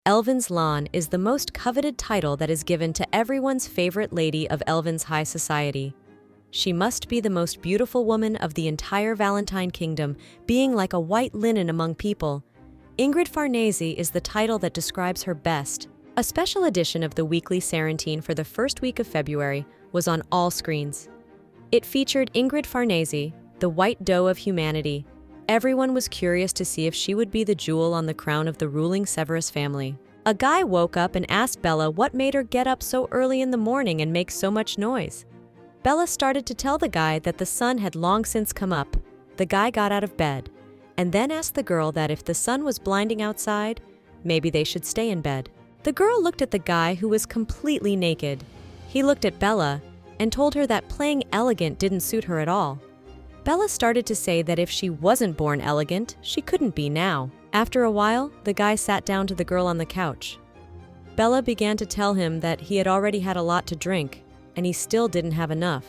Elven's Lawn is the most coveted title that is given to everyone's favorite lady of Elven's high society. She must be the most beautiful woman of the entire Valentine Kingdom, being like a white linen among people. Ingrid Faresi is the title that describes her best. A special edition of the weekly Serenteen for the first week of February was on all screens. It featured Ingrid Faresi, the white doe of humanity. Everyone was curious to see if she would be the jewel on the crown of the ruling Severus family. A guy woke up and asked Bella what made her get up so early in the morning and make so much noise. Bella started to tell the guy that the sun had long since come up. The guy got out of bed, and then asked the girl that if the sun was blinding outside, maybe they should stay in bed. The girl looked at the guy who was completely naked. He looked at Bella and told her that playing elegant didn't suit her at all. Bella started to say that if she wasn't born elegant, she couldn't be now. After a while, the guy sat down to the girl on the couch. Bella began to tell him that he had already had a lot to drink, and he still didn't have enough.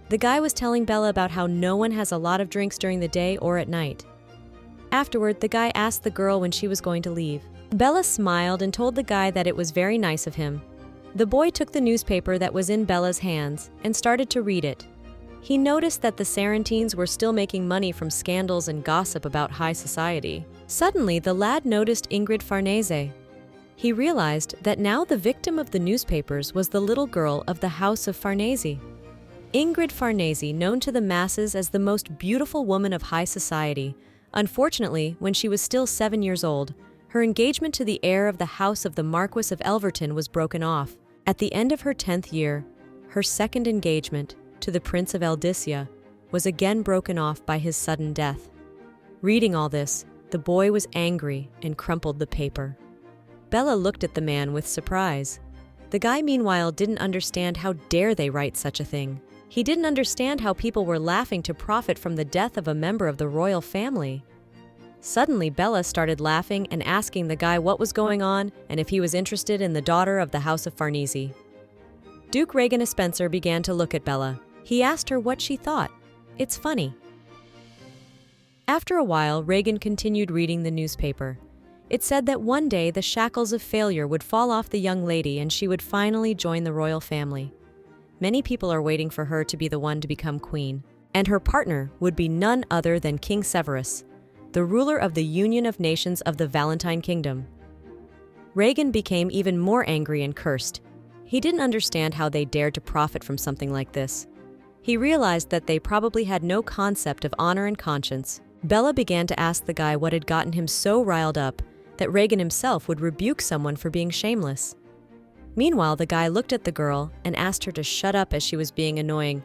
The guy was telling Bella about how no one has a lot of drinks during the day or at night. Afterward, the guy asked the girl when she was going to leave. Bella smiled and told the guy that it was very nice of him. The boy took the newspaper that was in Bella's hands and started to read it. He noticed that the Serenteens were still making money from scandals and gossip about high society. Suddenly, the lad noticed Ingrid Faresi. He realized that now the victim of the newspapers was the little girl of the House of Faresi. Ingrid Faresi, known to the masses as the most beautiful woman of high society. Unfortunately, when she was still 7 years old, her engagement to the heir of the House of the Marquis of Elverton was broken off. At the end of her 10th year, her second engagement, to the Prince of Eldicia, was again broken off by his sudden death. Reading all this, the boy was angry and crumpled the paper. Bella looked at the man with surprise. The guy, meanwhile, didn't understand how dare they write such a thing. He didn't understand how people were laughing to profit from the death of a member of the royal family. Suddenly, Bella started laughing and asking the guy what was going on and if he was interested in the daughter of the House of Farnese. Duke Regan of Spencer began to look at Bella. He asked her what she thought. It's funny. After a while, Regan continued reading the newspaper. It said that one day the shackles of failure would fall off the young lady and she would finally join the royal family. Many people are waiting for her to be the one to become queen, and her partner would be none other than King Severus, the ruler of the Union of Nations of the Valentine Kingdom. Regan became even more angry and cursed. He didn't understand how they dared to profit from something like this. He realized that they probably had no concept of honor and conscience. Bella began to ask the guy what had gotten him so riled up that Regan himself would rebuke someone for being shameless. Meanwhile, the guy looked at the girl and asked her to shut up as she was being annoying.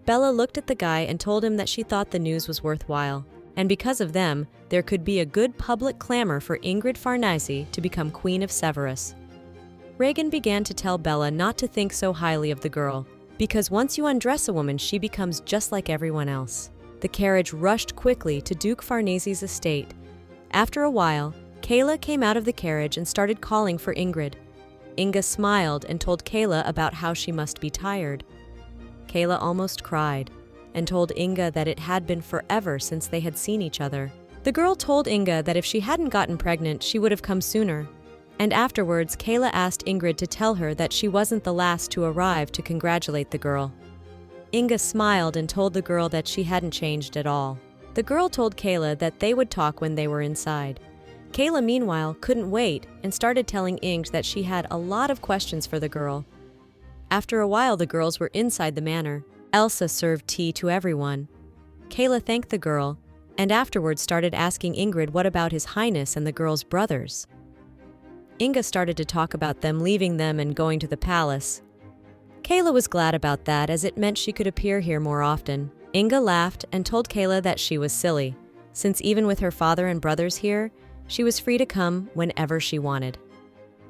Bella looked at the guy and told him that she thought the news was worthwhile, and because of them, there could be a good public clamor for Ingrid Faresi to become Queen of Severus. Regan began to tell Bella not to think so highly of the girl, because once you undress a woman, she becomes just like everyone else. The carriage rushed quickly to Duke Farnesi's estate. After a while, Kayla came out of the carriage and started calling for Ingrid. Inga smiled and told Kayla about how she must be tired. Kayla almost cried and told Inga that it had been forever since they had seen each other. The girl told Inga that if she hadn't gotten pregnant, she would have come sooner. And afterwards, Kayla asked Ingrid to tell her that she wasn't the last to arrive to congratulate the girl. Inga smiled and told the girl that she hadn't changed at all. The girl told Kayla that they would talk when they were inside. Kayla, meanwhile, couldn't wait and started telling Ingrid that she had a lot of questions for the girl. After a while, the girls were inside the manor. Elsa served tea to everyone. Kayla thanked the girl and afterwards started asking Ingrid what about His Highness and the girl's brothers. Inga started to talk about them leaving them and going to the palace. Kayla was glad about that as it meant she could appear here more often. Inga laughed and told Kayla that she was silly, since even with her father and brothers here, she was free to come whenever she wanted.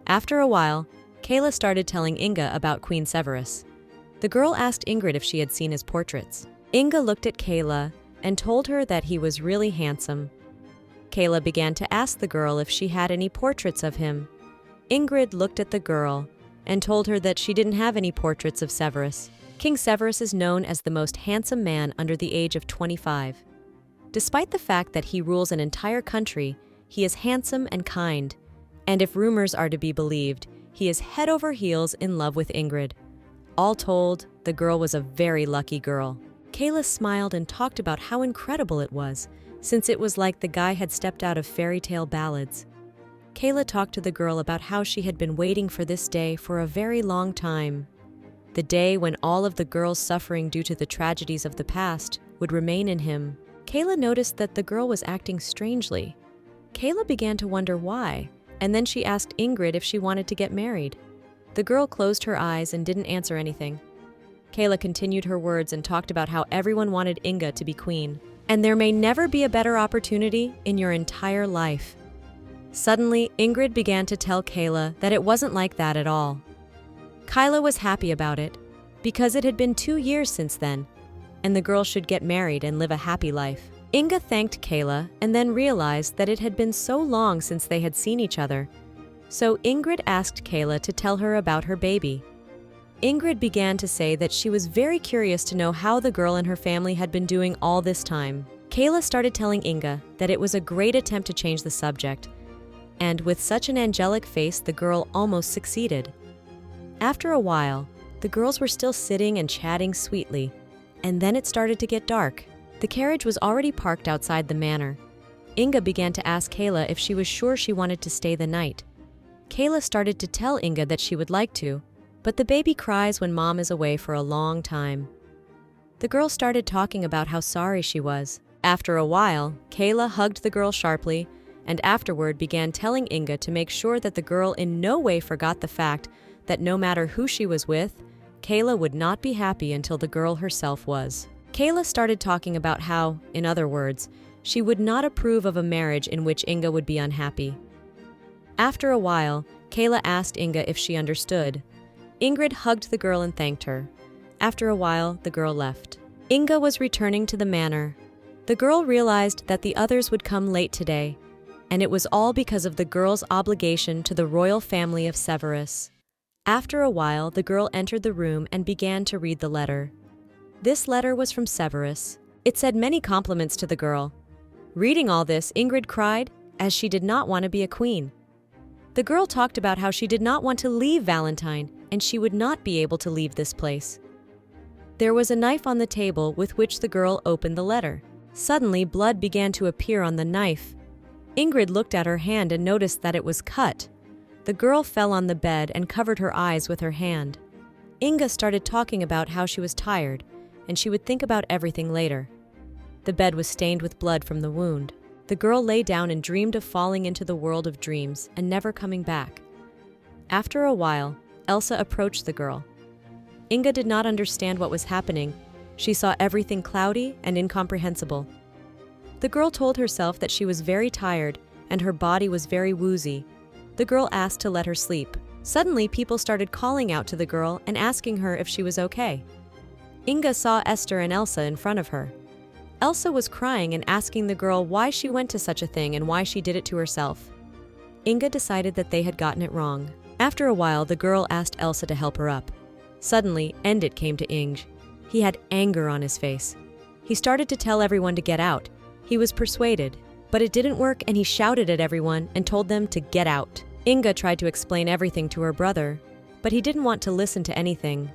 After a while, Kayla started telling Inga about Queen Severus. The girl asked Ingrid if she had seen his portraits. Inga looked at Kayla and told her that he was really handsome. Kayla began to ask the girl if she had any portraits of him. Ingrid looked at the girl and told her that she didn't have any portraits of Severus. King Severus is known as the most handsome man under the age of 25. Despite the fact that he rules an entire country, he is handsome and kind. And if rumors are to be believed, he is head over heels in love with Ingrid. All told, the girl was a very lucky girl. Kayla smiled and talked about how incredible it was, since it was like the guy had stepped out of fairy tale ballads. Kayla talked to the girl about how she had been waiting for this day for a very long time. The day when all of the girl's suffering due to the tragedies of the past would remain in him. Kayla noticed that the girl was acting strangely. Kayla began to wonder why, and then she asked Ingrid if she wanted to get married. The girl closed her eyes and didn't answer anything. Kayla continued her words and talked about how everyone wanted Inga to be queen, and there may never be a better opportunity in your entire life. Suddenly, Ingrid began to tell Kayla that it wasn't like that at all. Kayla was happy about it, because it had been 2 years since then, and the girl should get married and live a happy life. Inga thanked Kayla and then realized that it had been so long since they had seen each other. So Ingrid asked Kayla to tell her about her baby. Ingrid began to say that she was very curious to know how the girl and her family had been doing all this time. Kayla started telling Inga that it was a great attempt to change the subject, and with such an angelic face, the girl almost succeeded. After a while, the girls were still sitting and chatting sweetly, and then it started to get dark. The carriage was already parked outside the manor. Inga began to ask Kayla if she was sure she wanted to stay the night. Kayla started to tell Inga that she would like to, but the baby cries when mom is away for a long time. The girl started talking about how sorry she was. After a while, Kayla hugged the girl sharply and afterward began telling Inga to make sure that the girl in no way forgot the fact that no matter who she was with, Kayla would not be happy until the girl herself was. Kayla started talking about how, in other words, she would not approve of a marriage in which Inga would be unhappy. After a while, Kayla asked Inga if she understood. Ingrid hugged the girl and thanked her. After a while, the girl left. Inga was returning to the manor. The girl realized that the others would come late today, and it was all because of the girl's obligation to the royal family of Severus. After a while, the girl entered the room and began to read the letter. This letter was from Severus. It said many compliments to the girl. Reading all this, Ingrid cried, as she did not want to be a queen. The girl talked about how she did not want to leave Valentine, and she would not be able to leave this place. There was a knife on the table with which the girl opened the letter. Suddenly, blood began to appear on the knife. Ingrid looked at her hand and noticed that it was cut. The girl fell on the bed and covered her eyes with her hand. Inga started talking about how she was tired, and she would think about everything later. The bed was stained with blood from the wound. The girl lay down and dreamed of falling into the world of dreams and never coming back. After a while, Elsa approached the girl. Inga did not understand what was happening. She saw everything cloudy and incomprehensible. The girl told herself that she was very tired and her body was very woozy. The girl asked to let her sleep. Suddenly, people started calling out to the girl and asking her if she was okay. Inga saw Esther and Elsa in front of her. Elsa was crying and asking the girl why she went to such a thing and why she did it to herself. Inga decided that they had gotten it wrong. After a while, the girl asked Elsa to help her up. Suddenly, Endit came to Inge. He had anger on his face. He started to tell everyone to get out. He was persuaded, but it didn't work and he shouted at everyone and told them to get out. Inga tried to explain everything to her brother, but he didn't want to listen to anything.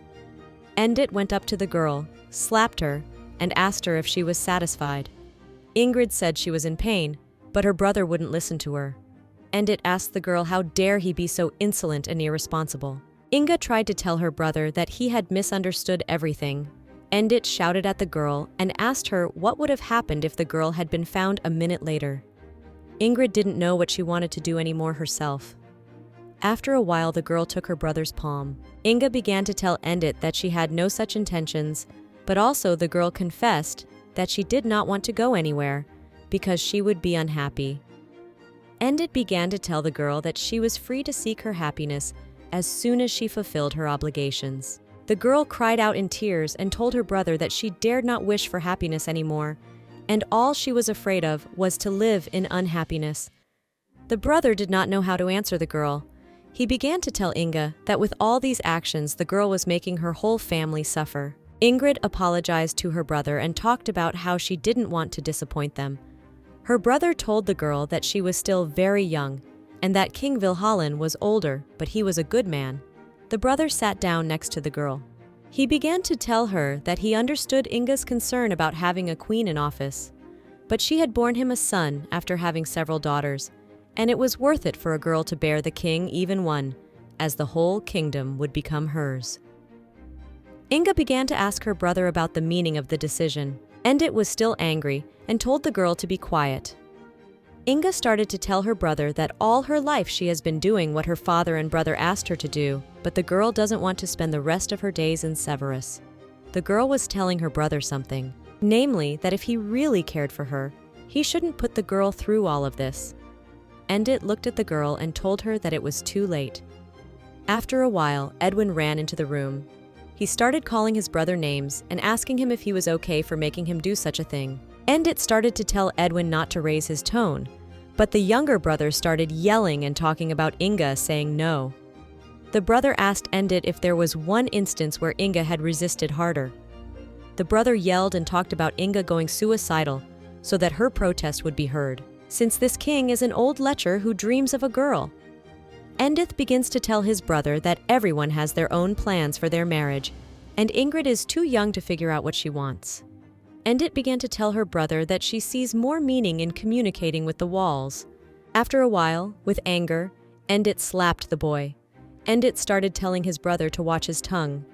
Endit went up to the girl, slapped her, and asked her if she was satisfied. Ingrid said she was in pain, but her brother wouldn't listen to her. Endit asked the girl how dare he be so insolent and irresponsible. Inga tried to tell her brother that he had misunderstood everything. Endit shouted at the girl and asked her what would have happened if the girl had been found a minute later. Ingrid didn't know what she wanted to do anymore herself. After a while, the girl took her brother's palm. Inga began to tell Endit that she had no such intentions, but also the girl confessed that she did not want to go anywhere because she would be unhappy. Endit began to tell the girl that she was free to seek her happiness as soon as she fulfilled her obligations. The girl cried out in tears and told her brother that she dared not wish for happiness anymore, and all she was afraid of was to live in unhappiness. The brother did not know how to answer the girl. He began to tell Inga that with all these actions, the girl was making her whole family suffer. Ingrid apologized to her brother and talked about how she didn't want to disappoint them. Her brother told the girl that she was still very young and that King Vilhalin was older, but he was a good man. The brother sat down next to the girl. He began to tell her that he understood Inga's concern about having a queen in office, but she had borne him a son after having several daughters, and it was worth it for a girl to bear the king even one, as the whole kingdom would become hers. Inga began to ask her brother about the meaning of the decision. Endit was still angry and told the girl to be quiet. Inga started to tell her brother that all her life she has been doing what her father and brother asked her to do, but the girl doesn't want to spend the rest of her days in Severus. The girl was telling her brother something, namely that if he really cared for her, he shouldn't put the girl through all of this. Endit looked at the girl and told her that it was too late. After a while, Edwin ran into the room. He started calling his brother names and asking him if he was okay for making him do such a thing. Endit started to tell Edwin not to raise his tone, but the younger brother started yelling and talking about Inga saying no. The brother asked Endit if there was one instance where Inga had resisted harder. The brother yelled and talked about Inga going suicidal so that her protest would be heard, since this king is an old lecher who dreams of a girl. Endith begins to tell his brother that everyone has their own plans for their marriage, and Ingrid is too young to figure out what she wants. Endit began to tell her brother that she sees more meaning in communicating with the walls. After a while, with anger, Endit slapped the boy. Endit started telling his brother to watch his tongue.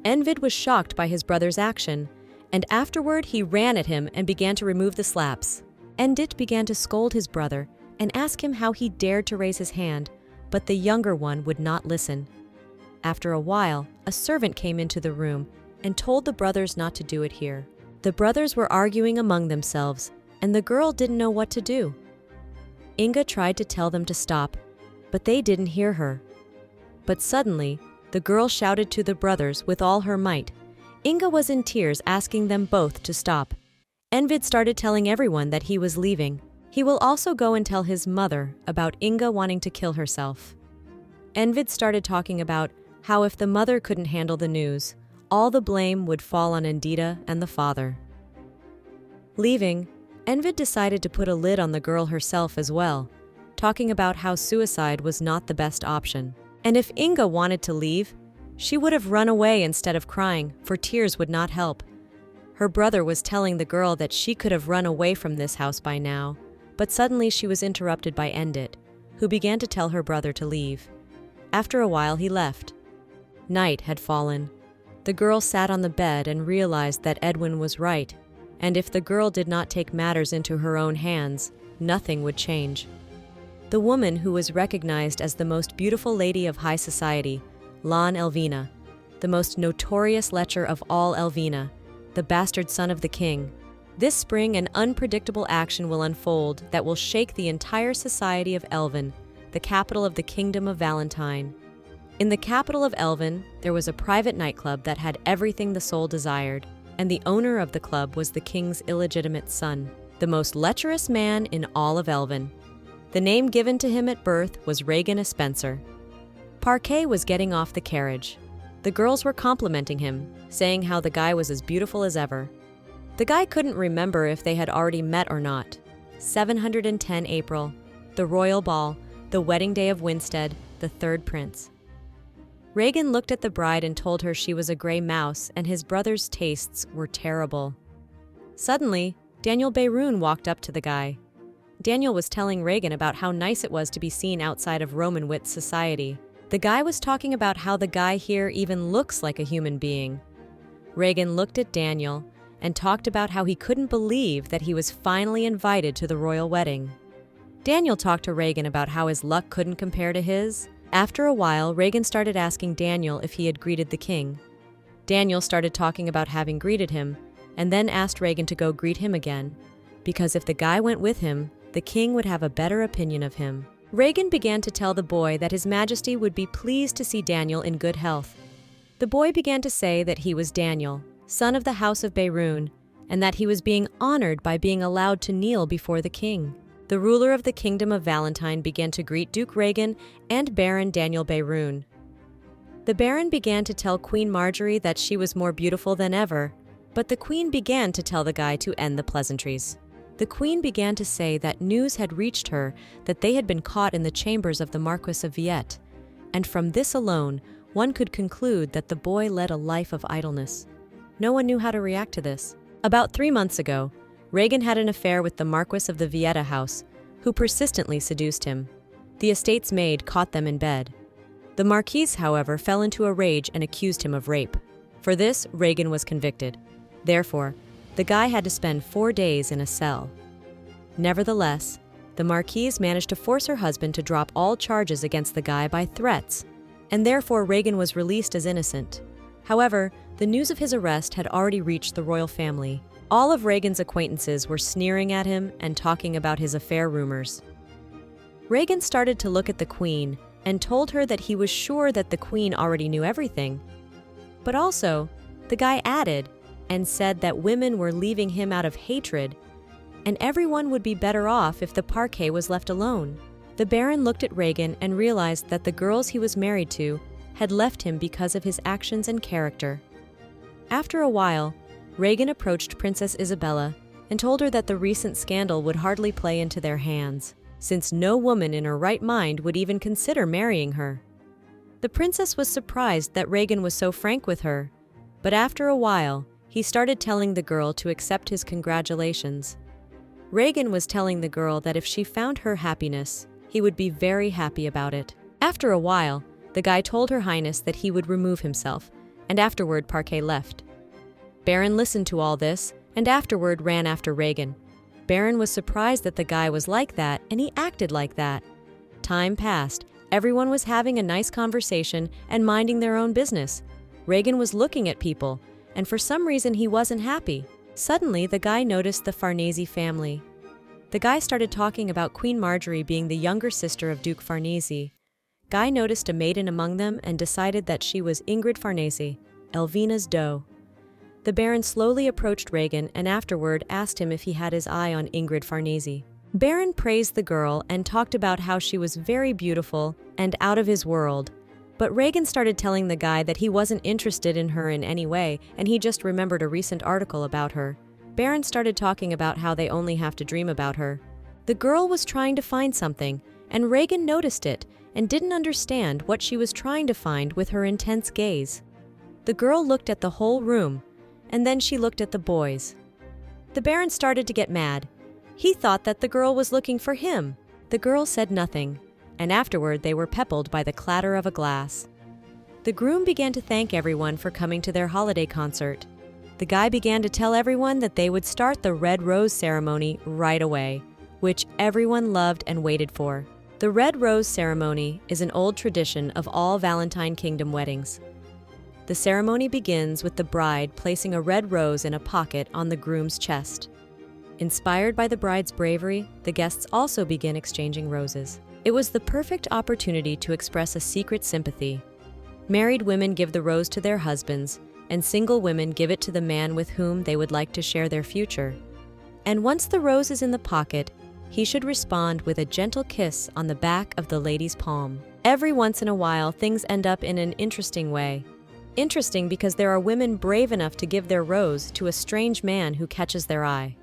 Envid was shocked by his brother's action, and afterward he ran at him and began to remove the slaps. Endit began to scold his brother and ask him how he dared to raise his hand, but the younger one would not listen. After a while, a servant came into the room and told the brothers not to do it here. The brothers were arguing among themselves, and the girl didn't know what to do. Inga tried to tell them to stop, but they didn't hear her. But suddenly, the girl shouted to the brothers with all her might. Inga was in tears, asking them both to stop. Envid started telling everyone that he was leaving. He will also go and tell his mother about Inga wanting to kill herself. Envid started talking about how if the mother couldn't handle the news, all the blame would fall on Endita and the father. Leaving, Envid decided to put a lid on the girl herself as well, talking about how suicide was not the best option. And if Inga wanted to leave, she would have run away instead of crying, for tears would not help. Her brother was telling the girl that she could have run away from this house by now, but suddenly she was interrupted by Endit, who began to tell her brother to leave. After a while, he left. Night had fallen. The girl sat on the bed and realized that Edwin was right, and if the girl did not take matters into her own hands, nothing would change. The woman who was recognized as the most beautiful lady of high society, Lan Elvina, the most notorious lecher of all Elvina, the bastard son of the king. This spring, an unpredictable action will unfold that will shake the entire society of Elven, the capital of the kingdom of Valentine. In the capital of Elven, there was a private nightclub that had everything the soul desired, and the owner of the club was the king's illegitimate son, the most lecherous man in all of Elven. The name given to him at birth was Regan Spencer. Parquet was getting off the carriage. The girls were complimenting him, saying how the guy was as beautiful as ever. The guy couldn't remember if they had already met or not. 710 April, the royal ball, the wedding day of Winstead, the third prince. Regan looked at the bride and told her she was a gray mouse and his brother's tastes were terrible. Suddenly, Daniel Beyroun walked up to the guy. Daniel was telling Regan about how nice it was to be seen outside of Roman wit society. The guy was talking about how the guy here even looks like a human being. Regan looked at Daniel and talked about how he couldn't believe that he was finally invited to the royal wedding. Daniel talked to Regan about how his luck couldn't compare to his. After a while, Regan started asking Daniel if he had greeted the king. Daniel started talking about having greeted him, and then asked Regan to go greet him again, because if the guy went with him, the king would have a better opinion of him. Regan began to tell the boy that His Majesty would be pleased to see Daniel in good health. The boy began to say that he was Daniel, son of the House of Beyroun, and that he was being honored by being allowed to kneel before the king. The ruler of the kingdom of Valentine began to greet Duke Regan and Baron Daniel Beyroun. The Baron began to tell Queen Marjorie that she was more beautiful than ever, but the queen began to tell the guy to end the pleasantries. The queen began to say that news had reached her that they had been caught in the chambers of the Marquis of Villette, and from this alone, one could conclude that the boy led a life of idleness. No one knew how to react to this. About 3 months ago, Regan had an affair with the Marquis of the Villette house, who persistently seduced him. The estate's maid caught them in bed. The Marquise, however, fell into a rage and accused him of rape. For this, Regan was convicted. Therefore, the guy had to spend 4 days in a cell. Nevertheless, the Marquise managed to force her husband to drop all charges against the guy by threats, and therefore Regan was released as innocent. However, the news of his arrest had already reached the royal family. All of Regan's acquaintances were sneering at him and talking about his affair rumors. Regan started to look at the queen and told her that he was sure that the queen already knew everything. But also, the guy added and said that women were leaving him out of hatred, and everyone would be better off if the parquet was left alone. The Baron looked at Regan and realized that the girls he was married to had left him because of his actions and character. After a while, Regan approached Princess Isabella and told her that the recent scandal would hardly play into their hands, since no woman in her right mind would even consider marrying her. The princess was surprised that Regan was so frank with her, but after a while, he started telling the girl to accept his congratulations. Regan was telling the girl that if she found her happiness, he would be very happy about it. After a while, the guy told Her Highness that he would remove himself, and afterward Parquet left. Baron listened to all this, and afterward ran after Regan. Baron was surprised that the guy was like that, and he acted like that. Time passed. Everyone was having a nice conversation and minding their own business. Regan was looking at people, and for some reason he wasn't happy. Suddenly, the guy noticed the Farnese family. The guy started talking about Queen Marjorie being the younger sister of Duke Farnese. Guy noticed a maiden among them and decided that she was Ingrid Faresi, Elvina's doe. The Baron slowly approached Regan and afterward asked him if he had his eye on Ingrid Farnese. Baron praised the girl and talked about how she was very beautiful and out of his world. But Regan started telling the guy that he wasn't interested in her in any way, and he just remembered a recent article about her. Baron started talking about how they only have to dream about her. The girl was trying to find something, and Regan noticed it and didn't understand what she was trying to find with her intense gaze. The girl looked at the whole room, and then she looked at the boys. The Baron started to get mad. He thought that the girl was looking for him. The girl said nothing, and afterward they were peppled by the clatter of a glass. The groom began to thank everyone for coming to their holiday concert. The guy began to tell everyone that they would start the red rose ceremony right away, which everyone loved and waited for. The red rose ceremony is an old tradition of all Valentine Kingdom weddings. The ceremony begins with the bride placing a red rose in a pocket on the groom's chest. Inspired by the bride's bravery, the guests also begin exchanging roses. It was the perfect opportunity to express a secret sympathy. Married women give the rose to their husbands, and single women give it to the man with whom they would like to share their future. And once the rose is in the pocket, he should respond with a gentle kiss on the back of the lady's palm. Every once in a while, things end up in an interesting way. Interesting because there are women brave enough to give their rose to a strange man who catches their eye.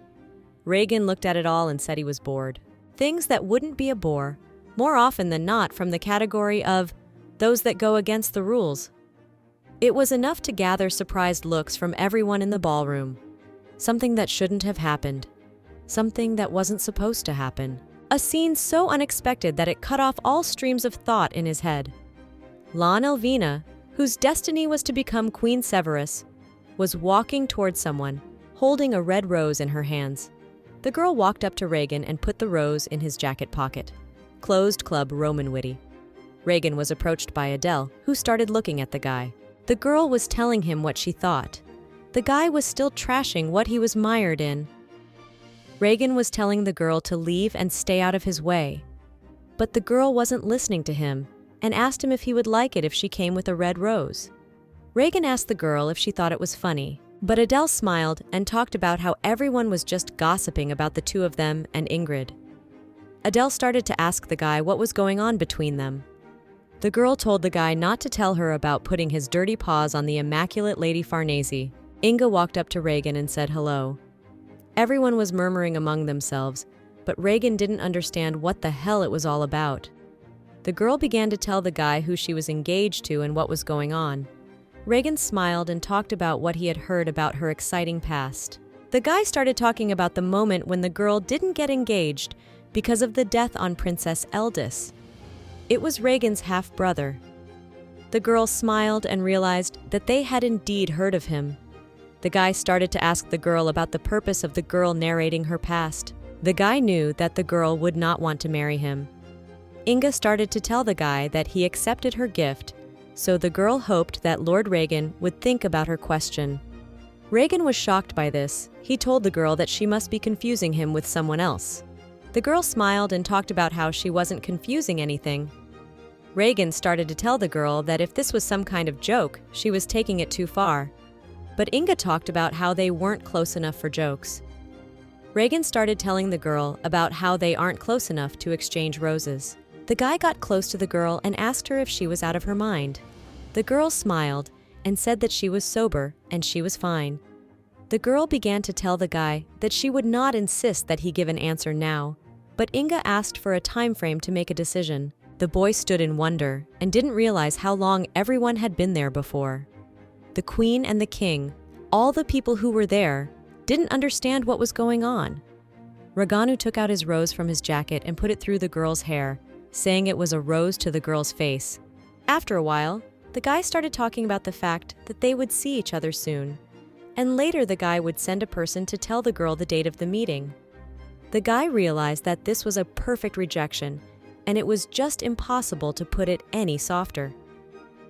Regan looked at it all and said he was bored. Things that wouldn't be a bore, more often than not from the category of those that go against the rules. It was enough to gather surprised looks from everyone in the ballroom. Something that shouldn't have happened. Something that wasn't supposed to happen. A scene so unexpected that it cut off all streams of thought in his head. Lon Elvina, whose destiny was to become Queen Severus, was walking towards someone, holding a red rose in her hands. The girl walked up to Regan and put the rose in his jacket pocket. Closed Club Roman Witty. Regan was approached by Adele, who started looking at the guy. The girl was telling him what she thought. The guy was still trashing what he was mired in. Regan was telling the girl to leave and stay out of his way. But the girl wasn't listening to him and asked him if he would like it if she came with a red rose. Regan asked the girl if she thought it was funny, but Adele smiled and talked about how everyone was just gossiping about the two of them and Ingrid. Adele started to ask the guy what was going on between them. The girl told the guy not to tell her about putting his dirty paws on the immaculate Lady Farnese. Inga walked up to Regan and said hello. Everyone was murmuring among themselves, but Regan didn't understand what the hell it was all about. The girl began to tell the guy who she was engaged to and what was going on. Regan smiled and talked about what he had heard about her exciting past. The guy started talking about the moment when the girl didn't get engaged because of the death on Princess Eldis. It was Regan's half-brother. The girl smiled and realized that they had indeed heard of him. The guy started to ask the girl about the purpose of the girl narrating her past. The guy knew that the girl would not want to marry him. Inga started to tell the guy that he accepted her gift, so the girl hoped that Lord Regan would think about her question. Regan was shocked by this. He told the girl that she must be confusing him with someone else. The girl smiled and talked about how she wasn't confusing anything. Regan started to tell the girl that if this was some kind of joke, she was taking it too far. But Inga talked about how they weren't close enough for jokes. Regan started telling the girl about how they aren't close enough to exchange roses. The guy got close to the girl and asked her if she was out of her mind. The girl smiled and said that she was sober and she was fine. The girl began to tell the guy that she would not insist that he give an answer now, but Inga asked for a time frame to make a decision. The boy stood in wonder and didn't realize how long everyone had been there before. The queen and the king, all the people who were there, didn't understand what was going on. Reganu took out his rose from his jacket and put it through the girl's hair, saying it was a rose to the girl's face. After a while, the guy started talking about the fact that they would see each other soon, and later the guy would send a person to tell the girl the date of the meeting. The guy realized that this was a perfect rejection, and it was just impossible to put it any softer.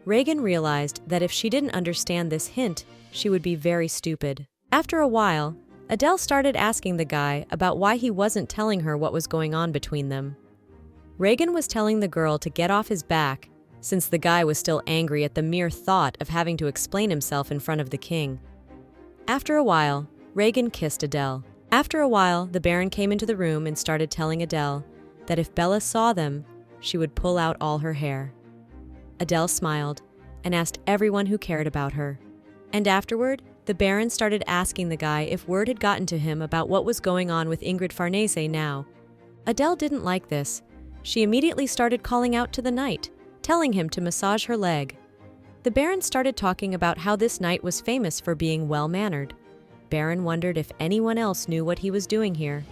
Regan realized that if she didn't understand this hint, she would be very stupid. After a while, Adele started asking the guy about why he wasn't telling her what was going on between them. Regan was telling the girl to get off his back, since the guy was still angry at the mere thought of having to explain himself in front of the king. After a while, Regan kissed Adele. After a while, the Baron came into the room and started telling Adele that if Bella saw them, she would pull out all her hair. Adele smiled and asked everyone who cared about her. And afterward, the Baron started asking the guy if word had gotten to him about what was going on with Ingrid Faresi now. Adele didn't like this. She immediately started calling out to the knight, telling him to massage her leg. The Baron started talking about how this knight was famous for being well-mannered. Baron wondered if anyone else knew what he was doing here.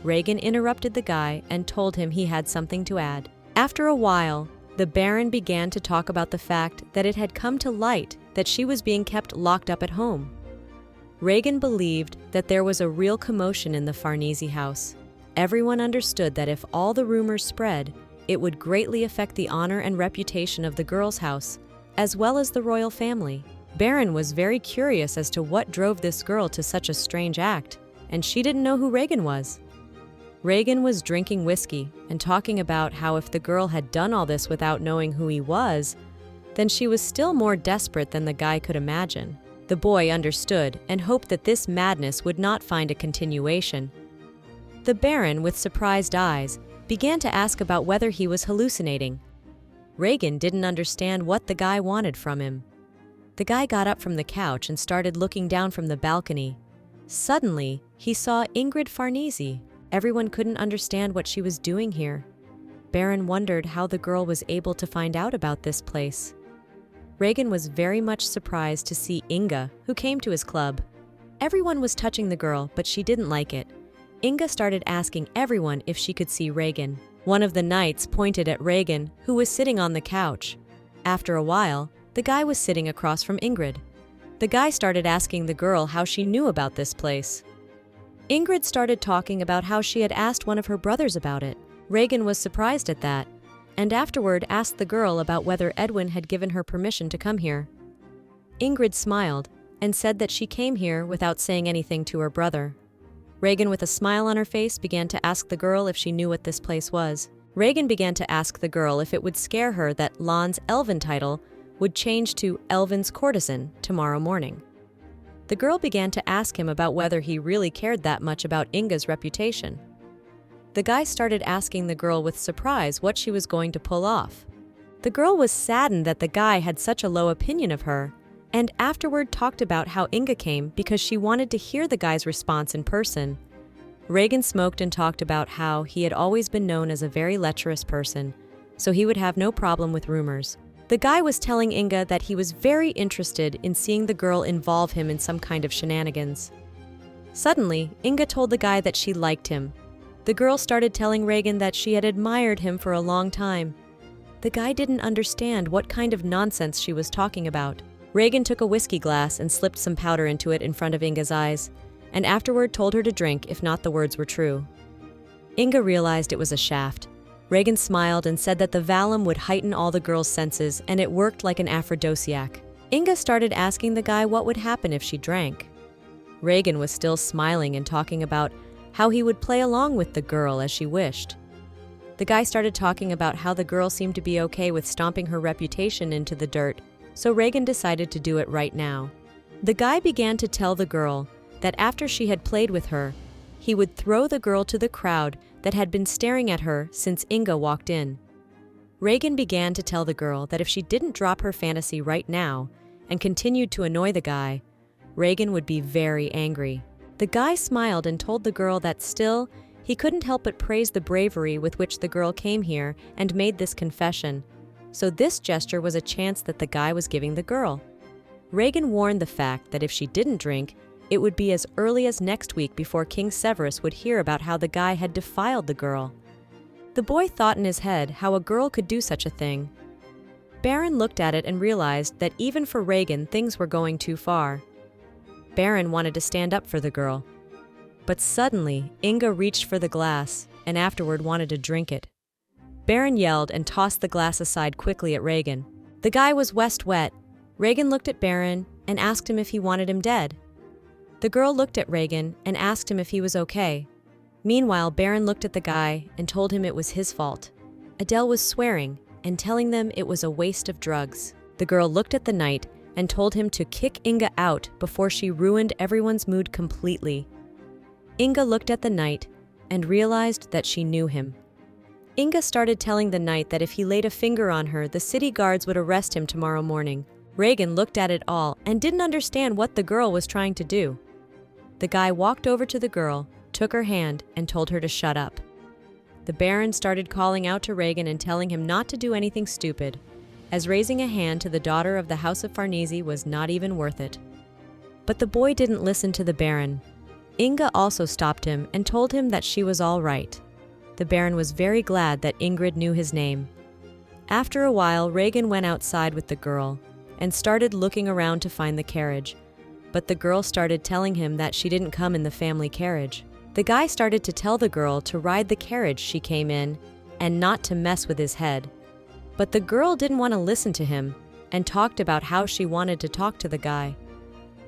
Regan interrupted the guy and told him he had something to add. After a while, the Baron began to talk about the fact that it had come to light that she was being kept locked up at home. Regan believed that there was a real commotion in the Farnese house. Everyone understood that if all the rumors spread, it would greatly affect the honor and reputation of the girl's house, as well as the royal family. Baron was very curious as to what drove this girl to such a strange act, and she didn't know who Regan was. Regan was drinking whiskey and talking about how if the girl had done all this without knowing who he was, then she was still more desperate than the guy could imagine. The boy understood and hoped that this madness would not find a continuation. The Baron, with surprised eyes, began to ask about whether he was hallucinating. Regan didn't understand what the guy wanted from him. The guy got up from the couch and started looking down from the balcony. Suddenly, he saw Ingrid Faresi. Everyone couldn't understand what she was doing here. Baron wondered how the girl was able to find out about this place. Regan was very much surprised to see Inga, who came to his club. Everyone was touching the girl, but she didn't like it. Inga started asking everyone if she could see Regan. One of the knights pointed at Regan, who was sitting on the couch. After a while, the guy was sitting across from Ingrid. The guy started asking the girl how she knew about this place. Ingrid started talking about how she had asked one of her brothers about it. Regan was surprised at that, and afterward asked the girl about whether Edwin had given her permission to come here. Ingrid smiled and said that she came here without saying anything to her brother. Regan, with a smile on her face, began to ask the girl if she knew what this place was. Regan began to ask the girl if it would scare her that Lan's elven title would change to Elven's courtesan tomorrow morning. The girl began to ask him about whether he really cared that much about Inga's reputation. The guy started asking the girl with surprise what she was going to pull off. The girl was saddened that the guy had such a low opinion of her, and afterward talked about how Inga came because she wanted to hear the guy's response in person. Regan smoked and talked about how he had always been known as a very lecherous person, so he would have no problem with rumors. The guy was telling Inga that he was very interested in seeing the girl involve him in some kind of shenanigans. Suddenly, Inga told the guy that she liked him. The girl started telling Regan that she had admired him for a long time. The guy didn't understand what kind of nonsense she was talking about. Regan took a whiskey glass and slipped some powder into it in front of Inga's eyes, and afterward told her to drink if not the words were true. Inga realized it was a shaft. Regan smiled and said that the Valium would heighten all the girl's senses, and it worked like an aphrodisiac. Inga started asking the guy what would happen if she drank. Regan was still smiling and talking about how he would play along with the girl as she wished. The guy started talking about how the girl seemed to be okay with stomping her reputation into the dirt, so Regan decided to do it right now. The guy began to tell the girl that after she had played with her, he would throw the girl to the crowd that had been staring at her since Inga walked in. Regan began to tell the girl that if she didn't drop her fantasy right now and continued to annoy the guy, Regan would be very angry. The guy smiled and told the girl that still, he couldn't help but praise the bravery with which the girl came here and made this confession. So this gesture was a chance that the guy was giving the girl. Regan warned the fact that if she didn't drink, it would be as early as next week before King Severus would hear about how the guy had defiled the girl. The boy thought in his head how a girl could do such a thing. Baron looked at it and realized that even for Regan, things were going too far. Baron wanted to stand up for the girl. But suddenly, Inga reached for the glass and afterward wanted to drink it. Baron yelled and tossed the glass aside quickly at Regan. The guy was wet. Regan looked at Baron and asked him if he wanted him dead. The girl looked at Regan and asked him if he was okay. Meanwhile, Baron looked at the guy and told him it was his fault. Adele was swearing and telling them it was a waste of drugs. The girl looked at the knight and told him to kick Inga out before she ruined everyone's mood completely. Inga looked at the knight and realized that she knew him. Inga started telling the knight that if he laid a finger on her, the city guards would arrest him tomorrow morning. Regan looked at it all and didn't understand what the girl was trying to do. The guy walked over to the girl, took her hand, and told her to shut up. The Baron started calling out to Regan and telling him not to do anything stupid, as raising a hand to the daughter of the House of Farnese was not even worth it. But the boy didn't listen to the Baron. Inga also stopped him and told him that she was all right. The Baron was very glad that Ingrid knew his name. After a while, Regan went outside with the girl and started looking around to find the carriage. But the girl started telling him that she didn't come in the family carriage. The guy started to tell the girl to ride the carriage she came in and not to mess with his head. But the girl didn't want to listen to him and talked about how she wanted to talk to the guy.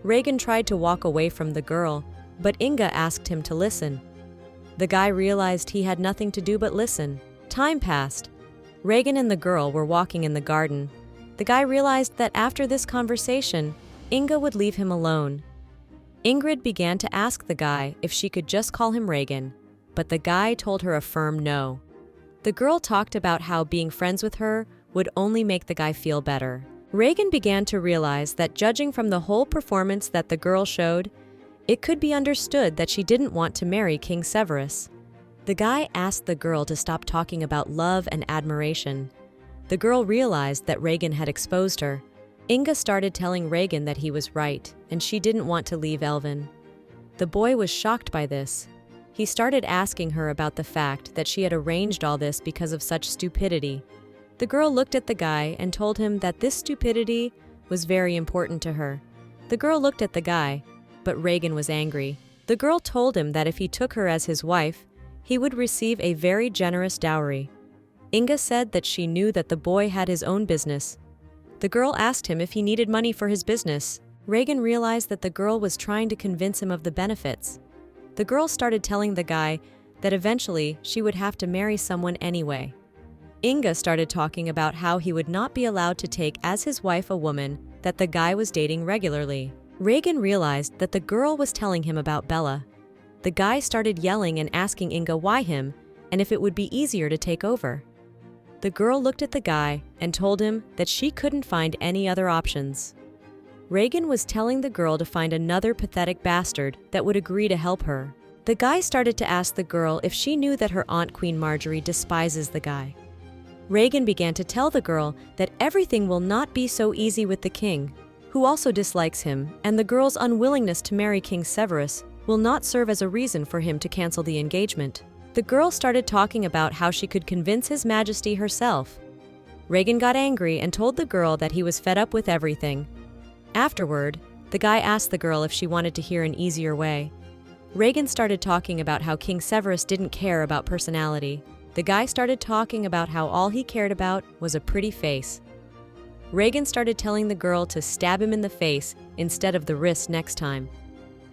Regan tried to walk away from the girl, but Inga asked him to listen. The guy realized he had nothing to do but listen. Time passed. Regan and the girl were walking in the garden. The guy realized that after this conversation, Inga would leave him alone. Ingrid began to ask the guy if she could just call him Regan, but the guy told her a firm no. The girl talked about how being friends with her would only make the guy feel better. Regan began to realize that judging from the whole performance that the girl showed, it could be understood that she didn't want to marry King Severus. The guy asked the girl to stop talking about love and admiration. The girl realized that Regan had exposed her. Inga started telling Regan that he was right, and she didn't want to leave Elvin. The boy was shocked by this. He started asking her about the fact that she had arranged all this because of such stupidity. The girl looked at the guy and told him that this stupidity was very important to her. The girl looked at the guy, but Regan was angry. The girl told him that if he took her as his wife, he would receive a very generous dowry. Inga said that she knew that the boy had his own business. The girl asked him if he needed money for his business. Regan realized that the girl was trying to convince him of the benefits. The girl started telling the guy that eventually she would have to marry someone anyway. Inga started talking about how he would not be allowed to take as his wife a woman that the guy was dating regularly. Regan realized that the girl was telling him about Bella. The guy started yelling and asking Inga why him and if it would be easier to take over. The girl looked at the guy and told him that she couldn't find any other options. Regan was telling the girl to find another pathetic bastard that would agree to help her. The guy started to ask the girl if she knew that her aunt Queen Marjorie despises the guy. Regan began to tell the girl that everything will not be so easy with the king, who also dislikes him, and the girl's unwillingness to marry King Severus will not serve as a reason for him to cancel the engagement. The girl started talking about how she could convince His Majesty herself. Regan got angry and told the girl that he was fed up with everything. Afterward, the guy asked the girl if she wanted to hear an easier way. Regan started talking about how King Severus didn't care about personality. The guy started talking about how all he cared about was a pretty face. Regan started telling the girl to stab him in the face instead of the wrist next time.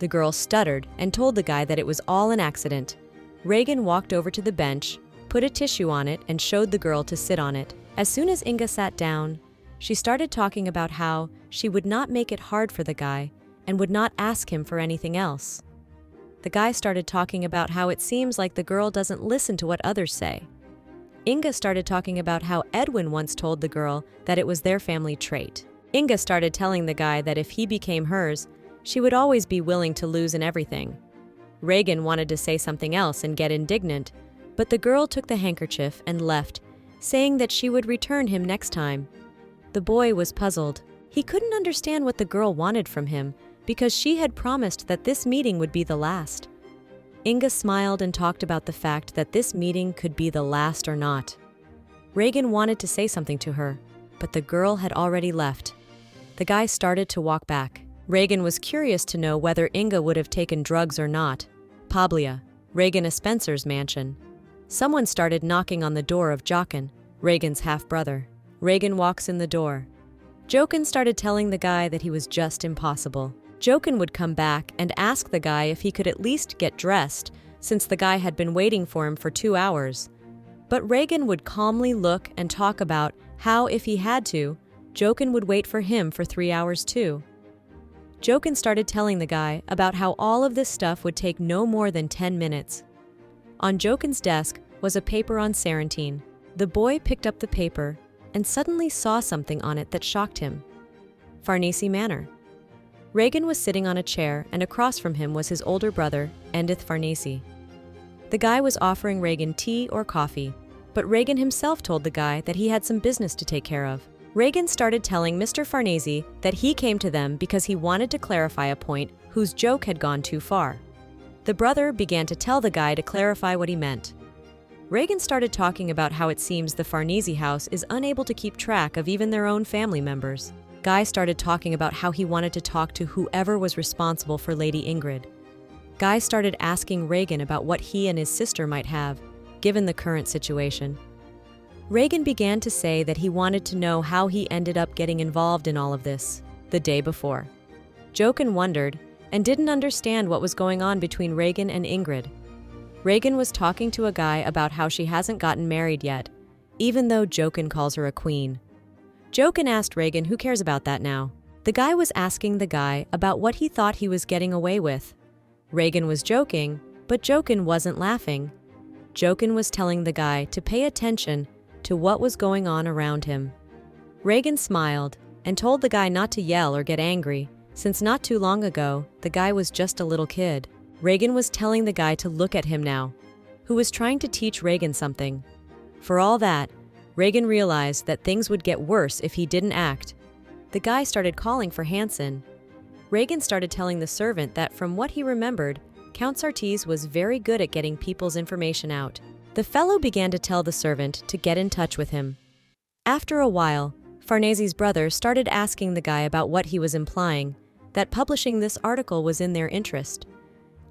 The girl stuttered and told the guy that it was all an accident. Regan walked over to the bench, put a tissue on it, and showed the girl to sit on it. As soon as Inga sat down, she started talking about how she would not make it hard for the guy and would not ask him for anything else. The guy started talking about how it seems like the girl doesn't listen to what others say. Inga started talking about how Edwin once told the girl that it was their family trait. Inga started telling the guy that if he became hers, she would always be willing to lose in everything. Regan wanted to say something else and get indignant, but the girl took the handkerchief and left, saying that she would return him next time. The boy was puzzled. He couldn't understand what the girl wanted from him, because she had promised that this meeting would be the last. Inga smiled and talked about the fact that this meeting could be the last or not. Regan wanted to say something to her, but the girl had already left. The guy started to walk back. Regan was curious to know whether Inga would have taken drugs or not. Pablia, Regan Spencer's mansion. Someone started knocking on the door of Jockin, Regan's half-brother. Regan walks in the door. Jockin started telling the guy that he was just impossible. Jockin would come back and ask the guy if he could at least get dressed, since the guy had been waiting for him for 2 hours. But Regan would calmly look and talk about how, if he had to, Jockin would wait for him for 3 hours too. Jockin started telling the guy about how all of this stuff would take no more than 10 minutes. On Jockin's desk was a paper on Serentine. The boy picked up the paper and suddenly saw something on it that shocked him. Farnese Manor. Regan was sitting on a chair, and across from him was his older brother, Edith Farnese. The guy was offering Regan tea or coffee, but Regan himself told the guy that he had some business to take care of. Regan started telling Mr. Farnese that he came to them because he wanted to clarify a point whose joke had gone too far. The brother began to tell the guy to clarify what he meant. Regan started talking about how it seems the Farnese house is unable to keep track of even their own family members. Guy started talking about how he wanted to talk to whoever was responsible for Lady Ingrid. Guy started asking Regan about what he and his sister might have, given the current situation. Regan began to say that he wanted to know how he ended up getting involved in all of this the day before. Jockin wondered and didn't understand what was going on between Regan and Ingrid. Regan was talking to a guy about how she hasn't gotten married yet, even though Jockin calls her a queen. Jockin asked Regan who cares about that now. The guy was asking the guy about what he thought he was getting away with. Regan was joking, but Jockin wasn't laughing. Jockin was telling the guy to pay attention to what was going on around him. Regan smiled and told the guy not to yell or get angry, since not too long ago, the guy was just a little kid. Regan was telling the guy to look at him now, who was trying to teach Regan something. For all that, Regan realized that things would get worse if he didn't act. The guy started calling for Hansen. Regan started telling the servant that from what he remembered, Count Sartese was very good at getting people's information out. The fellow began to tell the servant to get in touch with him. After a while, Farnese's brother started asking the guy about what he was implying, that publishing this article was in their interest.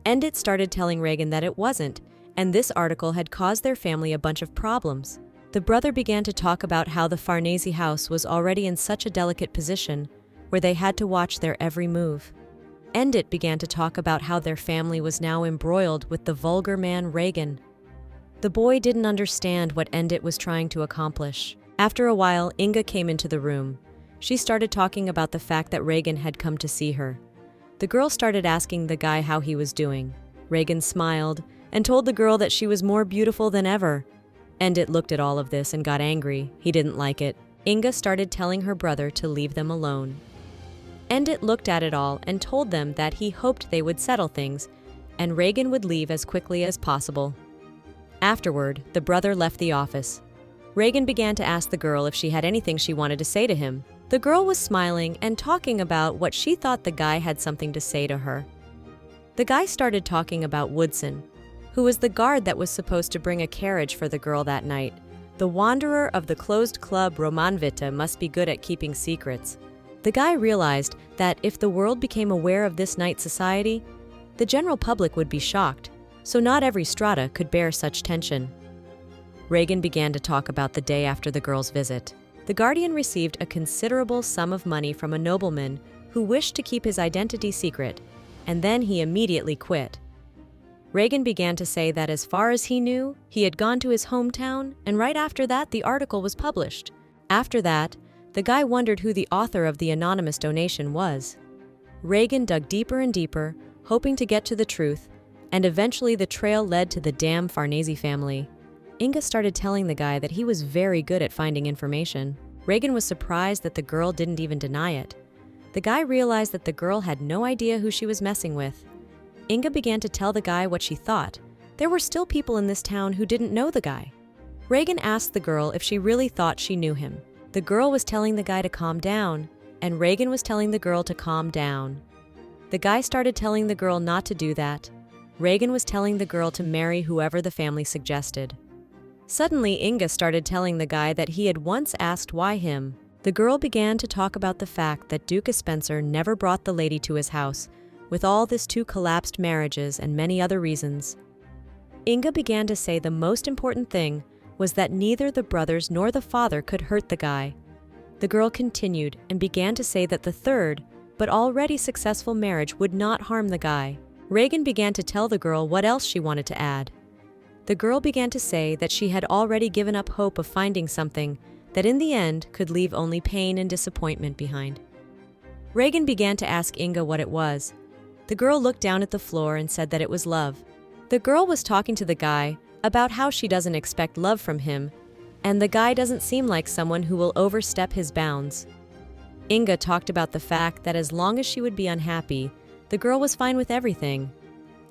Endit started telling Regan that it wasn't, and this article had caused their family a bunch of problems. The brother began to talk about how the Farnese house was already in such a delicate position, where they had to watch their every move. Endit began to talk about how their family was now embroiled with the vulgar man Regan. The boy didn't understand what Endit was trying to accomplish. After a while, Inga came into the room. She started talking about the fact that Regan had come to see her. The girl started asking the guy how he was doing. Regan smiled and told the girl that she was more beautiful than ever. Endit looked at all of this and got angry. He didn't like it. Inga started telling her brother to leave them alone. Endit looked at it all and told them that he hoped they would settle things, and Regan would leave as quickly as possible. Afterward, the brother left the office. Regan began to ask the girl if she had anything she wanted to say to him. The girl was smiling and talking about what she thought the guy had something to say to her. The guy started talking about Woodson, who was the guard that was supposed to bring a carriage for the girl that night. The wanderer of the closed club Romanvita must be good at keeping secrets. The guy realized that if the world became aware of this night society, the general public would be shocked, so not every strata could bear such tension. Regan began to talk about the day after the girl's visit. The guardian received a considerable sum of money from a nobleman who wished to keep his identity secret, and then he immediately quit. Regan began to say that as far as he knew, he had gone to his hometown, and right after that the article was published. After that, the guy wondered who the author of the anonymous donation was. Regan dug deeper and deeper, hoping to get to the truth, and eventually the trail led to the damn Faresi family. Inga started telling the guy that he was very good at finding information. Regan was surprised that the girl didn't even deny it. The guy realized that the girl had no idea who she was messing with. Inga began to tell the guy what she thought. There were still people in this town who didn't know the guy. Regan asked the girl if she really thought she knew him. The girl was telling the guy to calm down, and Regan was telling the girl to calm down. The guy started telling the girl not to do that. Regan was telling the girl to marry whoever the family suggested. Suddenly, Inga started telling the guy that he had once asked why him. The girl began to talk about the fact that Duke Spencer never brought the lady to his house, with all this two collapsed marriages and many other reasons. Inga began to say the most important thing was that neither the brothers nor the father could hurt the guy. The girl continued and began to say that the third, but already successful marriage would not harm the guy. Regan began to tell the girl what else she wanted to add. The girl began to say that she had already given up hope of finding something that in the end could leave only pain and disappointment behind. Regan began to ask Inga what it was. The girl looked down at the floor and said that it was love. The girl was talking to the guy about how she doesn't expect love from him, and the guy doesn't seem like someone who will overstep his bounds. Inga talked about the fact that as long as she would be unhappy, the girl was fine with everything.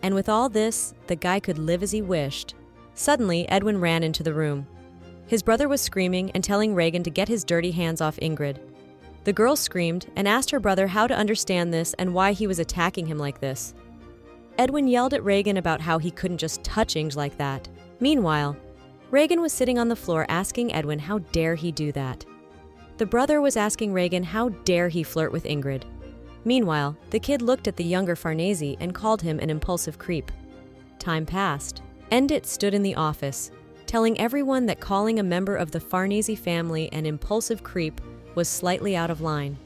And with all this, the guy could live as he wished. Suddenly, Edwin ran into the room. His brother was screaming and telling Regan to get his dirty hands off Ingrid. The girl screamed and asked her brother how to understand this and why he was attacking him like this. Edwin yelled at Regan about how he couldn't just touch Ingrid like that. Meanwhile, Regan was sitting on the floor asking Edwin how dare he do that. The brother was asking Regan how dare he flirt with Ingrid. Meanwhile, the kid looked at the younger Farnese and called him an impulsive creep. Time passed. Endit stood in the office, telling everyone that calling a member of the Farnese family an impulsive creep was slightly out of line.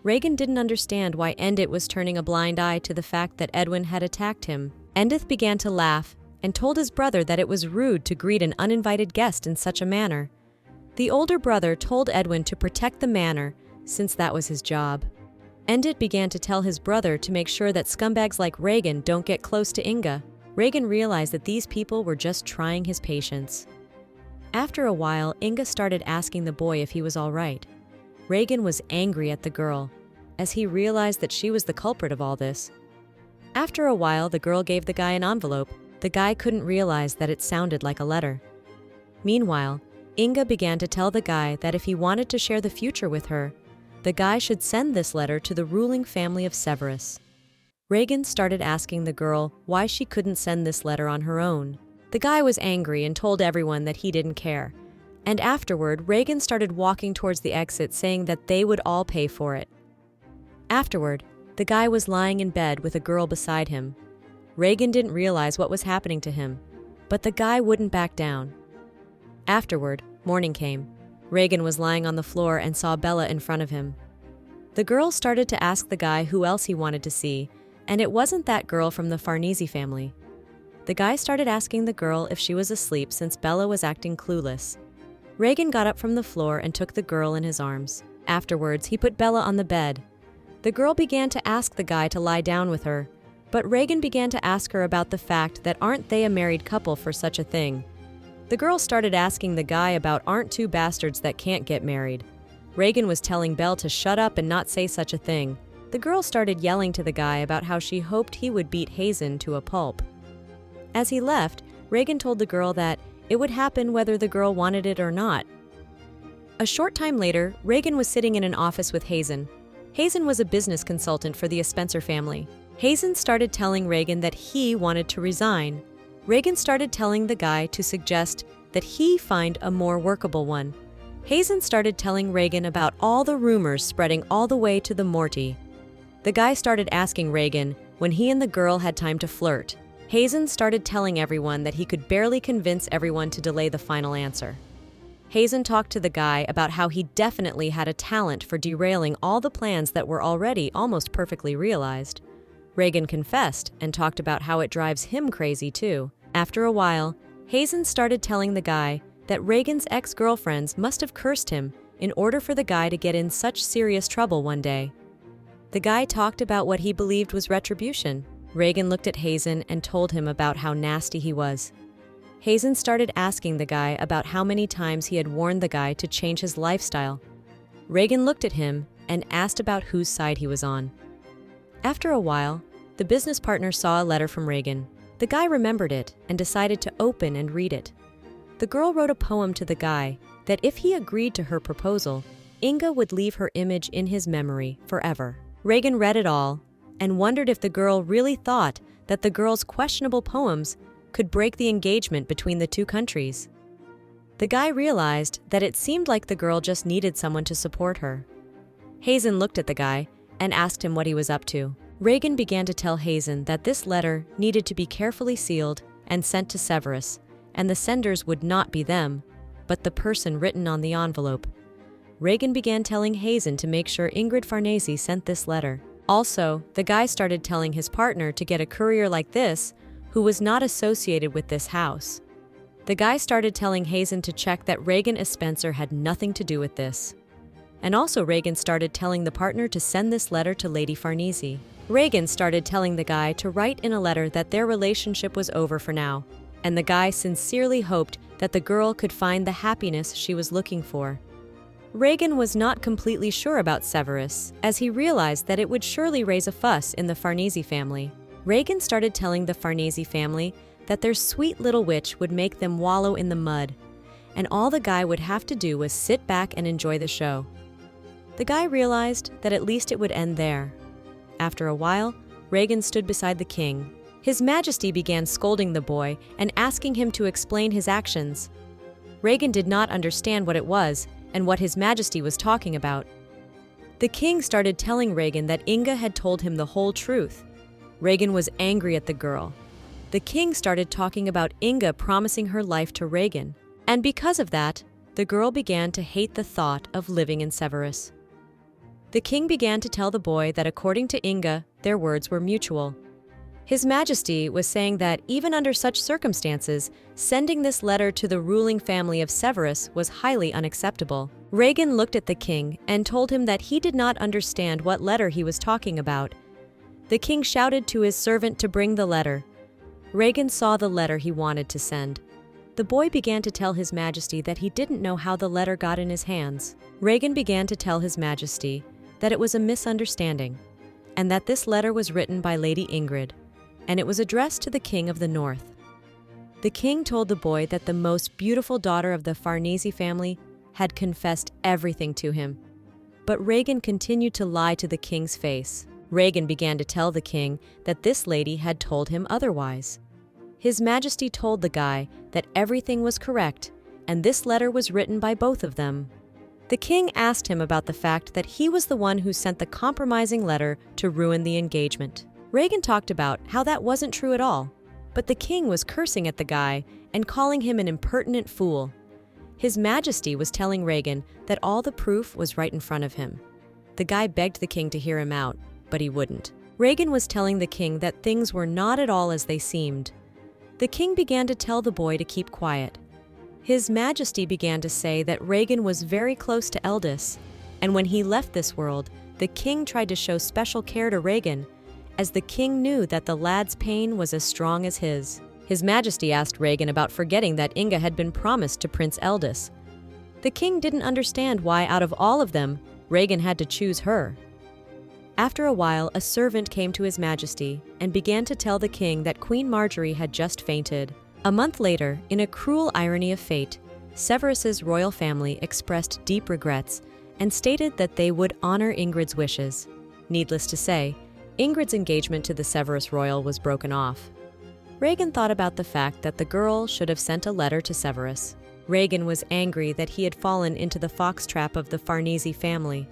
Regan didn't understand why Endit was turning a blind eye to the fact that Edwin had attacked him. Endith began to laugh and told his brother that it was rude to greet an uninvited guest in such a manner. The older brother told Edwin to protect the manor, since that was his job. Endit began to tell his brother to make sure that scumbags like Regan don't get close to Inga. Regan realized that these people were just trying his patience. After a while, Inga started asking the boy if he was all right. Regan was angry at the girl, as he realized that she was the culprit of all this. After a while, the girl gave the guy an envelope. The guy couldn't realize that it sounded like a letter. Meanwhile, Inga began to tell the guy that if he wanted to share the future with her, the guy should send this letter to the ruling family of Severus. Regan started asking the girl why she couldn't send this letter on her own. The guy was angry and told everyone that he didn't care. And afterward, Regan started walking towards the exit saying that they would all pay for it. Afterward, the guy was lying in bed with a girl beside him. Regan didn't realize what was happening to him, but the guy wouldn't back down. Afterward, morning came. Regan was lying on the floor and saw Bella in front of him. The girl started to ask the guy who else he wanted to see, and it wasn't that girl from the Farnese family. The guy started asking the girl if she was asleep since Bella was acting clueless. Regan got up from the floor and took the girl in his arms. Afterwards, he put Bella on the bed. The girl began to ask the guy to lie down with her, but Regan began to ask her about the fact that aren't they a married couple for such a thing. The girl started asking the guy about aren't two bastards that can't get married. Regan was telling Belle to shut up and not say such a thing. The girl started yelling to the guy about how she hoped he would beat Hazen to a pulp. As he left, Regan told the girl that it would happen whether the girl wanted it or not. A short time later, Regan was sitting in an office with Hazen. Hazen was a business consultant for the Spencer family. Hazen started telling Regan that he wanted to resign. Regan started telling the guy to suggest that he find a more workable one. Hazen started telling Regan about all the rumors spreading all the way to the Morty. The guy started asking Regan when he and the girl had time to flirt. Hazen started telling everyone that he could barely convince everyone to delay the final answer. Hazen talked to the guy about how he definitely had a talent for derailing all the plans that were already almost perfectly realized. Regan confessed and talked about how it drives him crazy too. After a while, Hazen started telling the guy that Regan's ex-girlfriends must have cursed him in order for the guy to get in such serious trouble one day. The guy talked about what he believed was retribution. Regan looked at Hazen and told him about how nasty he was. Hazen started asking the guy about how many times he had warned the guy to change his lifestyle. Regan looked at him and asked about whose side he was on. After a while, the business partner saw a letter from Regan. The guy remembered it and decided to open and read it. The girl wrote a poem to the guy that if he agreed to her proposal, Inga would leave her image in his memory forever. Regan read it all and wondered if the girl really thought that the girl's questionable poems could break the engagement between the two countries. The guy realized that it seemed like the girl just needed someone to support her. Hazen looked at the guy and asked him what he was up to. Regan began to tell Hazen that this letter needed to be carefully sealed and sent to Severus, and the senders would not be them, but the person written on the envelope. Regan began telling Hazen to make sure Ingrid Faresi sent this letter. Also, the guy started telling his partner to get a courier like this who was not associated with this house. The guy started telling Hazen to check that Regan Spencer had nothing to do with this. And also Regan started telling the partner to send this letter to Lady Farnese. Regan started telling the guy to write in a letter that their relationship was over for now, and the guy sincerely hoped that the girl could find the happiness she was looking for. Regan was not completely sure about Severus, as he realized that it would surely raise a fuss in the Farnese family. Regan started telling the Farnese family that their sweet little witch would make them wallow in the mud, and all the guy would have to do was sit back and enjoy the show. The guy realized that at least it would end there. After a while, Regan stood beside the king. His Majesty began scolding the boy and asking him to explain his actions. Regan did not understand what it was and what His Majesty was talking about. The king started telling Regan that Inga had told him the whole truth. Regan was angry at the girl. The king started talking about Inga promising her life to Regan, and because of that, the girl began to hate the thought of living in Severus. The king began to tell the boy that according to Inga, their words were mutual. His Majesty was saying that even under such circumstances, sending this letter to the ruling family of Severus was highly unacceptable. Regan looked at the king and told him that he did not understand what letter he was talking about. The king shouted to his servant to bring the letter. Regan saw the letter he wanted to send. The boy began to tell His Majesty that he didn't know how the letter got in his hands. Regan began to tell His Majesty that it was a misunderstanding, and that this letter was written by Lady Ingrid, and it was addressed to the King of the North. The king told the boy that the most beautiful daughter of the Farnese family had confessed everything to him. But Regan continued to lie to the king's face. Regan began to tell the king that this lady had told him otherwise. His Majesty told the guy that everything was correct, and this letter was written by both of them. The king asked him about the fact that he was the one who sent the compromising letter to ruin the engagement. Regan talked about how that wasn't true at all, but the king was cursing at the guy and calling him an impertinent fool. His Majesty was telling Regan that all the proof was right in front of him. The guy begged the king to hear him out, but he wouldn't. Regan was telling the king that things were not at all as they seemed. The king began to tell the boy to keep quiet. His Majesty began to say that Regan was very close to Eldis, and when he left this world, the king tried to show special care to Regan, as the king knew that the lad's pain was as strong as his. His Majesty asked Regan about forgetting that Inga had been promised to Prince Eldis. The king didn't understand why, out of all of them, Regan had to choose her. After a while, a servant came to His Majesty and began to tell the king that Queen Marjorie had just fainted. A month later, in a cruel irony of fate, Severus's royal family expressed deep regrets and stated that they would honor Ingrid's wishes. Needless to say, Ingrid's engagement to the Severus royal was broken off. Regan thought about the fact that the girl should have sent a letter to Severus. Regan was angry that he had fallen into the fox trap of the Farnese family.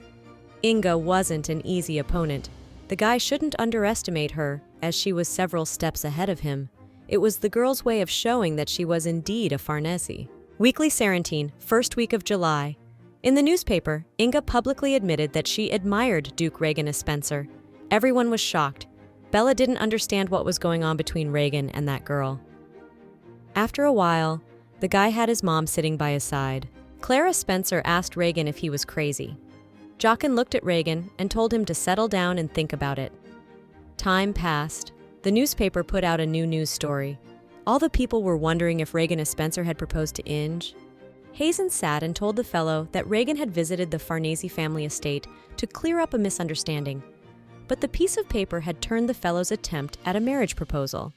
Inga wasn't an easy opponent. The guy shouldn't underestimate her, as she was several steps ahead of him. It was the girl's way of showing that she was indeed a Farnese. Weekly Sarantine, first week of July. In the newspaper, Inga publicly admitted that she admired Duke Regan as Spencer. Everyone was shocked. Bella didn't understand what was going on between Regan and that girl. After a while, the guy had his mom sitting by his side. Clara Spencer asked Regan if he was crazy. Jockin looked at Regan and told him to settle down and think about it. Time passed. The newspaper put out a new news story. All the people were wondering if Regan and Spencer had proposed to Inge. Hazen sat and told the fellow that Regan had visited the Farnese family estate to clear up a misunderstanding. But the piece of paper had turned the fellow's attempt at a marriage proposal.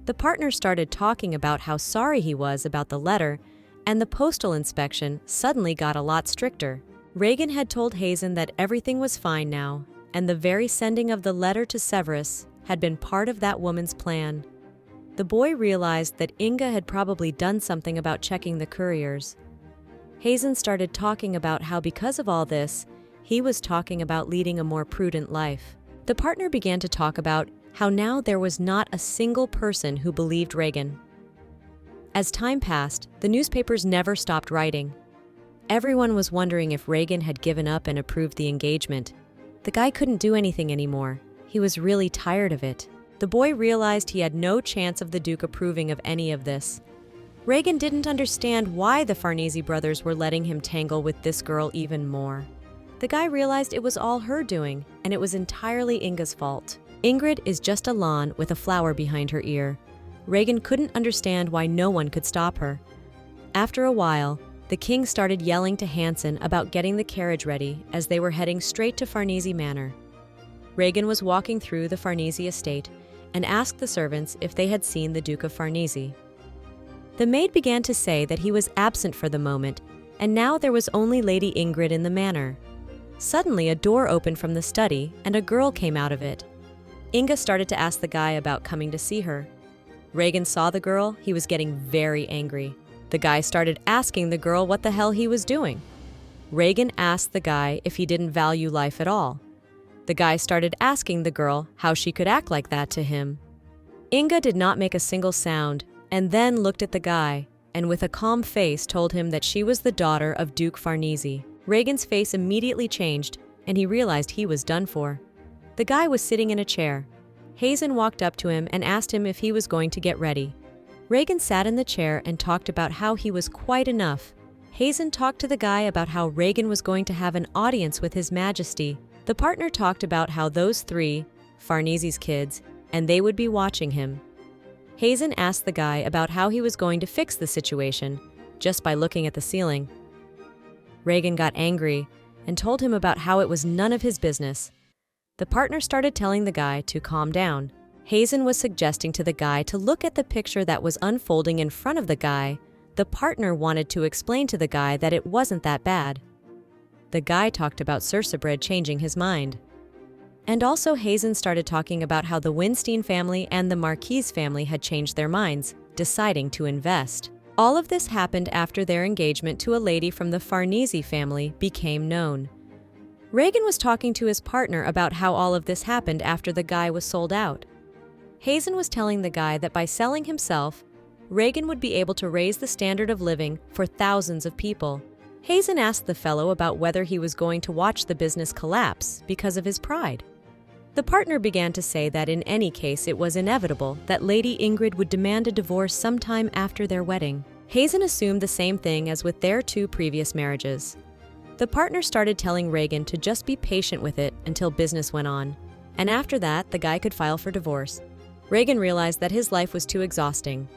The partner started talking about how sorry he was about the letter, and the postal inspection suddenly got a lot stricter. Regan had told Hazen that everything was fine now, and the very sending of the letter to Severus had been part of that woman's plan. The boy realized that Inga had probably done something about checking the couriers. Hazen started talking about how because of all this, he was talking about leading a more prudent life. The partner began to talk about how now there was not a single person who believed Regan. As time passed, the newspapers never stopped writing. Everyone was wondering if Regan had given up and approved the engagement. The guy couldn't do anything anymore. He was really tired of it. The boy realized he had no chance of the Duke approving of any of this. Regan didn't understand why the Farnese brothers were letting him tangle with this girl even more. The guy realized it was all her doing, and it was entirely Inga's fault. Ingrid is just a lawn with a flower behind her ear. Regan couldn't understand why no one could stop her. After a while, the king started yelling to Hansen about getting the carriage ready as they were heading straight to Farnese Manor. Regan was walking through the Farnese estate and asked the servants if they had seen the Duke of Farnese. The maid began to say that he was absent for the moment, and now there was only Lady Ingrid in the manor. Suddenly, a door opened from the study, and a girl came out of it. Inga started to ask the guy about coming to see her. Regan saw the girl. He was getting very angry. The guy started asking the girl what the hell he was doing. Regan asked the guy if he didn't value life at all. The guy started asking the girl how she could act like that to him. Inga did not make a single sound, and then looked at the guy, and with a calm face told him that she was the daughter of Duke Farnese. Regan's face immediately changed, and he realized he was done for. The guy was sitting in a chair. Hazen walked up to him and asked him if he was going to get ready. Regan sat in the chair and talked about how he was quite enough. Hazen talked to the guy about how Regan was going to have an audience with His Majesty. The partner talked about how those three, Farnese's kids, and they would be watching him. Hazen asked the guy about how he was going to fix the situation, just by looking at the ceiling. Regan got angry and told him about how it was none of his business. The partner started telling the guy to calm down. Hazen was suggesting to the guy to look at the picture that was unfolding in front of the guy. The partner wanted to explain to the guy that it wasn't that bad. The guy talked about Cersabrid changing his mind. And also Hazen started talking about how the Winstein family and the Marquise family had changed their minds, deciding to invest. All of this happened after their engagement to a lady from the Farnese family became known. Regan was talking to his partner about how all of this happened after the guy was sold out. Hazen was telling the guy that by selling himself, Regan would be able to raise the standard of living for thousands of people. Hazen asked the fellow about whether he was going to watch the business collapse because of his pride. The partner began to say that in any case it was inevitable that Lady Ingrid would demand a divorce sometime after their wedding. Hazen assumed the same thing as with their two previous marriages. The partner started telling Regan to just be patient with it until business went on, and after that the guy could file for divorce. Regan realized that his life was too exhausting.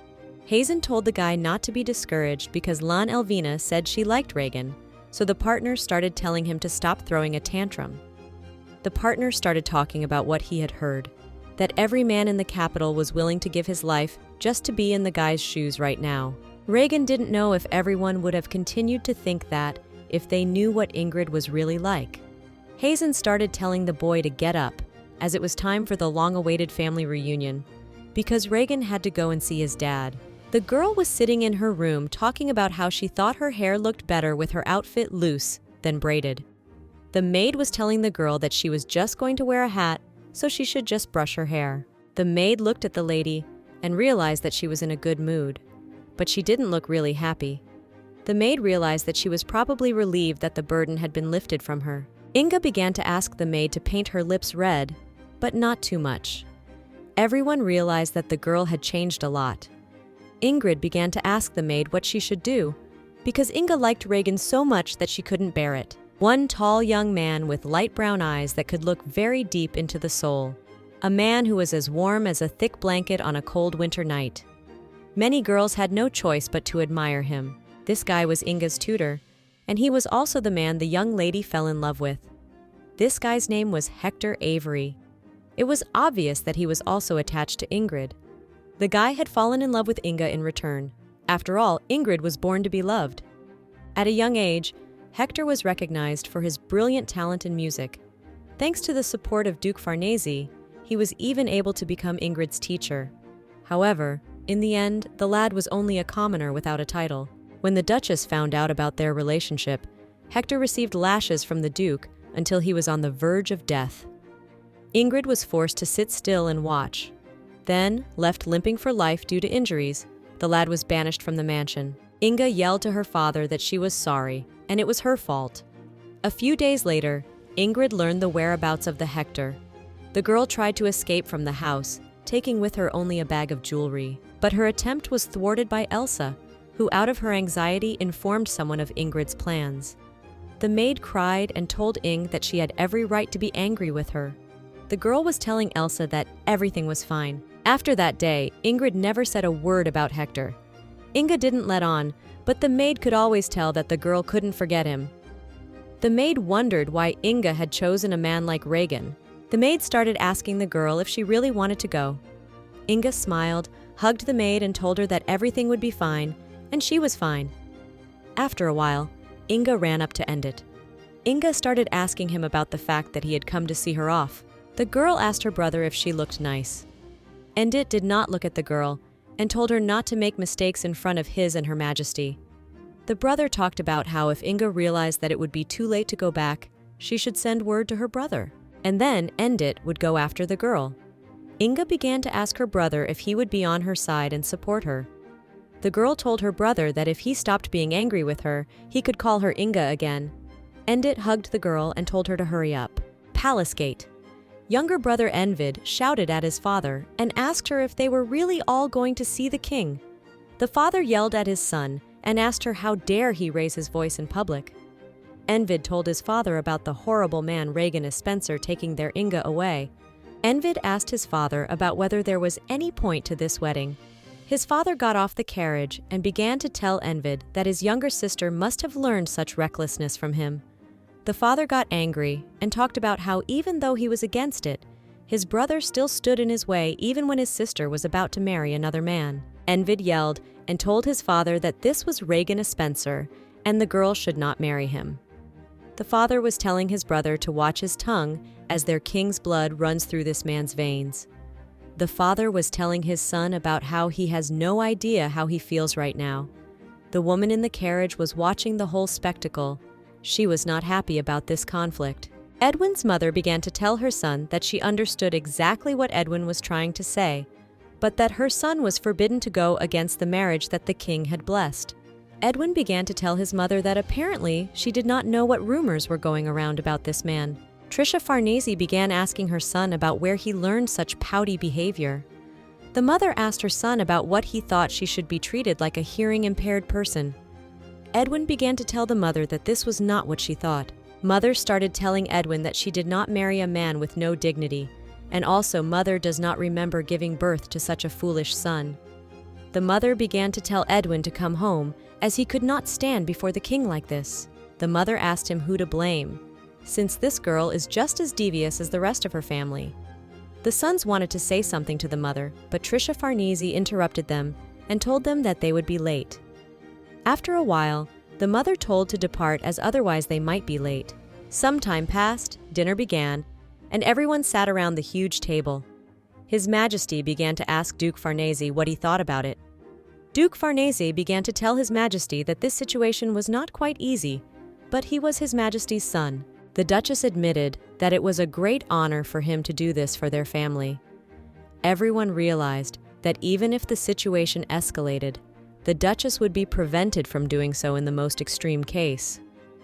Hazen told the guy not to be discouraged because Lan Elvina said she liked Regan, so the partner started telling him to stop throwing a tantrum. The the partners started talking about what he had heard, that every man in the capital was willing to give his life just to be in the guy's shoes right now. Regan didn't know if everyone would have continued to think that if they knew what Ingrid was really like. Hazen started telling the boy to get up, as it was time for the long-awaited family reunion, because Regan had to go and see his dad. The girl was sitting in her room talking about how she thought her hair looked better with her outfit loose than braided. The maid was telling the girl that she was just going to wear a hat, so she should just brush her hair. The maid looked at the lady and realized that she was in a good mood, but she didn't look really happy. The maid realized that she was probably relieved that the burden had been lifted from her. Inga began to ask the maid to paint her lips red, but not too much. Everyone realized that the girl had changed a lot. Ingrid began to ask the maid what she should do, because Inga liked Regan so much that she couldn't bear it. One tall young man with light brown eyes that could look very deep into the soul. A man who was as warm as a thick blanket on a cold winter night. Many girls had no choice but to admire him. This guy was Inga's tutor, and he was also the man the young lady fell in love with. This guy's name was Hector Avery. It was obvious that he was also attached to Ingrid. The guy had fallen in love with Inga in return. After all, Ingrid was born to be loved. At a young age, Hector was recognized for his brilliant talent in music. Thanks to the support of Duke Farnese, he was even able to become Ingrid's teacher. However, in the end, the lad was only a commoner without a title. When the Duchess found out about their relationship, Hector received lashes from the Duke until he was on the verge of death. Ingrid was forced to sit still and watch. Then, left limping for life due to injuries, the lad was banished from the mansion. Inga yelled to her father that she was sorry, and it was her fault. A few days later, Ingrid learned the whereabouts of the Hector. The girl tried to escape from the house, taking with her only a bag of jewelry. But her attempt was thwarted by Elsa, who out of her anxiety informed someone of Ingrid's plans. The maid cried and told Ing that she had every right to be angry with her. The girl was telling Elsa that everything was fine. After that day, Ingrid never said a word about Hector. Inga didn't let on, but the maid could always tell that the girl couldn't forget him. The maid wondered why Inga had chosen a man like Regan. The maid started asking the girl if she really wanted to go. Inga smiled, hugged the maid and told her that everything would be fine, and she was fine. After a while, Inga ran up to Endit. Inga started asking him about the fact that he had come to see her off. The girl asked her brother if she looked nice. Endit did not look at the girl and told her not to make mistakes in front of his and her majesty. The brother talked about how if Inga realized that it would be too late to go back, she should send word to her brother. And then Endit would go after the girl. Inga began to ask her brother if he would be on her side and support her. The girl told her brother that if he stopped being angry with her, he could call her Inga again. Endit hugged the girl and told her to hurry up. Palace Gate. Younger brother Envid shouted at his father and asked her if they were really all going to see the king. The father yelled at his son and asked her how dare he raise his voice in public. Envid told his father about the horrible man Regan Spencer taking their Inga away. Envid asked his father about whether there was any point to this wedding. His father got off the carriage and began to tell Envid that his younger sister must have learned such recklessness from him. The father got angry and talked about how even though he was against it, his brother still stood in his way even when his sister was about to marry another man. Envid yelled and told his father that this was Regan Spencer and the girl should not marry him. The father was telling his brother to watch his tongue as their king's blood runs through this man's veins. The father was telling his son about how he has no idea how he feels right now. The woman in the carriage was watching the whole spectacle. She was not happy about this conflict. Edwin's mother began to tell her son that she understood exactly what Edwin was trying to say, but that her son was forbidden to go against the marriage that the king had blessed. Edwin began to tell his mother that apparently she did not know what rumors were going around about this man. Trisha Farnese began asking her son about where he learned such pouty behavior. The mother asked her son about what he thought she should be treated like a hearing-impaired person. Edwin began to tell the mother that this was not what she thought. Mother started telling Edwin that she did not marry a man with no dignity, and also mother does not remember giving birth to such a foolish son. The mother began to tell Edwin to come home, as he could not stand before the king like this. The mother asked him who to blame, since this girl is just as devious as the rest of her family. The sons wanted to say something to the mother, but Trisha Farnese interrupted them and told them that they would be late. After a while, the mother told to depart as otherwise they might be late. Some time passed, dinner began, and everyone sat around the huge table. His Majesty began to ask Duke Farnese what he thought about it. Duke Farnese began to tell His Majesty that this situation was not quite easy, but he was His Majesty's son. The Duchess admitted that it was a great honor for him to do this for their family. Everyone realized that even if the situation escalated, the Duchess would be prevented from doing so in the most extreme case.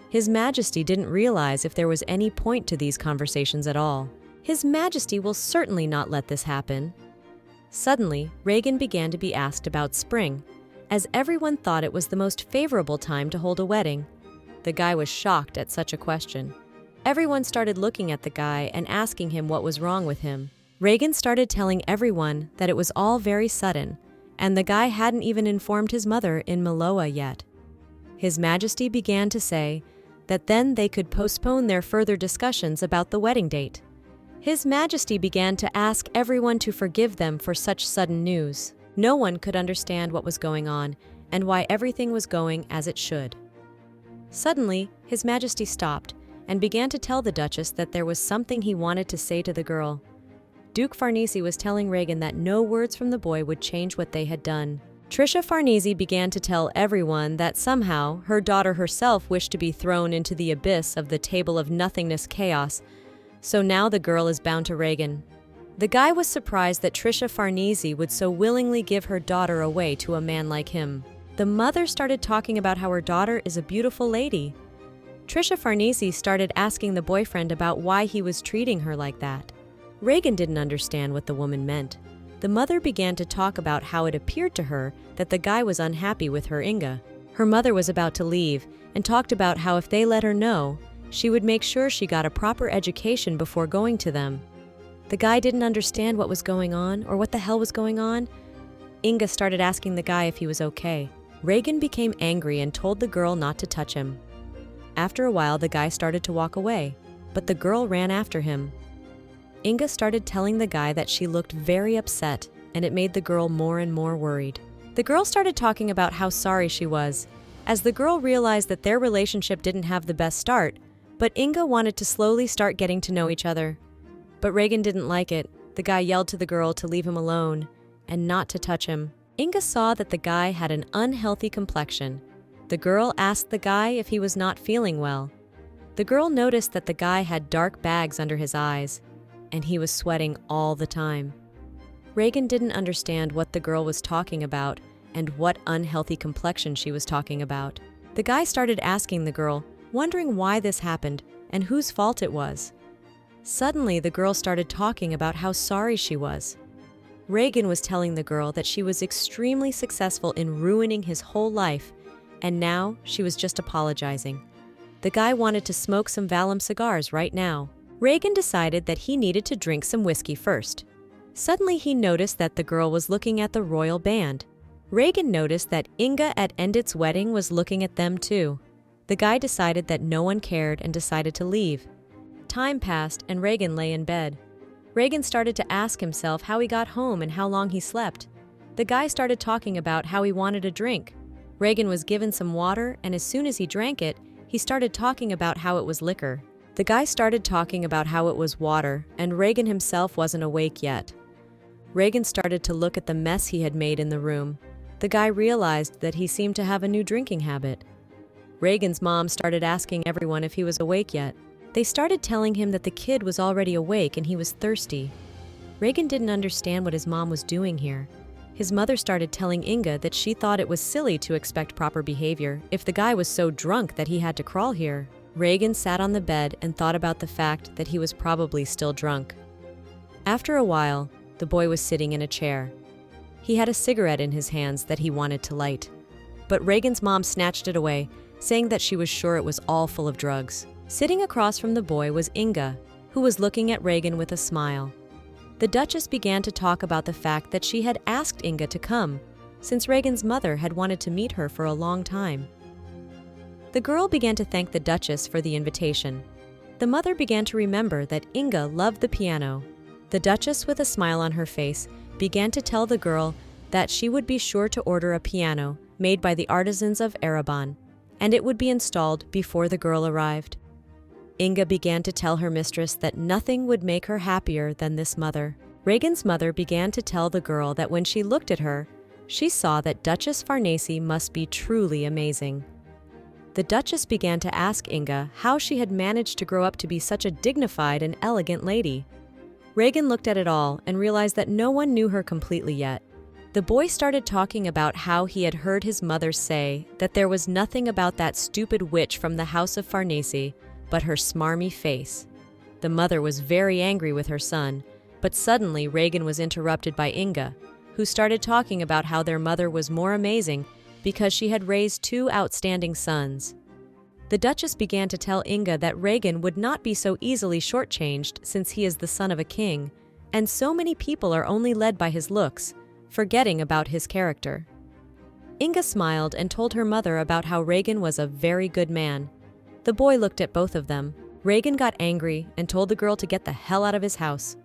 His Majesty didn't realize if there was any point to these conversations at all. His Majesty will certainly not let this happen. Suddenly, Regan began to be asked about spring, as everyone thought it was the most favorable time to hold a wedding. The guy was shocked at such a question. Everyone started looking at the guy and asking him what was wrong with him. Regan started telling everyone that it was all very sudden, and the guy hadn't even informed his mother in Manhwa yet. His Majesty began to say that then they could postpone their further discussions about the wedding date. His Majesty began to ask everyone to forgive them for such sudden news. No one could understand what was going on and why everything was going as it should. Suddenly, His Majesty stopped and began to tell the Duchess that there was something he wanted to say to the girl. Duke Farnese was telling Regan that no words from the boy would change what they had done. Trisha Farnese began to tell everyone that somehow her daughter herself wished to be thrown into the abyss of the table of nothingness chaos, so now the girl is bound to Regan. The guy was surprised that Trisha Farnese would so willingly give her daughter away to a man like him. The mother started talking about how her daughter is a beautiful lady. Trisha Farnese started asking the boyfriend about why he was treating her like that. Regan didn't understand what the woman meant. The mother began to talk about how it appeared to her that the guy was unhappy with her Inga. Her mother was about to leave and talked about how if they let her know, she would make sure she got a proper education before going to them. The guy didn't understand what was going on or what the hell was going on. Inga started asking the guy if he was okay. Regan became angry and told the girl not to touch him. After a while, the guy started to walk away, but the girl ran after him. Inga started telling the guy that she looked very upset, and it made the girl more and more worried. The girl started talking about how sorry she was, as the girl realized that their relationship didn't have the best start, but Inga wanted to slowly start getting to know each other. But Regan didn't like it. The guy yelled to the girl to leave him alone and not to touch him. Inga saw that the guy had an unhealthy complexion. The girl asked the guy if he was not feeling well. The girl noticed that the guy had dark bags under his eyes, and he was sweating all the time. Regan didn't understand what the girl was talking about and what unhealthy complexion she was talking about. The guy started asking the girl, wondering why this happened and whose fault it was. Suddenly, the girl started talking about how sorry she was. Regan was telling the girl that she was extremely successful in ruining his whole life, and now she was just apologizing. The guy wanted to smoke some Valium cigars right now. Regan decided that he needed to drink some whiskey first. Suddenly, he noticed that the girl was looking at the royal band. Regan noticed that Inga at Endit's wedding was looking at them too. The guy decided that no one cared and decided to leave. Time passed and Regan lay in bed. Regan started to ask himself how he got home and how long he slept. The guy started talking about how he wanted a drink. Regan was given some water, and as soon as he drank it, he started talking about how it was liquor. The guy started talking about how it was water, and Regan himself wasn't awake yet. Regan started to look at the mess he had made in the room. The guy realized that he seemed to have a new drinking habit. Regan's mom started asking everyone if he was awake yet. They started telling him that the kid was already awake and he was thirsty. Regan didn't understand what his mom was doing here. His mother started telling Inga that she thought it was silly to expect proper behavior if the guy was so drunk that he had to crawl here. Regan sat on the bed and thought about the fact that he was probably still drunk. After a while, the boy was sitting in a chair. He had a cigarette in his hands that he wanted to light. But Regan's mom snatched it away, saying that she was sure it was all full of drugs. Sitting across from the boy was Inga, who was looking at Regan with a smile. The Duchess began to talk about the fact that she had asked Inga to come, since Regan's mother had wanted to meet her for a long time. The girl began to thank the Duchess for the invitation. The mother began to remember that Inga loved the piano. The Duchess, with a smile on her face, began to tell the girl that she would be sure to order a piano made by the artisans of Ereban, and it would be installed before the girl arrived. Inga began to tell her mistress that nothing would make her happier than this mother. Regan's mother began to tell the girl that when she looked at her, she saw that Duchess Faresi must be truly amazing. The Duchess began to ask Inga how she had managed to grow up to be such a dignified and elegant lady. Regan looked at it all and realized that no one knew her completely yet. The boy started talking about how he had heard his mother say that there was nothing about that stupid witch from the house of Farnese but her smarmy face. The mother was very angry with her son, but suddenly Regan was interrupted by Inga, who started talking about how their mother was more amazing because she had raised 2 outstanding sons. The Duchess began to tell Inga that Regan would not be so easily shortchanged since he is the son of a king, and so many people are only led by his looks, forgetting about his character. Inga smiled and told her mother about how Regan was a very good man. The boy looked at both of them. Regan got angry and told the girl to get the hell out of his house.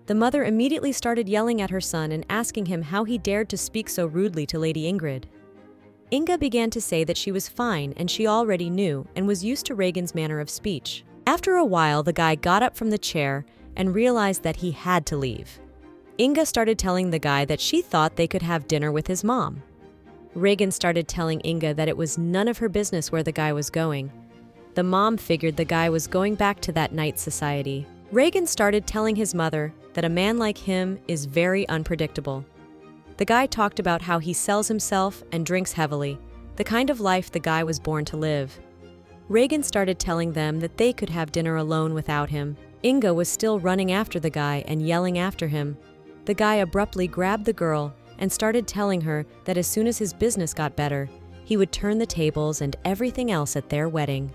The mother immediately started yelling at her son and asking him how he dared to speak so rudely to Lady Ingrid. Inga began to say that she was fine and she already knew and was used to Regan's manner of speech. After a while, the guy got up from the chair and realized that he had to leave. Inga started telling the guy that she thought they could have dinner with his mom. Regan started telling Inga that it was none of her business where the guy was going. The mom figured the guy was going back to that night society. Regan started telling his mother that a man like him is very unpredictable. The guy talked about how he sells himself and drinks heavily, the kind of life the guy was born to live. Regan started telling them that they could have dinner alone without him. Inga was still running after the guy and yelling after him. The guy abruptly grabbed the girl and started telling her that as soon as his business got better, he would turn the tables and everything else at their wedding.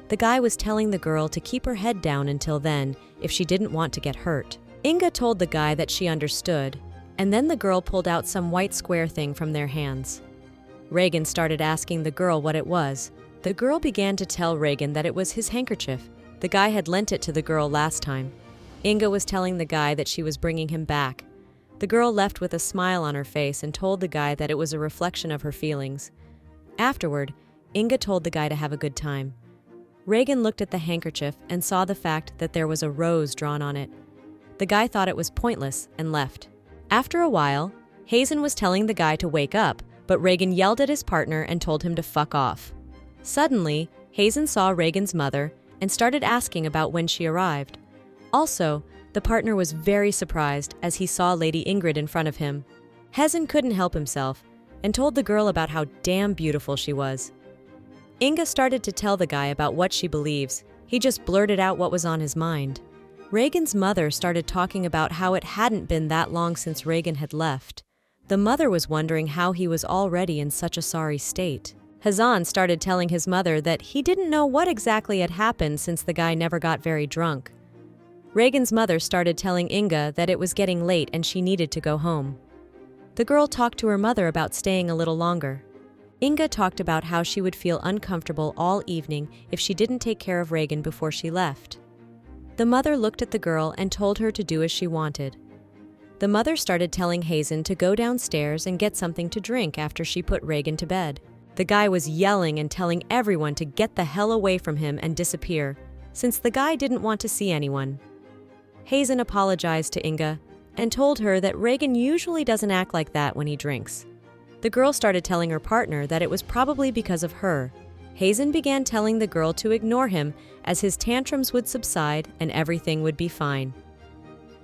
The guy was telling the girl to keep her head down until then if she didn't want to get hurt. Inga told the guy that she understood, and then the girl pulled out some white square thing from their hands. Regan started asking the girl what it was. The girl began to tell Regan that it was his handkerchief. The guy had lent it to the girl last time. Inga was telling the guy that she was bringing him back. The girl left with a smile on her face and told the guy that it was a reflection of her feelings. Afterward, Inga told the guy to have a good time. Regan looked at the handkerchief and saw the fact that there was a rose drawn on it. The guy thought it was pointless and left. After a while, Hazen was telling the guy to wake up, but Regan yelled at his partner and told him to fuck off. Suddenly, Hazen saw Regan's mother and started asking about when she arrived. Also, the partner was very surprised as he saw Lady Ingrid in front of him. Hazen couldn't help himself and told the girl about how damn beautiful she was. Inga started to tell the guy about what she believes. He just blurted out what was on his mind. Regan's mother started talking about how it hadn't been that long since Regan had left. The mother was wondering how he was already in such a sorry state. Hazan started telling his mother that he didn't know what exactly had happened since the guy never got very drunk. Regan's mother started telling Inga that it was getting late and she needed to go home. The girl talked to her mother about staying a little longer. Inga talked about how she would feel uncomfortable all evening if she didn't take care of Regan before she left. The mother looked at the girl and told her to do as she wanted. The mother started telling Hazen to go downstairs and get something to drink after she put Regan to bed. The guy was yelling and telling everyone to get the hell away from him and disappear, since the guy didn't want to see anyone. Hazen apologized to Inga and told her that Regan usually doesn't act like that when he drinks. The girl started telling her partner that it was probably because of her. Hazen began telling the girl to ignore him as his tantrums would subside and everything would be fine.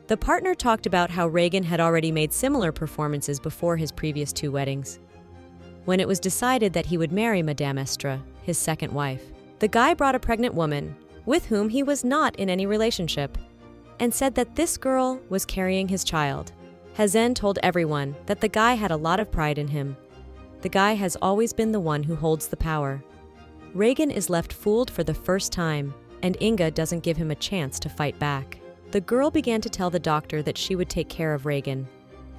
The partner talked about how Regan had already made similar performances before his previous 2 weddings. When it was decided that he would marry Madame Estra, his second wife, the guy brought a pregnant woman, with whom he was not in any relationship, and said that this girl was carrying his child. Hazen told everyone that the guy had a lot of pride in him. The guy has always been the one who holds the power. Regan is left fooled for the first time, and Inga doesn't give him a chance to fight back. The girl began to tell the doctor that she would take care of Regan.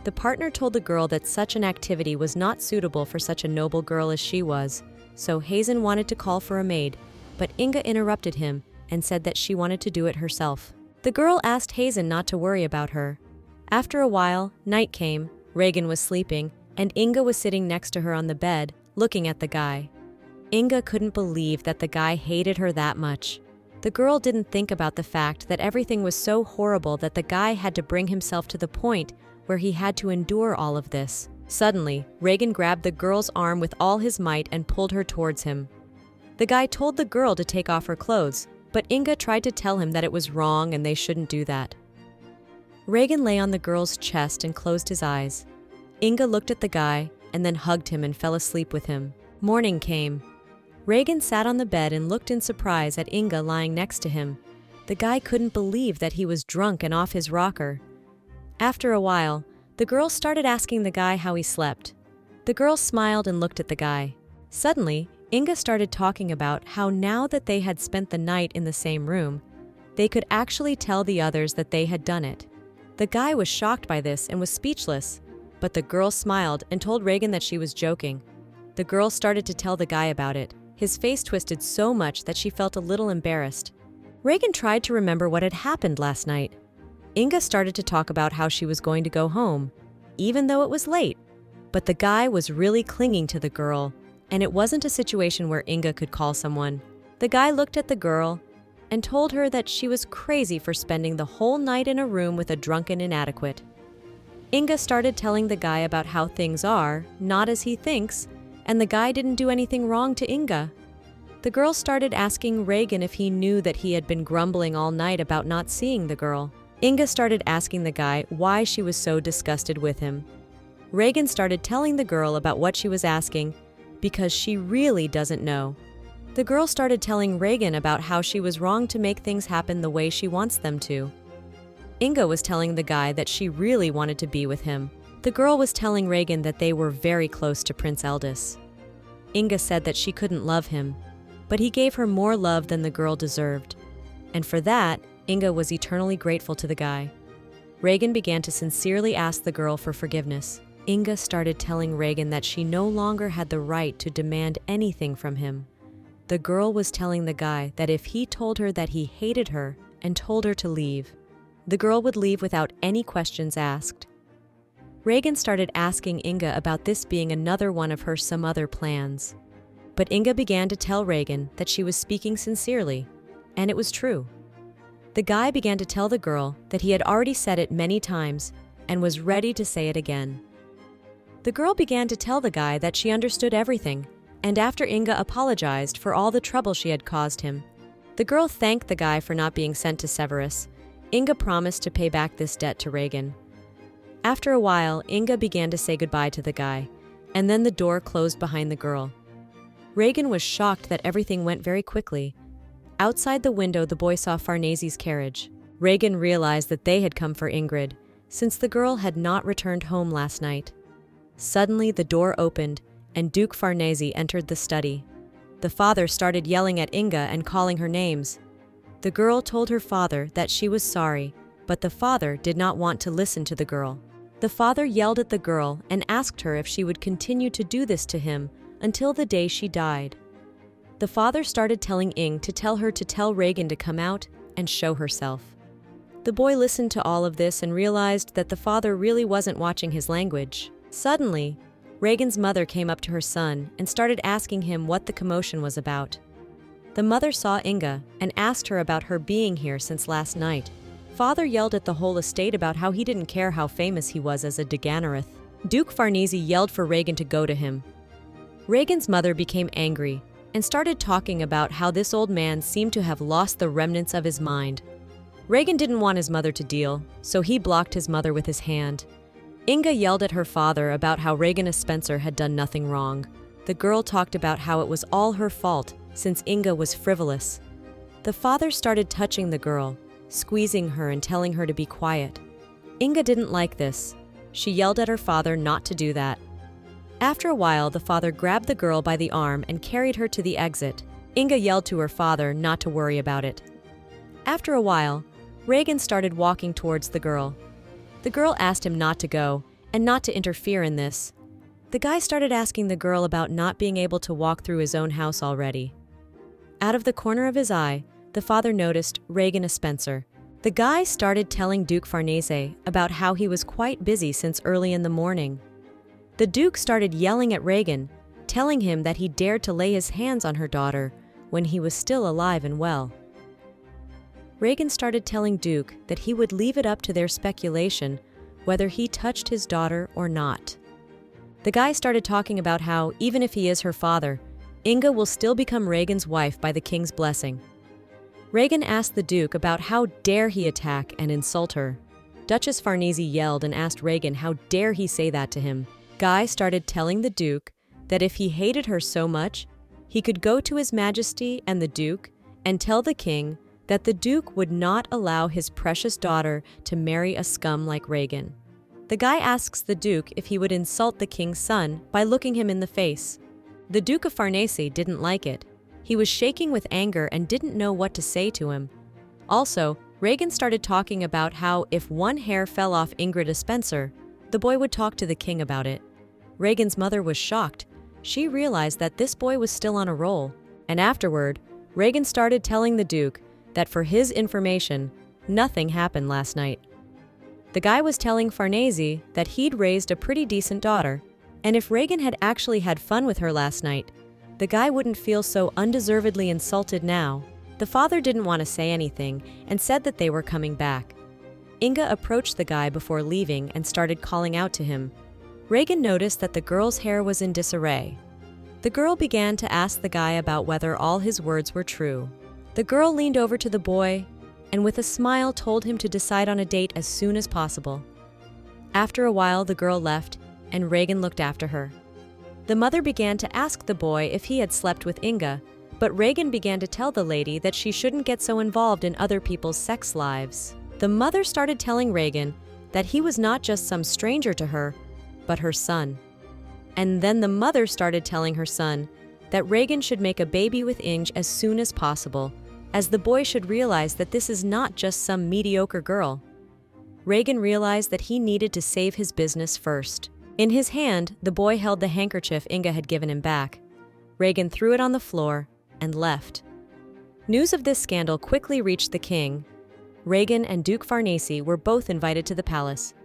The partner told the girl that such an activity was not suitable for such a noble girl as she was, so Hazen wanted to call for a maid, but Inga interrupted him and said that she wanted to do it herself. The girl asked Hazen not to worry about her. After a while, night came, Regan was sleeping, and Inga was sitting next to her on the bed, looking at the guy. Inga couldn't believe that the guy hated her that much. The girl didn't think about the fact that everything was so horrible that the guy had to bring himself to the point where he had to endure all of this. Suddenly, Regan grabbed the girl's arm with all his might and pulled her towards him. The guy told the girl to take off her clothes, but Inga tried to tell him that it was wrong and they shouldn't do that. Regan lay on the girl's chest and closed his eyes. Inga looked at the guy and then hugged him and fell asleep with him. Morning came. Regan sat on the bed and looked in surprise at Inga lying next to him. The guy couldn't believe that he was drunk and off his rocker. After a while, the girl started asking the guy how he slept. The girl smiled and looked at the guy. Suddenly, Inga started talking about how now that they had spent the night in the same room, they could actually tell the others that they had done it. The guy was shocked by this and was speechless, but the girl smiled and told Regan that she was joking. The girl started to tell the guy about it. His face twisted so much that she felt a little embarrassed. Regan tried to remember what had happened last night. Inga started to talk about how she was going to go home, even though it was late. But the guy was really clinging to the girl, and it wasn't a situation where Inga could call someone. The guy looked at the girl and told her that she was crazy for spending the whole night in a room with a drunken inadequate. Inga started telling the guy about how things are, not as he thinks, and the guy didn't do anything wrong to Inga. The girl started asking Regan if he knew that he had been grumbling all night about not seeing the girl. Inga started asking the guy why she was so disgusted with him. Regan started telling the girl about what she was asking because she really doesn't know. The girl started telling Regan about how she was wrong to make things happen the way she wants them to. Inga was telling the guy that she really wanted to be with him. The girl was telling Regan that they were very close to Prince Eldis. Inga said that she couldn't love him, but he gave her more love than the girl deserved. And for that, Inga was eternally grateful to the guy. Regan began to sincerely ask the girl for forgiveness. Inga started telling Regan that she no longer had the right to demand anything from him. The girl was telling the guy that if he told her that he hated her and told her to leave, the girl would leave without any questions asked. Regan started asking Inga about this being another one of her some other plans. But Inga began to tell Regan that she was speaking sincerely, and it was true. The guy began to tell the girl that he had already said it many times and was ready to say it again. The girl began to tell the guy that she understood everything, and after Inga apologized for all the trouble she had caused him, the girl thanked the guy for not being sent to Severus. Inga promised to pay back this debt to Regan. After a while, Inga began to say goodbye to the guy, and then the door closed behind the girl. Regan was shocked that everything went very quickly. Outside the window, the boy saw Farnesi's carriage. Regan realized that they had come for Ingrid, since the girl had not returned home last night. Suddenly, the door opened, and Duke Farnesi entered the study. The father started yelling at Inga and calling her names. The girl told her father that she was sorry, but the father did not want to listen to the girl. The father yelled at the girl and asked her if she would continue to do this to him until the day she died. The father started telling Ing to tell her to tell Regan to come out and show herself. The boy listened to all of this and realized that the father really wasn't watching his language. Suddenly, Regan's mother came up to her son and started asking him what the commotion was about. The mother saw Inga and asked her about her being here since last night. Father yelled at the whole estate about how he didn't care how famous he was as a Degenerate. Duke Farnese yelled for Regan to go to him. Regan's mother became angry and started talking about how this old man seemed to have lost the remnants of his mind. Regan didn't want his mother to deal, so he blocked his mother with his hand. Inga yelled at her father about how Regan Spencer had done nothing wrong. The girl talked about how it was all her fault since Inga was frivolous. The father started touching the girl, squeezing her and telling her to be quiet. Inga didn't like this. She yelled at her father not to do that. After a while, the father grabbed the girl by the arm and carried her to the exit. Inga yelled to her father not to worry about it. After a while, Regan started walking towards the girl. The girl asked him not to go and not to interfere in this. The guy started asking the girl about not being able to walk through his own house already. Out of the corner of his eye, the father noticed Regan a Spencer. The guy started telling Duke Farnese about how he was quite busy since early in the morning. The Duke started yelling at Regan, telling him that he dared to lay his hands on her daughter when he was still alive and well. Regan started telling Duke that he would leave it up to their speculation whether he touched his daughter or not. The guy started talking about how, even if he is her father, Inga will still become Regan's wife by the king's blessing. Regan asked the Duke about how dare he attack and insult her. Duchess Farnese yelled and asked Regan how dare he say that to him. Guy started telling the Duke that if he hated her so much, he could go to His Majesty and the Duke and tell the king that the Duke would not allow his precious daughter to marry a scum like Regan. The guy asks the Duke if he would insult the king's son by looking him in the face. The Duke of Farnese didn't like it. He was shaking with anger and didn't know what to say to him. Also, Regan started talking about how if one hair fell off Ingrid Spencer, the boy would talk to the king about it. Regan's mother was shocked. She realized that this boy was still on a roll. And afterward, Regan started telling the Duke that for his information, nothing happened last night. The guy was telling Farnese that he'd raised a pretty decent daughter, and if Regan had actually had fun with her last night, the guy wouldn't feel so undeservedly insulted now. The father didn't want to say anything and said that they were coming back. Inga approached the guy before leaving and started calling out to him. Regan noticed that the girl's hair was in disarray. The girl began to ask the guy about whether all his words were true. The girl leaned over to the boy and with a smile told him to decide on a date as soon as possible. After a while, the girl left and Regan looked after her. The mother began to ask the boy if he had slept with Inga, but Regan began to tell the lady that she shouldn't get so involved in other people's sex lives. The mother started telling Regan that he was not just some stranger to her, but her son. And then the mother started telling her son that Regan should make a baby with Inge as soon as possible, as the boy should realize that this is not just some mediocre girl. Regan realized that he needed to save his business first. In his hand, the boy held the handkerchief Inga had given him back. Regan threw it on the floor and left. News of this scandal quickly reached the king. Regan and Duke Farnese were both invited to the palace.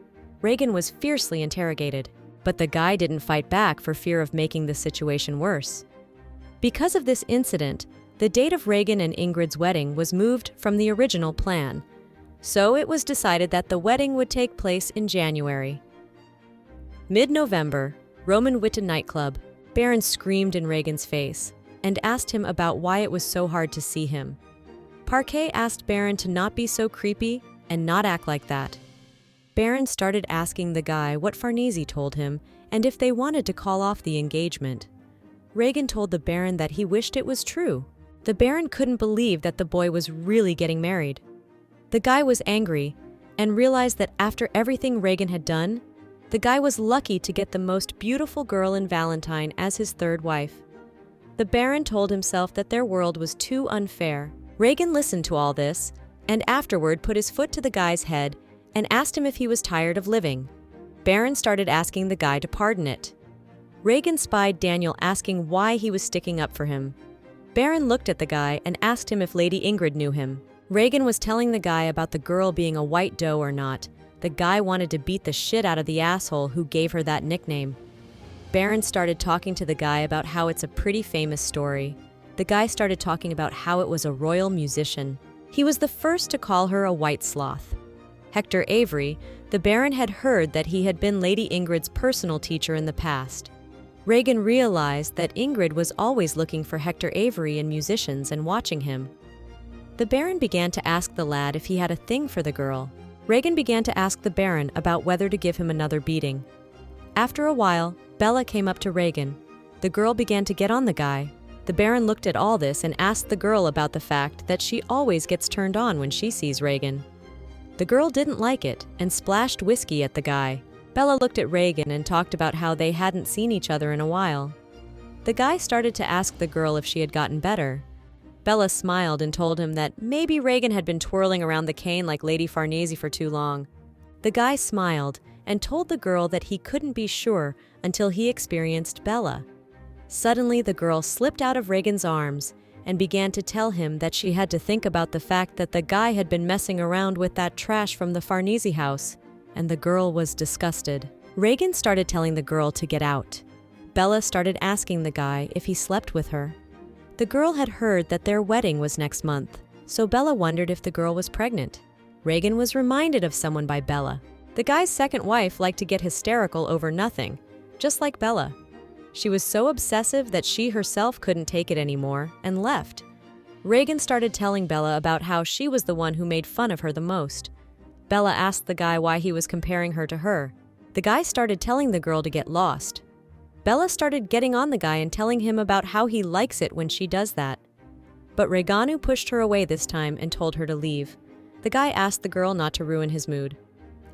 Regan was fiercely interrogated, but the guy didn't fight back for fear of making the situation worse. Because of this incident, the date of Regan and Ingrid's wedding was moved from the original plan, so it was decided that the wedding would take place in January. Mid-November, Roman Witten nightclub, Baron screamed in Regan's face and asked him about why it was so hard to see him. Parquet asked Baron to not be so creepy and not act like that. Baron started asking the guy what Farnese told him and if they wanted to call off the engagement. Regan told the Baron that he wished it was true. The Baron couldn't believe that the boy was really getting married. The guy was angry and realized that after everything Regan had done, the guy was lucky to get the most beautiful girl in Valentine as his third wife. The Baron told himself that their world was too unfair. Regan listened to all this and afterward put his foot to the guy's head and asked him if he was tired of living. Baron started asking the guy to pardon it. Regan spied Daniel asking why he was sticking up for him. Baron looked at the guy and asked him if Lady Ingrid knew him. Regan was telling the guy about the girl being a white doe or not. The guy wanted to beat the shit out of the asshole who gave her that nickname. Baron started talking to the guy about how it's a pretty famous story. The guy started talking about how it was a royal musician. He was the first to call her a white sloth. Hector Avery, the Baron had heard that he had been Lady Ingrid's personal teacher in the past. Regan realized that Ingrid was always looking for Hector Avery in musicians and watching him. The Baron began to ask the lad if he had a thing for the girl. Regan began to ask the Baron about whether to give him another beating. After a while, Bella came up to Regan. The girl began to get on the guy. The Baron looked at all this and asked the girl about the fact that she always gets turned on when she sees Regan. The girl didn't like it and splashed whiskey at the guy. Bella looked at Regan and talked about how they hadn't seen each other in a while. The guy started to ask the girl if she had gotten better. Bella smiled and told him that maybe Regan had been twirling around the cane like Lady Farnese for too long. The guy smiled and told the girl that he couldn't be sure until he experienced Bella. Suddenly, the girl slipped out of Regan's arms and began to tell him that she had to think about the fact that the guy had been messing around with that trash from the Farnese house, and the girl was disgusted. Regan started telling the girl to get out. Bella started asking the guy if he slept with her. The girl had heard that their wedding was next month, so Bella wondered if the girl was pregnant. Regan was reminded of someone by Bella. The guy's second wife liked to get hysterical over nothing, just like Bella. She was so obsessive that she herself couldn't take it anymore and left. Regan started telling Bella about how she was the one who made fun of her the most. Bella asked the guy why he was comparing her to her. The guy started telling the girl to get lost. Bella started getting on the guy and telling him about how he likes it when she does that. But Reganu pushed her away this time and told her to leave. The guy asked the girl not to ruin his mood.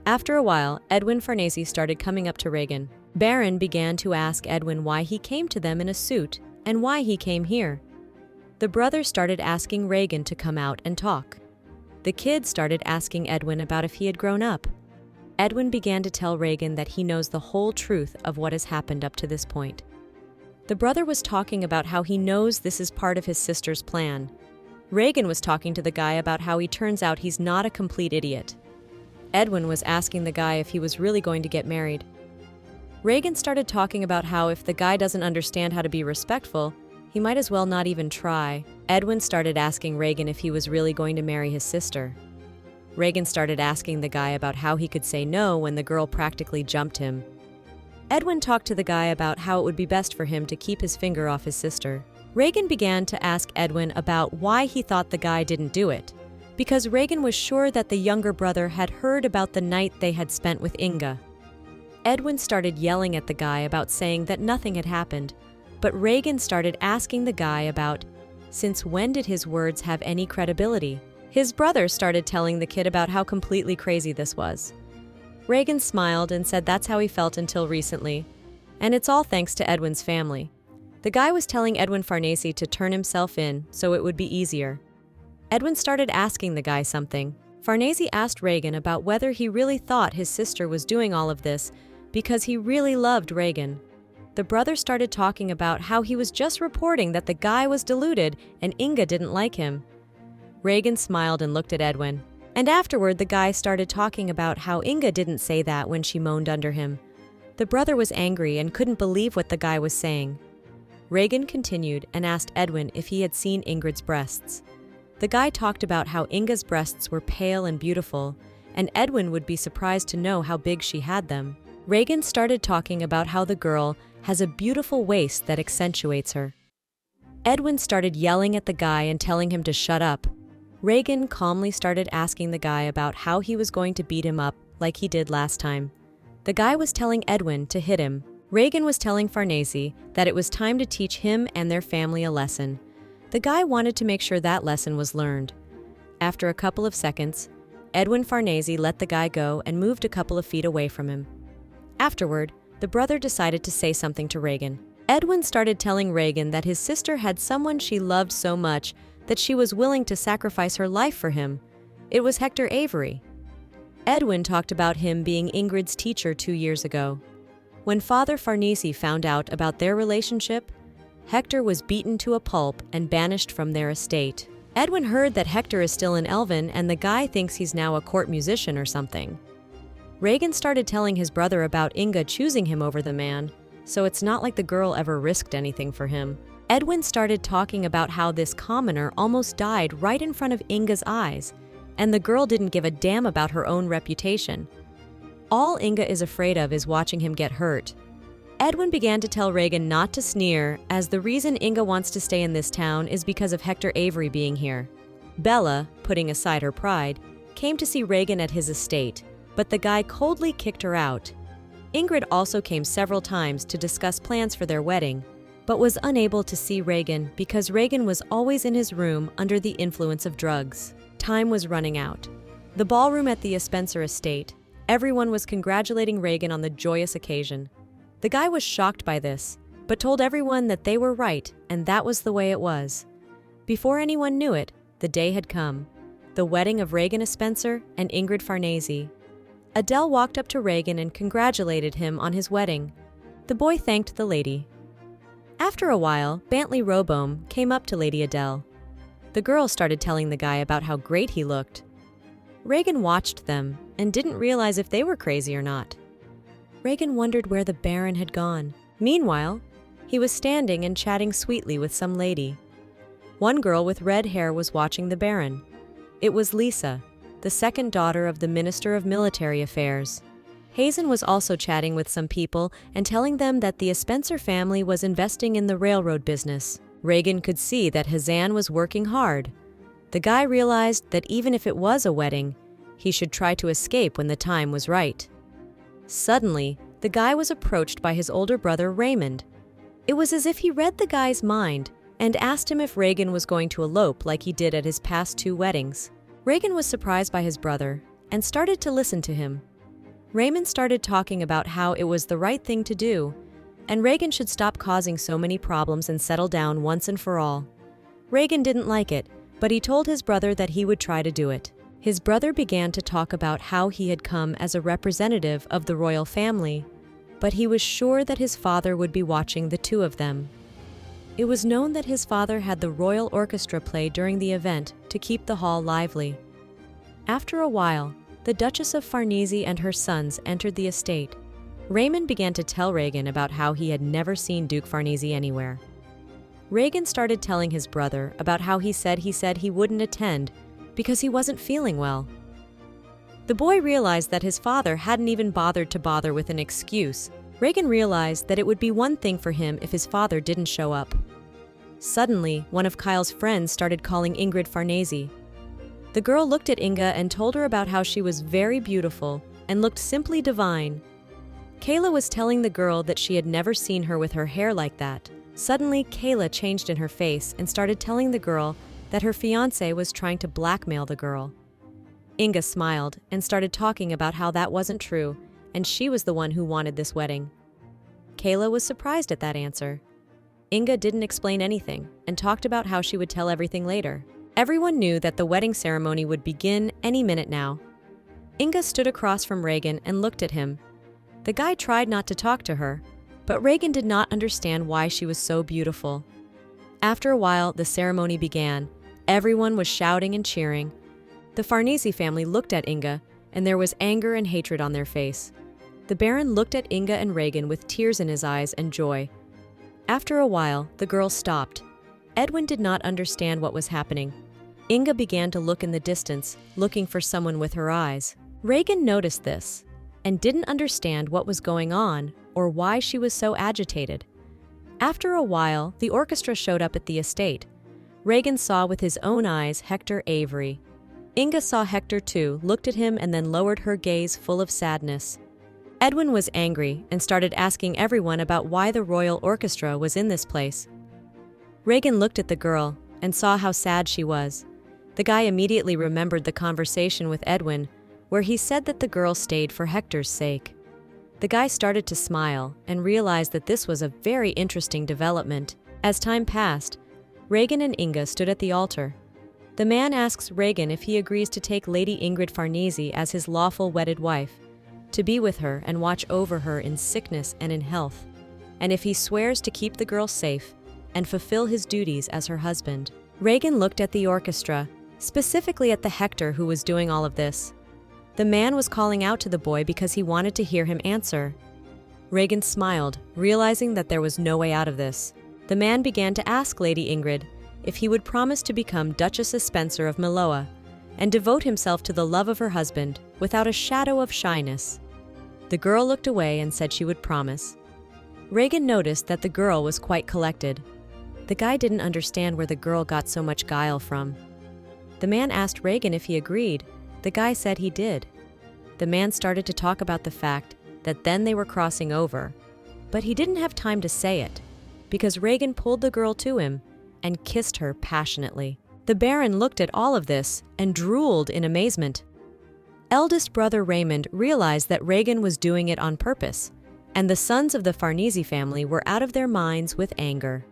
After a while, Edwin Farnese started coming up to Regan. Baron began to ask Edwin why he came to them in a suit and why he came here. The brother started asking Regan to come out and talk. The kid started asking Edwin about if he had grown up. Edwin began to tell Regan that he knows the whole truth of what has happened up to this point. The brother was talking about how he knows this is part of his sister's plan. Regan was talking to the guy about how he turns out he's not a complete idiot. Edwin was asking the guy if he was really going to get married. Regan started talking about how if the guy doesn't understand how to be respectful, he might as well not even try. Edwin started asking Regan if he was really going to marry his sister. Regan started asking the guy about how he could say no when the girl practically jumped him. Edwin talked to the guy about how it would be best for him to keep his finger off his sister. Regan began to ask Edwin about why he thought the guy didn't do it, because Regan was sure that the younger brother had heard about the night they had spent with Inga. Edwin started yelling at the guy about saying that nothing had happened, but Regan started asking the guy about, since when did his words have any credibility? His brother started telling the kid about how completely crazy this was. Regan smiled and said that's how he felt until recently, and it's all thanks to Edwin's family. The guy was telling Edwin Farnese to turn himself in so it would be easier. Edwin started asking the guy something. Farnese asked Regan about whether he really thought his sister was doing all of this because he really loved Regan. The brother started talking about how he was just reporting that the guy was deluded and Inga didn't like him. Regan smiled and looked at Edwin. And afterward, the guy started talking about how Inga didn't say that when she moaned under him. The brother was angry and couldn't believe what the guy was saying. Regan continued and asked Edwin if he had seen Ingrid's breasts. The guy talked about how Inga's breasts were pale and beautiful, and Edwin would be surprised to know how big she had them. Regan started talking about how the girl has a beautiful waist that accentuates her. Edwin started yelling at the guy and telling him to shut up. Regan calmly started asking the guy about how he was going to beat him up like he did last time. The guy was telling Edwin to hit him. Regan was telling Farnese that it was time to teach him and their family a lesson. The guy wanted to make sure that lesson was learned. After a couple of seconds, Edwin Farnese let the guy go and moved a couple of feet away from him. Afterward, the brother decided to say something to Regan. Edwin started telling Regan that his sister had someone she loved so much that she was willing to sacrifice her life for him. It was Hector Avery. Edwin talked about him being Ingrid's teacher 2 years ago. When Father Farnese found out about their relationship, Hector was beaten to a pulp and banished from their estate. Edwin heard that Hector is still in Elven and the guy thinks he's now a court musician or something. Regan started telling his brother about Inga choosing him over the man, so it's not like the girl ever risked anything for him. Edwin started talking about how this commoner almost died right in front of Inga's eyes, and the girl didn't give a damn about her own reputation. All Inga is afraid of is watching him get hurt. Edwin began to tell Regan not to sneer, as the reason Inga wants to stay in this town is because of Hector Avery being here. Bella, putting aside her pride, came to see Regan at his estate, but the guy coldly kicked her out. Ingrid also came several times to discuss plans for their wedding, but was unable to see Regan because Regan was always in his room under the influence of drugs. Time was running out. The ballroom at the Spencer estate, everyone was congratulating Regan on the joyous occasion. The guy was shocked by this, but told everyone that they were right and that was the way it was. Before anyone knew it, the day had come. The wedding of Regan Spencer and Ingrid Farnese. Adele walked up to Regan and congratulated him on his wedding. The boy thanked the lady. After a while, Bentley Robohm came up to Lady Adele. The girl started telling the guy about how great he looked. Regan watched them and didn't realize if they were crazy or not. Regan wondered where the Baron had gone. Meanwhile, he was standing and chatting sweetly with some lady. One girl with red hair was watching the Baron. It was Lisa, the second daughter of the Minister of Military Affairs. Hazen was also chatting with some people and telling them that the Spencer family was investing in the railroad business. Regan could see that Hazan was working hard. The guy realized that even if it was a wedding, he should try to escape when the time was right. Suddenly, the guy was approached by his older brother Raymond. It was as if he read the guy's mind and asked him if Regan was going to elope like he did at his past 2 weddings. Regan was surprised by his brother and started to listen to him. Raymond started talking about how it was the right thing to do, and Regan should stop causing so many problems and settle down once and for all. Regan didn't like it, but he told his brother that he would try to do it. His brother began to talk about how he had come as a representative of the royal family, but he was sure that his father would be watching the 2 of them. It was known that his father had the royal orchestra play during the event to keep the hall lively. After a while, the Duchess of Farnese and her sons entered the estate. Raymond began to tell Regan about how he had never seen Duke Farnese anywhere. Regan started telling his brother about how he said he wouldn't attend because he wasn't feeling well. The boy realized that his father hadn't even bothered to bother with an excuse. Regan realized that it would be one thing for him if his father didn't show up. Suddenly, one of Kyle's friends started calling Ingrid Faresi. The girl looked at Inga and told her about how she was very beautiful and looked simply divine. Kayla was telling the girl that she had never seen her with her hair like that. Suddenly, Kayla changed in her face and started telling the girl that her fiancé was trying to blackmail the girl. Inga smiled and started talking about how that wasn't true, and she was the one who wanted this wedding. Kayla was surprised at that answer. Inga didn't explain anything and talked about how she would tell everything later. Everyone knew that the wedding ceremony would begin any minute now. Inga stood across from Regan and looked at him. The guy tried not to talk to her, but Regan did not understand why she was so beautiful. After a while, the ceremony began. Everyone was shouting and cheering. The Farnese family looked at Inga, and there was anger and hatred on their face. The Baron looked at Inga and Regan with tears in his eyes and joy. After a while, the girl stopped. Edwin did not understand what was happening. Inga began to look in the distance, looking for someone with her eyes. Regan noticed this and didn't understand what was going on or why she was so agitated. After a while, the orchestra showed up at the estate. Regan saw with his own eyes Hector Avery. Inga saw Hector too, looked at him and then lowered her gaze full of sadness. Edwin was angry and started asking everyone about why the royal orchestra was in this place. Regan looked at the girl and saw how sad she was. The guy immediately remembered the conversation with Edwin, where he said that the girl stayed for Hector's sake. The guy started to smile and realized that this was a very interesting development. As time passed, Regan and Inga stood at the altar. The man asks Regan if he agrees to take Lady Ingrid Farnese as his lawful wedded wife, to be with her and watch over her in sickness and in health, and if he swears to keep the girl safe and fulfill his duties as her husband. Regan looked at the orchestra, specifically at the Hector who was doing all of this. The man was calling out to the boy because he wanted to hear him answer. Regan smiled, realizing that there was no way out of this. The man began to ask Lady Ingrid if he would promise to become Duchess Spencer of Miloa and devote himself to the love of her husband without a shadow of shyness. The girl looked away and said she would promise. Regan noticed that the girl was quite collected. The guy didn't understand where the girl got so much guile from. The man asked Regan if he agreed. The guy said he did. The man started to talk about the fact that then they were crossing over, but he didn't have time to say it, because Regan pulled the girl to him and kissed her passionately. The Baron looked at all of this and drooled in amazement. Eldest brother Raymond realized that Regan was doing it on purpose, and the sons of the Farnese family were out of their minds with anger.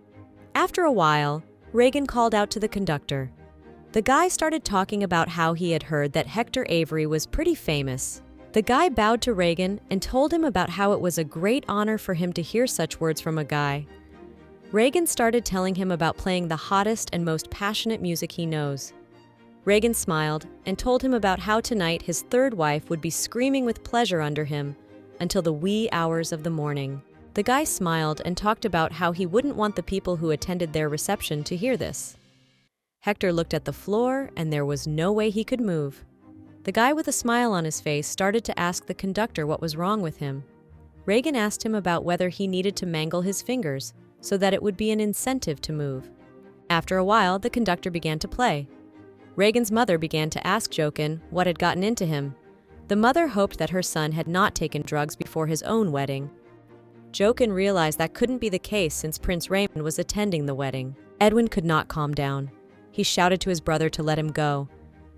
After a while, Regan called out to the conductor. The guy started talking about how he had heard that Hector Avery was pretty famous. The guy bowed to Regan and told him about how it was a great honor for him to hear such words from a guy. Regan started telling him about playing the hottest and most passionate music he knows. Regan smiled and told him about how tonight his third wife would be screaming with pleasure under him until the wee hours of the morning. The guy smiled and talked about how he wouldn't want the people who attended their reception to hear this. Hector looked at the floor and there was no way he could move. The guy with a smile on his face started to ask the conductor what was wrong with him. Regan asked him about whether he needed to mangle his fingers so that it would be an incentive to move. After a while, the conductor began to play. Regan's mother began to ask Jokin what had gotten into him. The mother hoped that her son had not taken drugs before his own wedding. Jokin realized that couldn't be the case since Prince Raymond was attending the wedding. Edwin could not calm down. He shouted to his brother to let him go,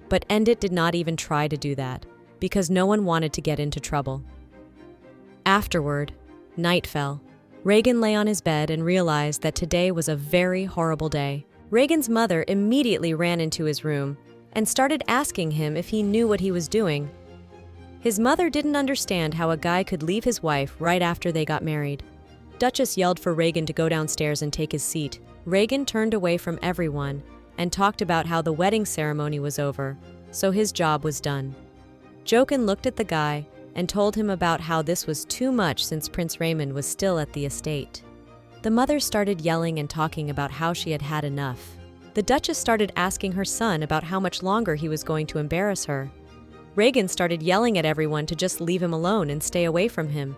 but Endit did not even try to do that, because no one wanted to get into trouble. Afterward, night fell. Regan lay on his bed and realized that today was a very horrible day. Regan's mother immediately ran into his room and started asking him if he knew what he was doing. His mother didn't understand how a guy could leave his wife right after they got married. Duchess yelled for Regan to go downstairs and take his seat. Regan turned away from everyone and talked about how the wedding ceremony was over, so his job was done. Jokin looked at the guy and told him about how this was too much since Prince Raymond was still at the estate. The mother started yelling and talking about how she had had enough. The Duchess started asking her son about how much longer he was going to embarrass her. Regan started yelling at everyone to just leave him alone and stay away from him.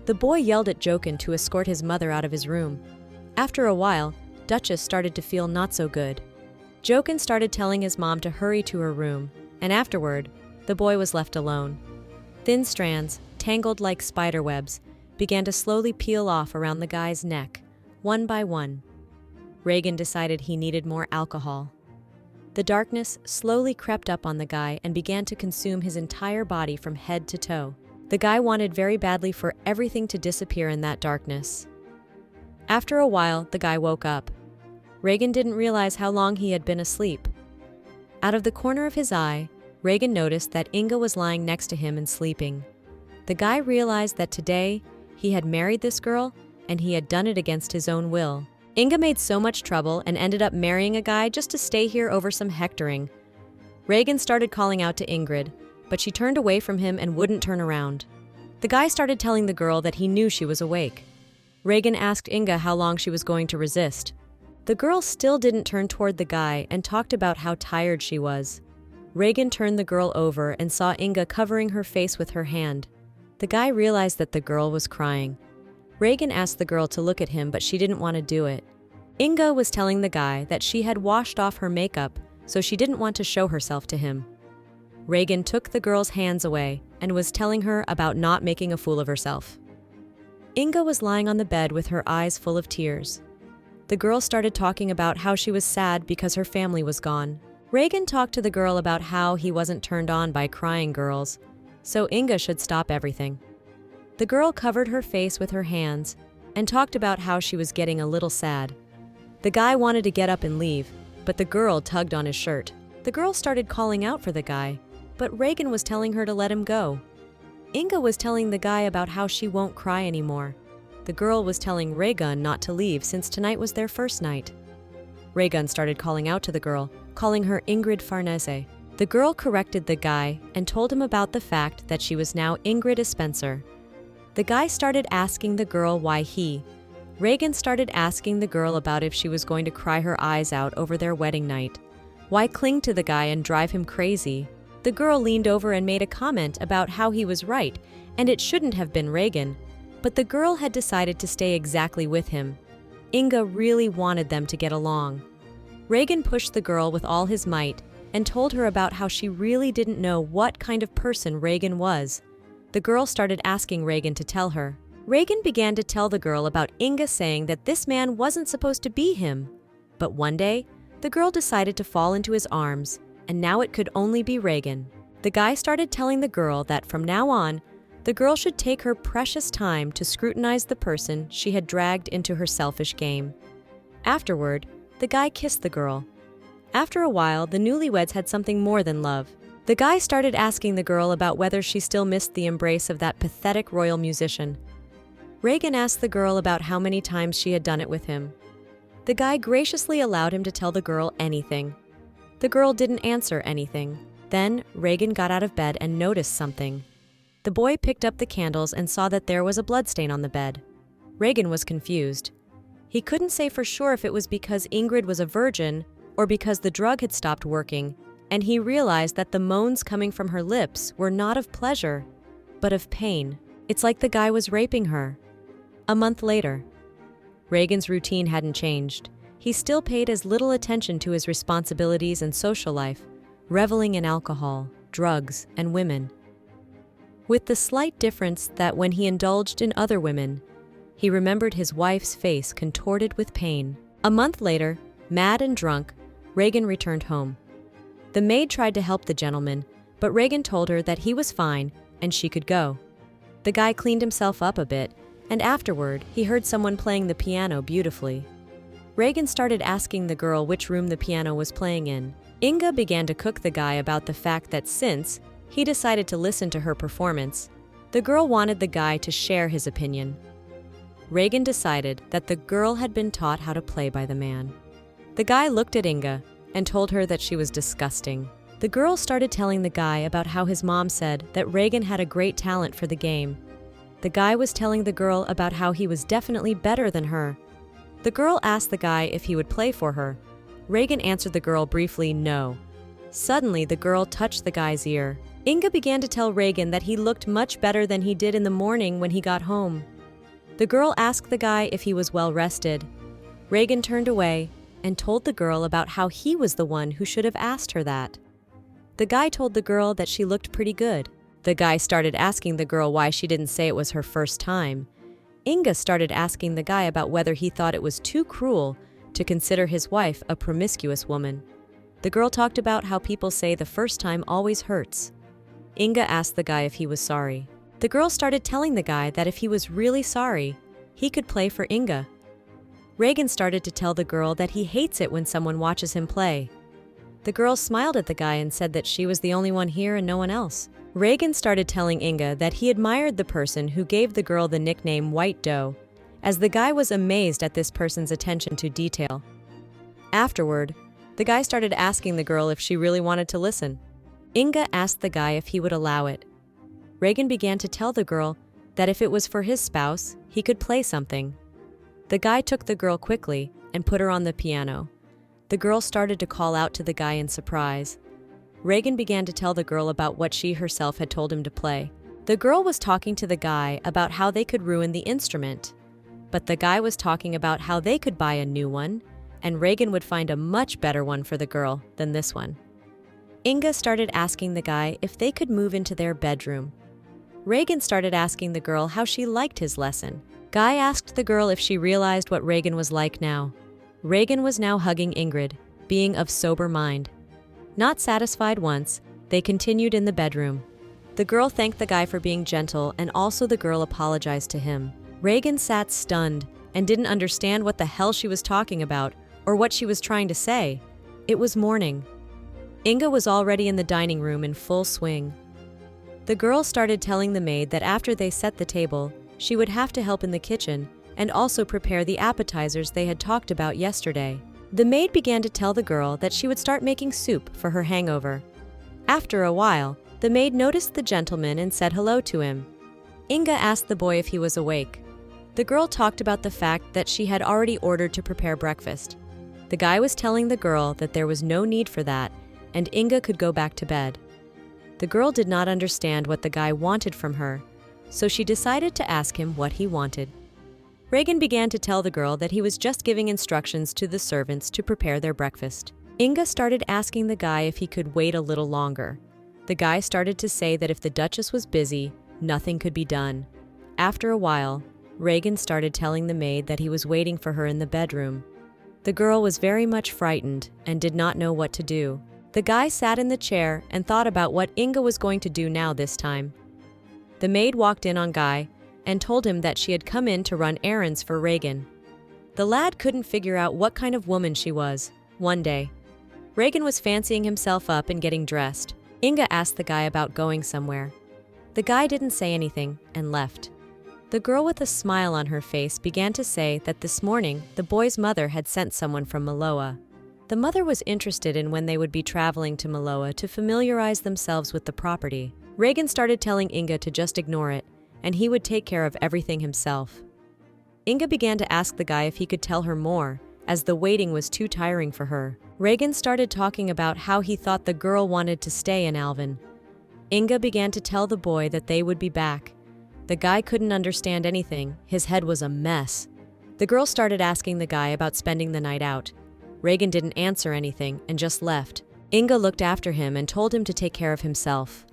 The boy yelled at Jokin to escort his mother out of his room. After a while, Duchess started to feel not so good. Jokin started telling his mom to hurry to her room, and afterward, the boy was left alone. Thin strands, tangled like spider webs, began to slowly peel off around the guy's neck, one by one. Regan decided he needed more alcohol. The darkness slowly crept up on the guy and began to consume his entire body from head to toe. The guy wanted very badly for everything to disappear in that darkness. After a while, the guy woke up. Regan didn't realize how long he had been asleep. Out of the corner of his eye, Regan noticed that Inga was lying next to him and sleeping. The guy realized that today, he had married this girl, and he had done it against his own will. Inga made so much trouble and ended up marrying a guy just to stay here over some hectoring. Regan started calling out to Ingrid, but she turned away from him and wouldn't turn around. The guy started telling the girl that he knew she was awake. Regan asked Inga how long she was going to resist. The girl still didn't turn toward the guy and talked about how tired she was. Regan turned the girl over and saw Inga covering her face with her hand. The guy realized that the girl was crying. Regan asked the girl to look at him, but she didn't want to do it. Inga was telling the guy that she had washed off her makeup, so she didn't want to show herself to him. Regan took the girl's hands away and was telling her about not making a fool of herself. Inga was lying on the bed with her eyes full of tears. The girl started talking about how she was sad because her family was gone. Regan talked to the girl about how he wasn't turned on by crying girls, so Inga should stop everything. The girl covered her face with her hands and talked about how she was getting a little sad. The guy wanted to get up and leave, but the girl tugged on his shirt. The girl started calling out for the guy, but Regan was telling her to let him go. Inga was telling the guy about how she won't cry anymore. The girl was telling Regan not to leave since tonight was their first night. Regan started calling out to the girl, calling her Ingrid Faresi. The girl corrected the guy and told him about the fact that she was now Ingrid Spencer. The guy started asking the girl why Regan started asking the girl about if she was going to cry her eyes out over their wedding night. Why cling to the guy and drive him crazy? The girl leaned over and made a comment about how he was right, and it shouldn't have been Regan. But the girl had decided to stay exactly with him. Inga really wanted them to get along. Regan pushed the girl with all his might and told her about how she really didn't know what kind of person Regan was. The girl started asking Regan to tell her. Regan began to tell the girl about Inga saying that this man wasn't supposed to be him. But one day, the girl decided to fall into his arms, and now it could only be Regan. The guy started telling the girl that from now on, the girl should take her precious time to scrutinize the person she had dragged into her selfish game. Afterward, the guy kissed the girl. After a while, the newlyweds had something more than love. The guy started asking the girl about whether she still missed the embrace of that pathetic royal musician. Regan asked the girl about how many times she had done it with him. The guy graciously allowed him to tell the girl anything. The girl didn't answer anything. Then Regan got out of bed and noticed something. The boy picked up the candles and saw that there was a bloodstain on the bed. Regan was confused. He couldn't say for sure if it was because Ingrid was a virgin or because the drug had stopped working, and he realized that the moans coming from her lips were not of pleasure, but of pain. It's like the guy was raping her. A month later, Regan's routine hadn't changed. He still paid as little attention to his responsibilities and social life, reveling in alcohol, drugs, and women. With the slight difference that when he indulged in other women, he remembered his wife's face contorted with pain. A month later, mad and drunk, Regan returned home. The maid tried to help the gentleman, but Regan told her that he was fine and she could go. The guy cleaned himself up a bit, and afterward, he heard someone playing the piano beautifully. Regan started asking the girl which room the piano was playing in. Inga began to cook the guy about the fact that since he decided to listen to her performance, the girl wanted the guy to share his opinion. Regan decided that the girl had been taught how to play by the man. The guy looked at Inga and told her that she was disgusting. The girl started telling the guy about how his mom said that Regan had a great talent for the game. The guy was telling the girl about how he was definitely better than her. The girl asked the guy if he would play for her. Regan answered the girl briefly, no. Suddenly, the girl touched the guy's ear. Inga began to tell Regan that he looked much better than he did in the morning when he got home. The girl asked the guy if he was well rested. Regan turned away and told the girl about how he was the one who should have asked her that. The guy told the girl that she looked pretty good. The guy started asking the girl why she didn't say it was her first time. Inga started asking the guy about whether he thought it was too cruel to consider his wife a promiscuous woman. The girl talked about how people say the first time always hurts. Inga asked the guy if he was sorry. The girl started telling the guy that if he was really sorry, he could play for Inga. Regan started to tell the girl that he hates it when someone watches him play. The girl smiled at the guy and said that she was the only one here and no one else. Regan started telling Inga that he admired the person who gave the girl the nickname White Doe, as the guy was amazed at this person's attention to detail. Afterward, the guy started asking the girl if she really wanted to listen. Inga asked the guy if he would allow it. Regan began to tell the girl that if it was for his spouse, he could play something. The guy took the girl quickly and put her on the piano. The girl started to call out to the guy in surprise. Regan began to tell the girl about what she herself had told him to play. The girl was talking to the guy about how they could ruin the instrument, but the guy was talking about how they could buy a new one, and Regan would find a much better one for the girl than this one. Inga started asking the guy if they could move into their bedroom. Regan started asking the girl how she liked his lesson. Guy asked the girl if she realized what Regan was like now. Regan was now hugging Ingrid, being of sober mind. Not satisfied once, they continued in the bedroom. The girl thanked the guy for being gentle, and also the girl apologized to him. Regan sat stunned and didn't understand what the hell she was talking about or what she was trying to say. It was morning. Inga was already in the dining room in full swing. The girl started telling the maid that after they set the table, she would have to help in the kitchen and also prepare the appetizers they had talked about yesterday. The maid began to tell the girl that she would start making soup for her hangover. After a while, the maid noticed the gentleman and said hello to him. Inga asked the boy if he was awake. The girl talked about the fact that she had already ordered to prepare breakfast. The guy was telling the girl that there was no need for that, and Inga could go back to bed. The girl did not understand what the guy wanted from her, so she decided to ask him what he wanted. Regan began to tell the girl that he was just giving instructions to the servants to prepare their breakfast. Inga started asking the guy if he could wait a little longer. The guy started to say that if the Duchess was busy, nothing could be done. After a while, Regan started telling the maid that he was waiting for her in the bedroom. The girl was very much frightened and did not know what to do. The guy sat in the chair and thought about what Inga was going to do now this time. The maid walked in on Guy and told him that she had come in to run errands for Regan. The lad couldn't figure out what kind of woman she was. One day, Regan was fancying himself up and getting dressed. Inga asked the guy about going somewhere. The guy didn't say anything and left. The girl with a smile on her face began to say that this morning the boy's mother had sent someone from Manhwa. The mother was interested in when they would be traveling to Manhwa to familiarize themselves with the property. Regan started telling Inga to just ignore it, and he would take care of everything himself. Inga began to ask the guy if he could tell her more, as the waiting was too tiring for her. Regan started talking about how he thought the girl wanted to stay in Alvin. Inga began to tell the boy that they would be back. The guy couldn't understand anything, his head was a mess. The girl started asking the guy about spending the night out. Regan didn't answer anything and just left. Inga looked after him and told him to take care of himself.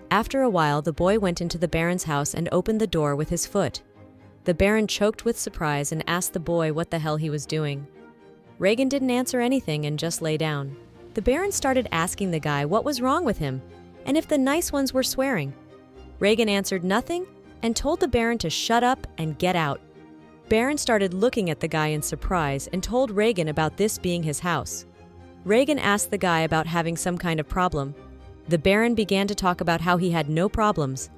After a while, the boy went into the Baron's house and opened the door with his foot. The Baron choked with surprise and asked the boy what the hell he was doing. Regan didn't answer anything and just lay down. The Baron started asking the guy what was wrong with him and if the nice ones were swearing. Regan answered nothing and told the Baron to shut up and get out. Baron started looking at the guy in surprise and told Regan about this being his house. Regan asked the guy about having some kind of problem. The Baron began to talk about how he had no problems.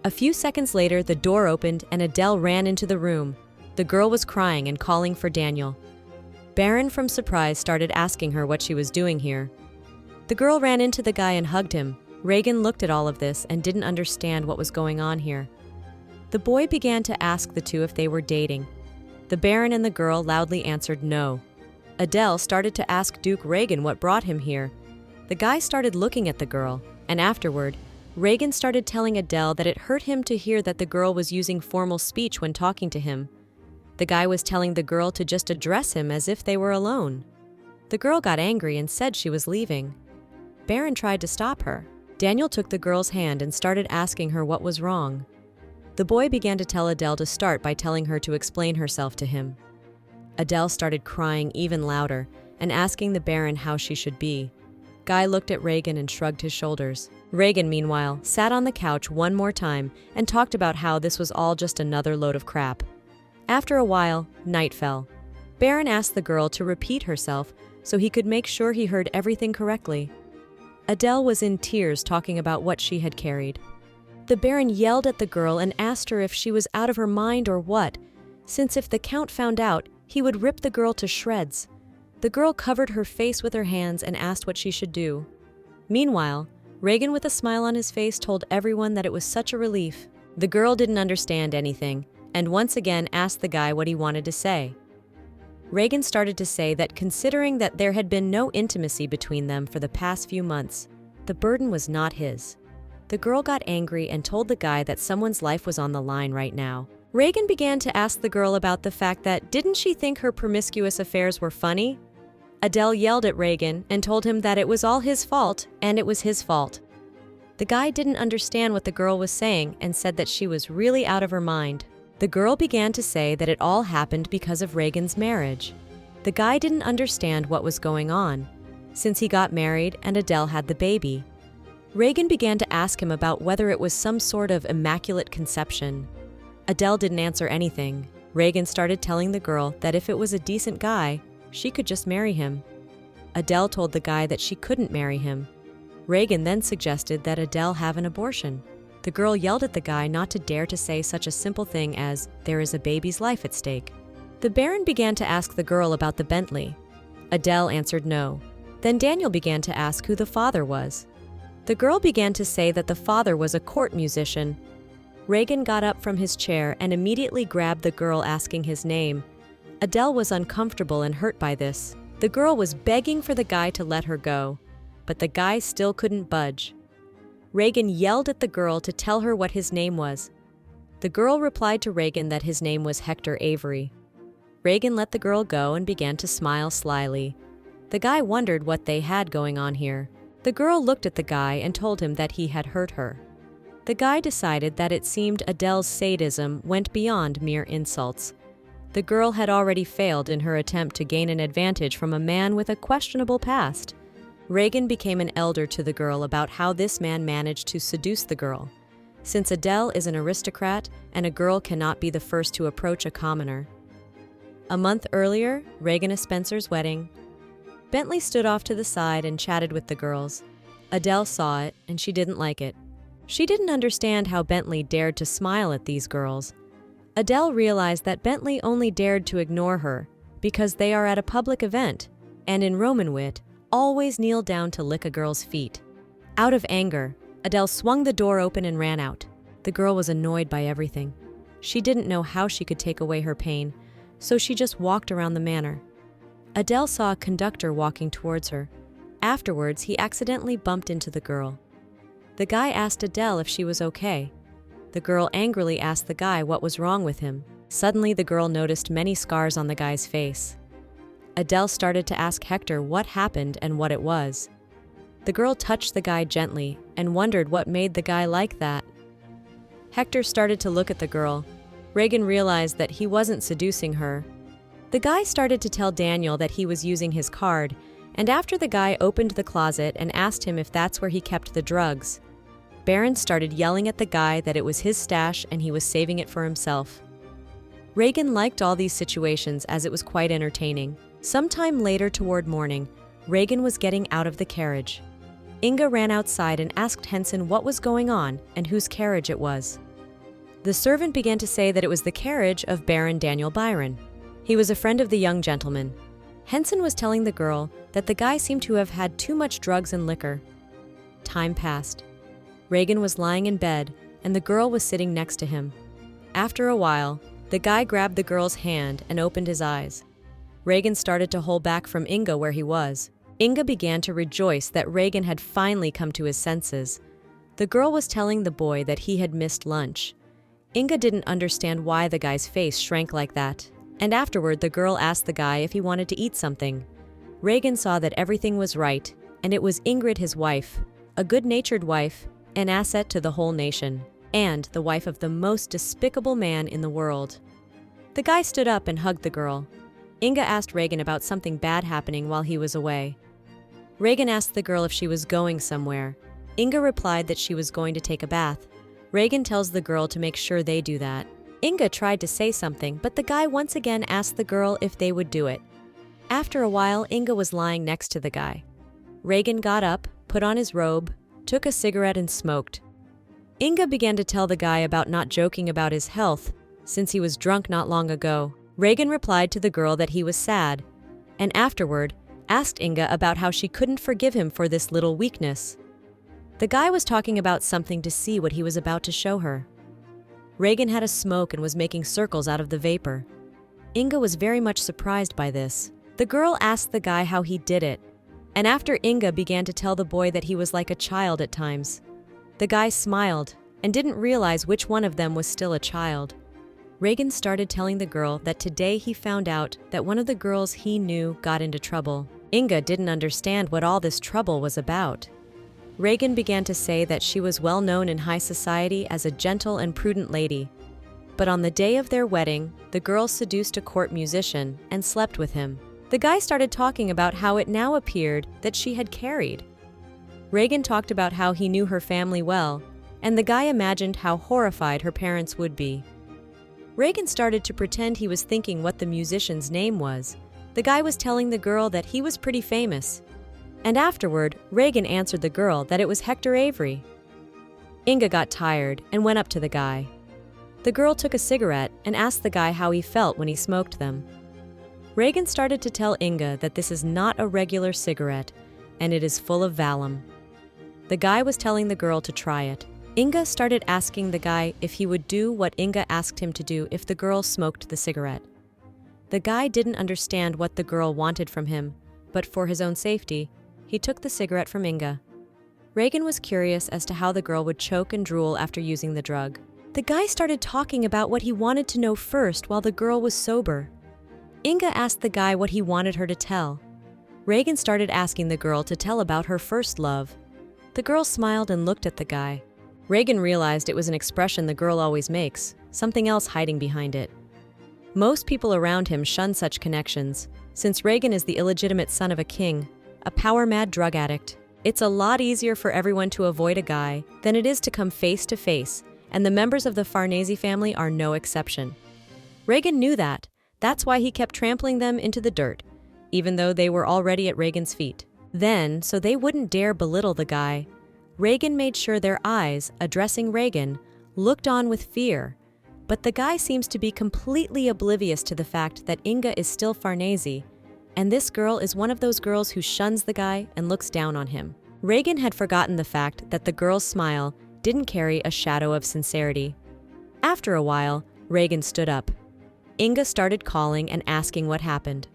A few seconds later, the door opened and Adele ran into the room. The girl was crying and calling for Daniel. Baron, from surprise, started asking her what she was doing here. The girl ran into the guy and hugged him. Regan looked at all of this and didn't understand what was going on here. The boy began to ask the two if they were dating. The Baron and the girl loudly answered no. Adele started to ask Duke Regan what brought him here. The guy started looking at the girl, and afterward, Regan started telling Adele that it hurt him to hear that the girl was using formal speech when talking to him. The guy was telling the girl to just address him as if they were alone. The girl got angry and said she was leaving. Baron tried to stop her. Daniel took the girl's hand and started asking her what was wrong. The boy began to tell Adele to start by telling her to explain herself to him. Adele started crying even louder and asking the Baron how she should be. Guy looked at Regan and shrugged his shoulders. Regan, meanwhile, sat on the couch one more time and talked about how this was all just another load of crap. After a while, night fell. Baron asked the girl to repeat herself so he could make sure he heard everything correctly. Adele was in tears talking about what she had carried. The Baron yelled at the girl and asked her if she was out of her mind or what, since if the Count found out, he would rip the girl to shreds. The girl covered her face with her hands and asked what she should do. Meanwhile, Regan, with a smile on his face, told everyone that it was such a relief. The girl didn't understand anything, and once again asked the guy what he wanted to say. Regan started to say that considering that there had been no intimacy between them for the past few months, the burden was not his. The girl got angry and told the guy that someone's life was on the line right now. Regan began to ask the girl about the fact that didn't she think her promiscuous affairs were funny? Adele yelled at Regan and told him that it was all his fault and it was his fault. The guy didn't understand what the girl was saying and said that she was really out of her mind. The girl began to say that it all happened because of Regan's marriage. The guy didn't understand what was going on, since he got married and Adele had the baby. Regan began to ask him about whether it was some sort of immaculate conception. Adele didn't answer anything. Regan started telling the girl that if it was a decent guy, she could just marry him. Adele told the guy that she couldn't marry him. Regan then suggested that Adele have an abortion. The girl yelled at the guy not to dare to say such a simple thing as, "There is a baby's life at stake." The Baron began to ask the girl about the Bentley. Adele answered no. Then Daniel began to ask who the father was. The girl began to say that the father was a court musician. Regan got up from his chair and immediately grabbed the girl, asking his name. Adele was uncomfortable and hurt by this. The girl was begging for the guy to let her go, but the guy still couldn't budge. Regan yelled at the girl to tell her what his name was. The girl replied to Regan that his name was Hector Avery. Regan let the girl go and began to smile slyly. The guy wondered what they had going on here. The girl looked at the guy and told him that he had hurt her. The guy decided that it seemed Adele's sadism went beyond mere insults. The girl had already failed in her attempt to gain an advantage from a man with a questionable past. Regan became an elder to the girl about how this man managed to seduce the girl, since Adele is an aristocrat and a girl cannot be the first to approach a commoner. A month earlier, Regan and Spencer's wedding. Bentley stood off to the side and chatted with the girls. Adele saw it, and she didn't like it. She didn't understand how Bentley dared to smile at these girls. Adele realized that Bentley only dared to ignore her because they are at a public event, and in Roman wit, always kneel down to lick a girl's feet. Out of anger, Adele swung the door open and ran out. The girl was annoyed by everything. She didn't know how she could take away her pain, so she just walked around the manor. Adele saw a conductor walking towards her. Afterwards, he accidentally bumped into the girl. The guy asked Adele if she was okay. The girl angrily asked the guy what was wrong with him. Suddenly, the girl noticed many scars on the guy's face. Adele started to ask Hector what happened and what it was. The girl touched the guy gently and wondered what made the guy like that. Hector started to look at the girl. Regan realized that he wasn't seducing her. The guy started to tell Daniel that he was using his card, and after the guy opened the closet and asked him if that's where he kept the drugs, Baron started yelling at the guy that it was his stash and he was saving it for himself. Regan liked all these situations as it was quite entertaining. Sometime later toward morning, Regan was getting out of the carriage. Inga ran outside and asked Henson what was going on and whose carriage it was. The servant began to say that it was the carriage of Baron Daniel Byron. He was a friend of the young gentleman. Henson was telling the girl that the guy seemed to have had too much drugs and liquor. Time passed. Regan was lying in bed, and the girl was sitting next to him. After a while, the guy grabbed the girl's hand and opened his eyes. Regan started to hold back from Inga where he was. Inga began to rejoice that Regan had finally come to his senses. The girl was telling the boy that he had missed lunch. Inga didn't understand why the guy's face shrank like that, and afterward the girl asked the guy if he wanted to eat something. Regan saw that everything was right, and it was Ingrid, his wife, a good-natured wife, an asset to the whole nation, and the wife of the most despicable man in the world. The guy stood up and hugged the girl. Inga asked Regan about something bad happening while he was away. Regan asked the girl if she was going somewhere. Inga replied that she was going to take a bath. Regan tells the girl to make sure they do that. Inga tried to say something, but the guy once again asked the girl if they would do it. After a while, Inga was lying next to the guy. Regan got up, put on his robe, took a cigarette and smoked. Inga began to tell the guy about not joking about his health, since he was drunk not long ago. Regan replied to the girl that he was sad, and afterward, asked Inga about how she couldn't forgive him for this little weakness. The guy was talking about something to see what he was about to show her. Regan had a smoke and was making circles out of the vapor. Inga was very much surprised by this. The girl asked the guy how he did it, and after Inga began to tell the boy that he was like a child at times. The guy smiled and didn't realize which one of them was still a child. Regan started telling the girl that today he found out that one of the girls he knew got into trouble. Inga didn't understand what all this trouble was about. Regan began to say that she was well known in high society as a gentle and prudent lady. But on the day of their wedding, the girl seduced a court musician and slept with him. The guy started talking about how it now appeared that she had carried. Regan talked about how he knew her family well, and the guy imagined how horrified her parents would be. Regan started to pretend he was thinking what the musician's name was. The guy was telling the girl that he was pretty famous. And afterward, Regan answered the girl that it was Hector Avery. Inga got tired and went up to the guy. The girl took a cigarette and asked the guy how he felt when he smoked them. Regan started to tell Inga that this is not a regular cigarette, and it is full of valium. The guy was telling the girl to try it. Inga started asking the guy if he would do what Inga asked him to do if the girl smoked the cigarette. The guy didn't understand what the girl wanted from him, but for his own safety, he took the cigarette from Inga. Regan was curious as to how the girl would choke and drool after using the drug. The guy started talking about what he wanted to know first while the girl was sober. Inga asked the guy what he wanted her to tell. Regan started asking the girl to tell about her first love. The girl smiled and looked at the guy. Regan realized it was an expression the girl always makes, something else hiding behind it. Most people around him shun such connections, since Regan is the illegitimate son of a king, a power-mad drug addict. It's a lot easier for everyone to avoid a guy than it is to come face to face, and the members of the Farnese family are no exception. Regan knew that. That's why he kept trampling them into the dirt, even though they were already at Regan's feet. Then, so they wouldn't dare belittle the guy, Regan made sure their eyes, addressing Regan, looked on with fear. But the guy seems to be completely oblivious to the fact that Inga is still Farnese, and this girl is one of those girls who shuns the guy and looks down on him. Regan had forgotten the fact that the girl's smile didn't carry a shadow of sincerity. After a while, Regan stood up. Inga started calling and asking what happened.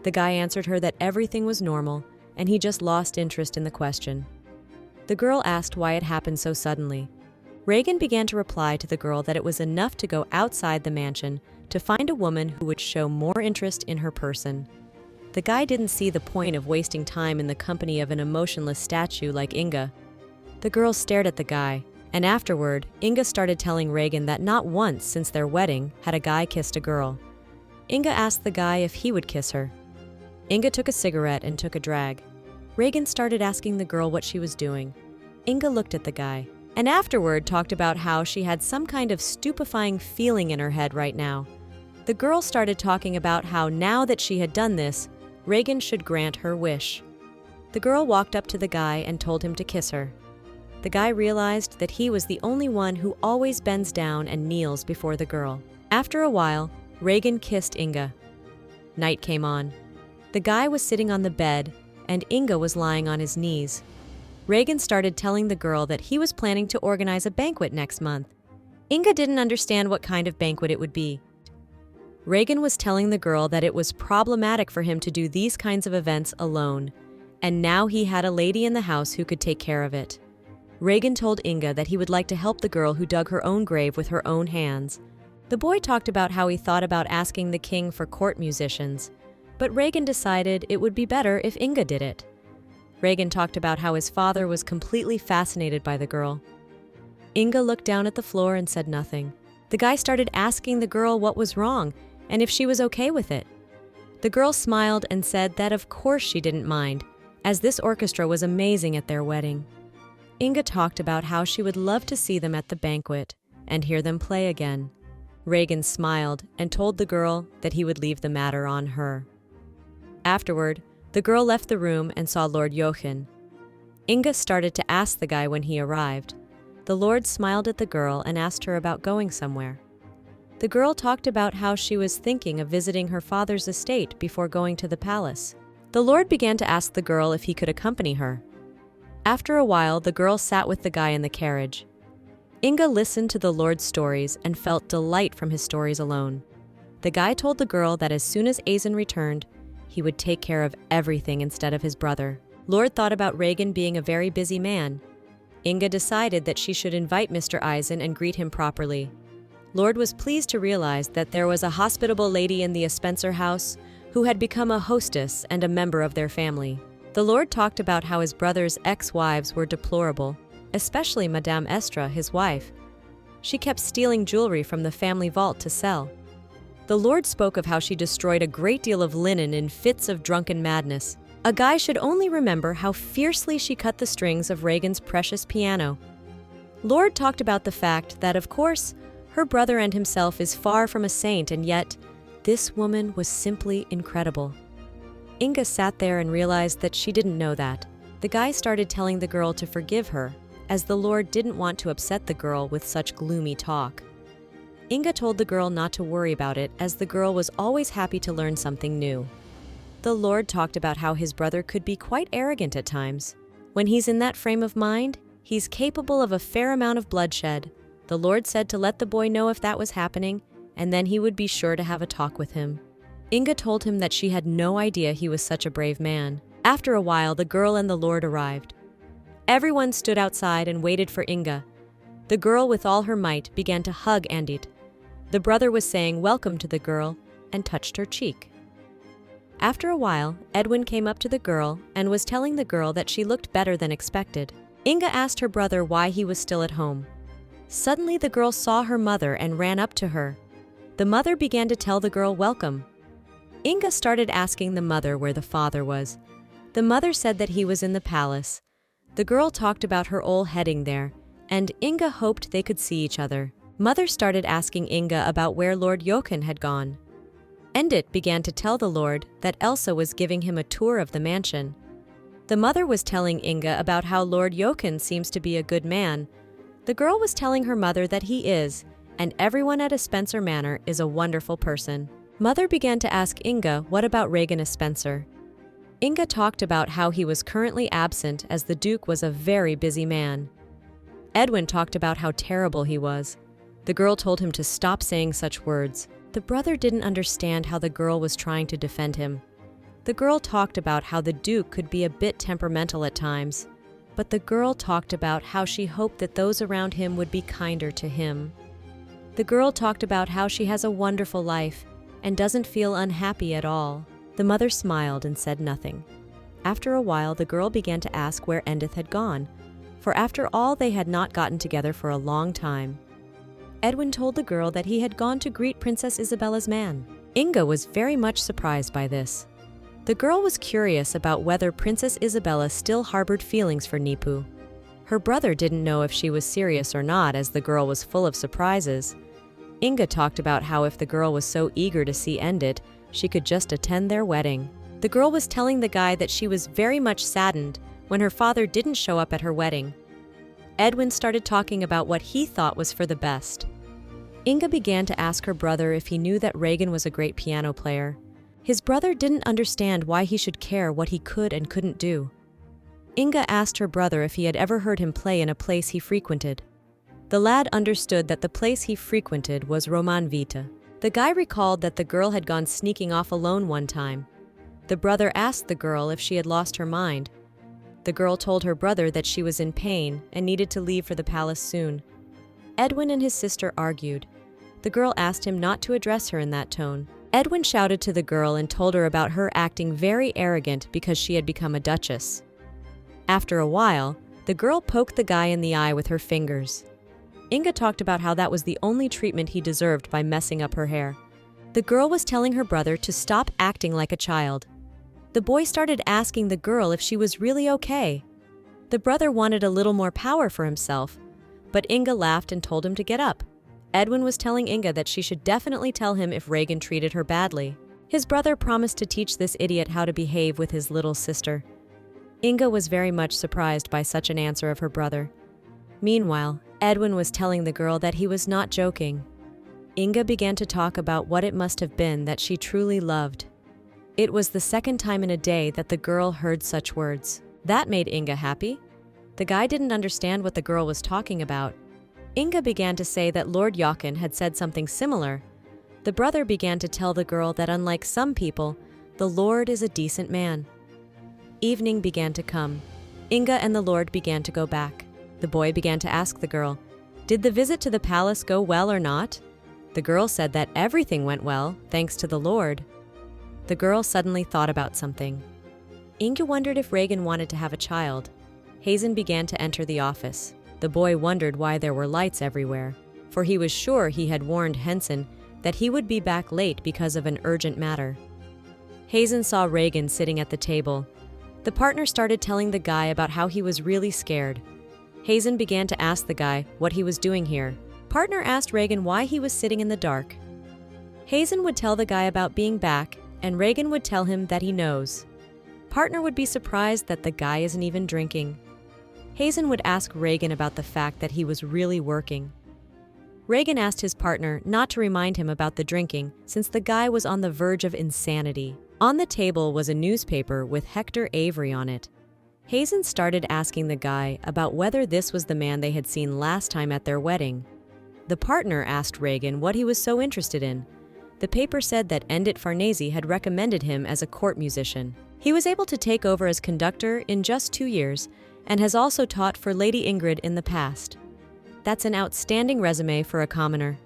The guy answered her that everything was normal, and he just lost interest in the question. The girl asked why it happened so suddenly. Regan began to reply to the girl that it was enough to go outside the mansion to find a woman who would show more interest in her person. The guy didn't see the point of wasting time in the company of an emotionless statue like Inga. The girl stared at the guy, and afterward, Inga started telling Regan that not once since their wedding had a guy kissed a girl. Inga asked the guy if he would kiss her. Inga took a cigarette and took a drag. Regan started asking the girl what she was doing. Inga looked at the guy, and afterward talked about how she had some kind of stupefying feeling in her head right now. The girl started talking about how now that she had done this, Regan should grant her wish. The girl walked up to the guy and told him to kiss her. The guy realized that he was the only one who always bends down and kneels before the girl. After a while, Regan kissed Inga. Night came on. The guy was sitting on the bed, and Inga was lying on his knees. Regan started telling the girl that he was planning to organize a banquet next month. Inga didn't understand what kind of banquet it would be. Regan was telling the girl that it was problematic for him to do these kinds of events alone, and now he had a lady in the house who could take care of it. Regan told Inga that he would like to help the girl who dug her own grave with her own hands. The boy talked about how he thought about asking the king for court musicians, but Regan decided it would be better if Inga did it. Regan talked about how his father was completely fascinated by the girl. Inga looked down at the floor and said nothing. The guy started asking the girl what was wrong and if she was okay with it. The girl smiled and said that of course she didn't mind, as this orchestra was amazing at their wedding. Inga talked about how she would love to see them at the banquet and hear them play again. Regan smiled and told the girl that he would leave the matter on her. Afterward, the girl left the room and saw Lord Jochen. Inga started to ask the guy when he arrived. The Lord smiled at the girl and asked her about going somewhere. The girl talked about how she was thinking of visiting her father's estate before going to the palace. The Lord began to ask the girl if he could accompany her. After a while, the girl sat with the guy in the carriage. Inga listened to the Lord's stories and felt delight from his stories alone. The guy told the girl that as soon as Aizen returned, he would take care of everything instead of his brother. Lord thought about Regan being a very busy man. Inga decided that she should invite Mr. Aizen and greet him properly. Lord was pleased to realize that there was a hospitable lady in the Spencer house who had become a hostess and a member of their family. The Lord talked about how his brother's ex-wives were deplorable, especially Madame Estra, his wife. She kept stealing jewelry from the family vault to sell. The Lord spoke of how she destroyed a great deal of linen in fits of drunken madness. A guy should only remember how fiercely she cut the strings of Regan's precious piano. Lord talked about the fact that, of course, her brother and himself is far from a saint, and yet, this woman was simply incredible. Inga sat there and realized that she didn't know that. The guy started telling the girl to forgive her, as the Lord didn't want to upset the girl with such gloomy talk. Inga told the girl not to worry about it, as the girl was always happy to learn something new. The Lord talked about how his brother could be quite arrogant at times. When he's in that frame of mind, he's capable of a fair amount of bloodshed. The Lord said to let the boy know if that was happening, and then he would be sure to have a talk with him. Inga told him that she had no idea he was such a brave man. After a while, the girl and the Lord arrived. Everyone stood outside and waited for Inga. The girl, with all her might, began to hug Andit. The brother was saying welcome to the girl and touched her cheek. After a while, Edwin came up to the girl and was telling the girl that she looked better than expected. Inga asked her brother why he was still at home. Suddenly, the girl saw her mother and ran up to her. The mother began to tell the girl welcome. Inga started asking the mother where the father was. The mother said that he was in the palace. The girl talked about her old heading there, and Inga hoped they could see each other. Mother started asking Inga about where Lord Jochen had gone. Endit began to tell the Lord that Elsa was giving him a tour of the mansion. The mother was telling Inga about how Lord Jochen seems to be a good man. The girl was telling her mother that he is, and everyone at a Spencer Manor is a wonderful person. Mother began to ask Inga what about Regan a Spencer. Inga talked about how he was currently absent as the Duke was a very busy man. Edwin talked about how terrible he was. The girl told him to stop saying such words. The brother didn't understand how the girl was trying to defend him. The girl talked about how the Duke could be a bit temperamental at times, but the girl talked about how she hoped that those around him would be kinder to him. The girl talked about how she has a wonderful life and doesn't feel unhappy at all. The mother smiled and said nothing. After a while, the girl began to ask where Edith had gone, for after all, they had not gotten together for a long time. Edwin told the girl that he had gone to greet Princess Isabella's man. Inga was very much surprised by this. The girl was curious about whether Princess Isabella still harbored feelings for Nipu. Her brother didn't know if she was serious or not, as the girl was full of surprises. Inga talked about how if the girl was so eager to see Edith, she could just attend their wedding. The girl was telling the guy that she was very much saddened when her father didn't show up at her wedding. Edwin started talking about what he thought was for the best. Inga began to ask her brother if he knew that Regan was a great piano player. His brother didn't understand why he should care what he could and couldn't do. Inga asked her brother if he had ever heard him play in a place he frequented. The lad understood that the place he frequented was Roman Vita. The guy recalled that the girl had gone sneaking off alone one time. The brother asked the girl if she had lost her mind. The girl told her brother that she was in pain and needed to leave for the palace soon. Edwin and his sister argued. The girl asked him not to address her in that tone. Edwin shouted to the girl and told her about her acting very arrogant because she had become a duchess. After a while, the girl poked the guy in the eye with her fingers. Inga talked about how that was the only treatment he deserved by messing up her hair. The girl was telling her brother to stop acting like a child. The boy started asking the girl if she was really okay. The brother wanted a little more power for himself, but Inga laughed and told him to get up. Edwin was telling Inga that she should definitely tell him if Regan treated her badly. His brother promised to teach this idiot how to behave with his little sister. Inga was very much surprised by such an answer of her brother. Meanwhile, Edwin was telling the girl that he was not joking. Inga began to talk about what it must have been that she truly loved. It was the second time in a day that the girl heard such words. That made Inga happy. The guy didn't understand what the girl was talking about. Inga began to say that Lord Jochen had said something similar. The brother began to tell the girl that unlike some people, the Lord is a decent man. Evening began to come. Inga and the Lord began to go back. The boy began to ask the girl, "Did the visit to the palace go well or not?" The girl said that everything went well, thanks to the Lord. The girl suddenly thought about something. Inga wondered if Regan wanted to have a child. Hazen began to enter the office. The boy wondered why there were lights everywhere, for he was sure he had warned Henson that he would be back late because of an urgent matter. Hazen saw Regan sitting at the table. The partner started telling the guy about how he was really scared. Hazen began to ask the guy what he was doing here. Partner asked Regan why he was sitting in the dark. Hazen would tell the guy about being back, and Regan would tell him that he knows. Partner would be surprised that the guy isn't even drinking. Hazen would ask Regan about the fact that he was really working. Regan asked his partner not to remind him about the drinking since the guy was on the verge of insanity. On the table was a newspaper with Hector Avery on it. Hazen started asking the guy about whether this was the man they had seen last time at their wedding. The partner asked Regan what he was so interested in. The paper said that Ingrid Faresi had recommended him as a court musician. He was able to take over as conductor in just 2 years and has also taught for Lady Ingrid in the past. That's an outstanding resume for a commoner.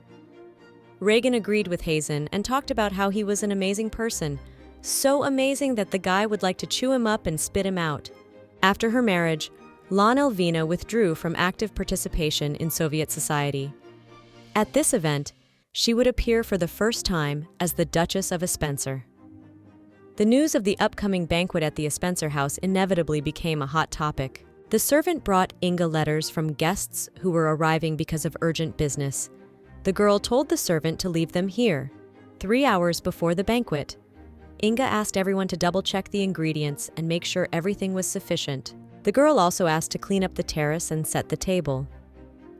Regan agreed with Hazen and talked about how he was an amazing person, so amazing that the guy would like to chew him up and spit him out. After her marriage, Lon Elvina withdrew from active participation in Soviet society. At this event, she would appear for the first time as the Duchess of Spencer. The news of the upcoming banquet at the Spencer house inevitably became a hot topic. The servant brought Inga letters from guests who were arriving because of urgent business. The girl told the servant to leave them here, 3 hours before the banquet. Inga asked everyone to double-check the ingredients and make sure everything was sufficient. The girl also asked to clean up the terrace and set the table.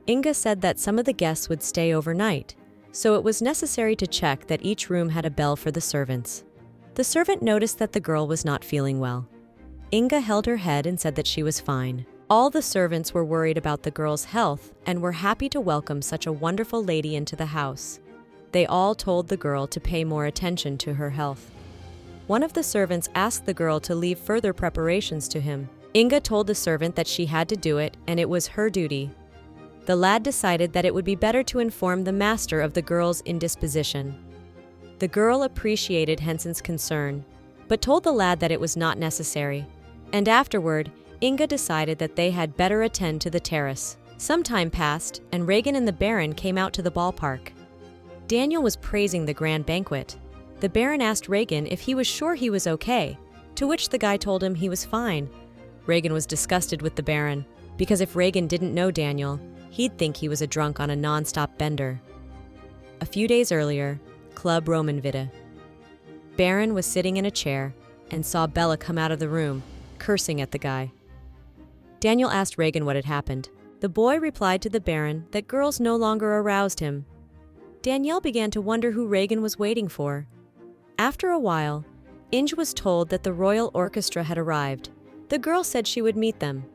Inga said that some of the guests would stay overnight, so it was necessary to check that each room had a bell for the servants. The servant noticed that the girl was not feeling well. Inga held her head and said that she was fine. All the servants were worried about the girl's health and were happy to welcome such a wonderful lady into the house. They all told the girl to pay more attention to her health. One of the servants asked the girl to leave further preparations to him. Inga told the servant that she had to do it and it was her duty. The lad decided that it would be better to inform the master of the girl's indisposition. The girl appreciated Henson's concern, but told the lad that it was not necessary, and afterward, Inga decided that they had better attend to the terrace. Some time passed, and Regan and the Baron came out to the ballpark. Daniel was praising the grand banquet. The Baron asked Regan if he was sure he was okay, to which the guy told him he was fine. Regan was disgusted with the Baron, because if Regan didn't know Daniel, he'd think he was a drunk on a non-stop bender. A few days earlier, Club Romanvita. Baron was sitting in a chair and saw Bella come out of the room, cursing at the guy. Daniel asked Regan what had happened. The boy replied to the Baron that girls no longer aroused him. Danielle began to wonder who Regan was waiting for. After a while, Inge was told that the royal orchestra had arrived. The girl said she would meet them.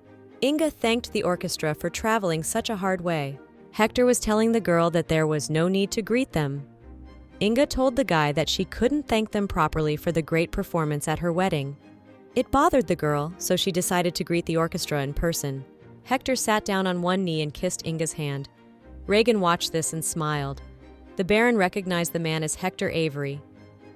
Inga thanked the orchestra for traveling such a hard way. Hector was telling the girl that there was no need to greet them. Inga told the guy that she couldn't thank them properly for the great performance at her wedding. It bothered the girl, so she decided to greet the orchestra in person. Hector sat down on one knee and kissed Inga's hand. Regan watched this and smiled. The Baron recognized the man as Hector Avery.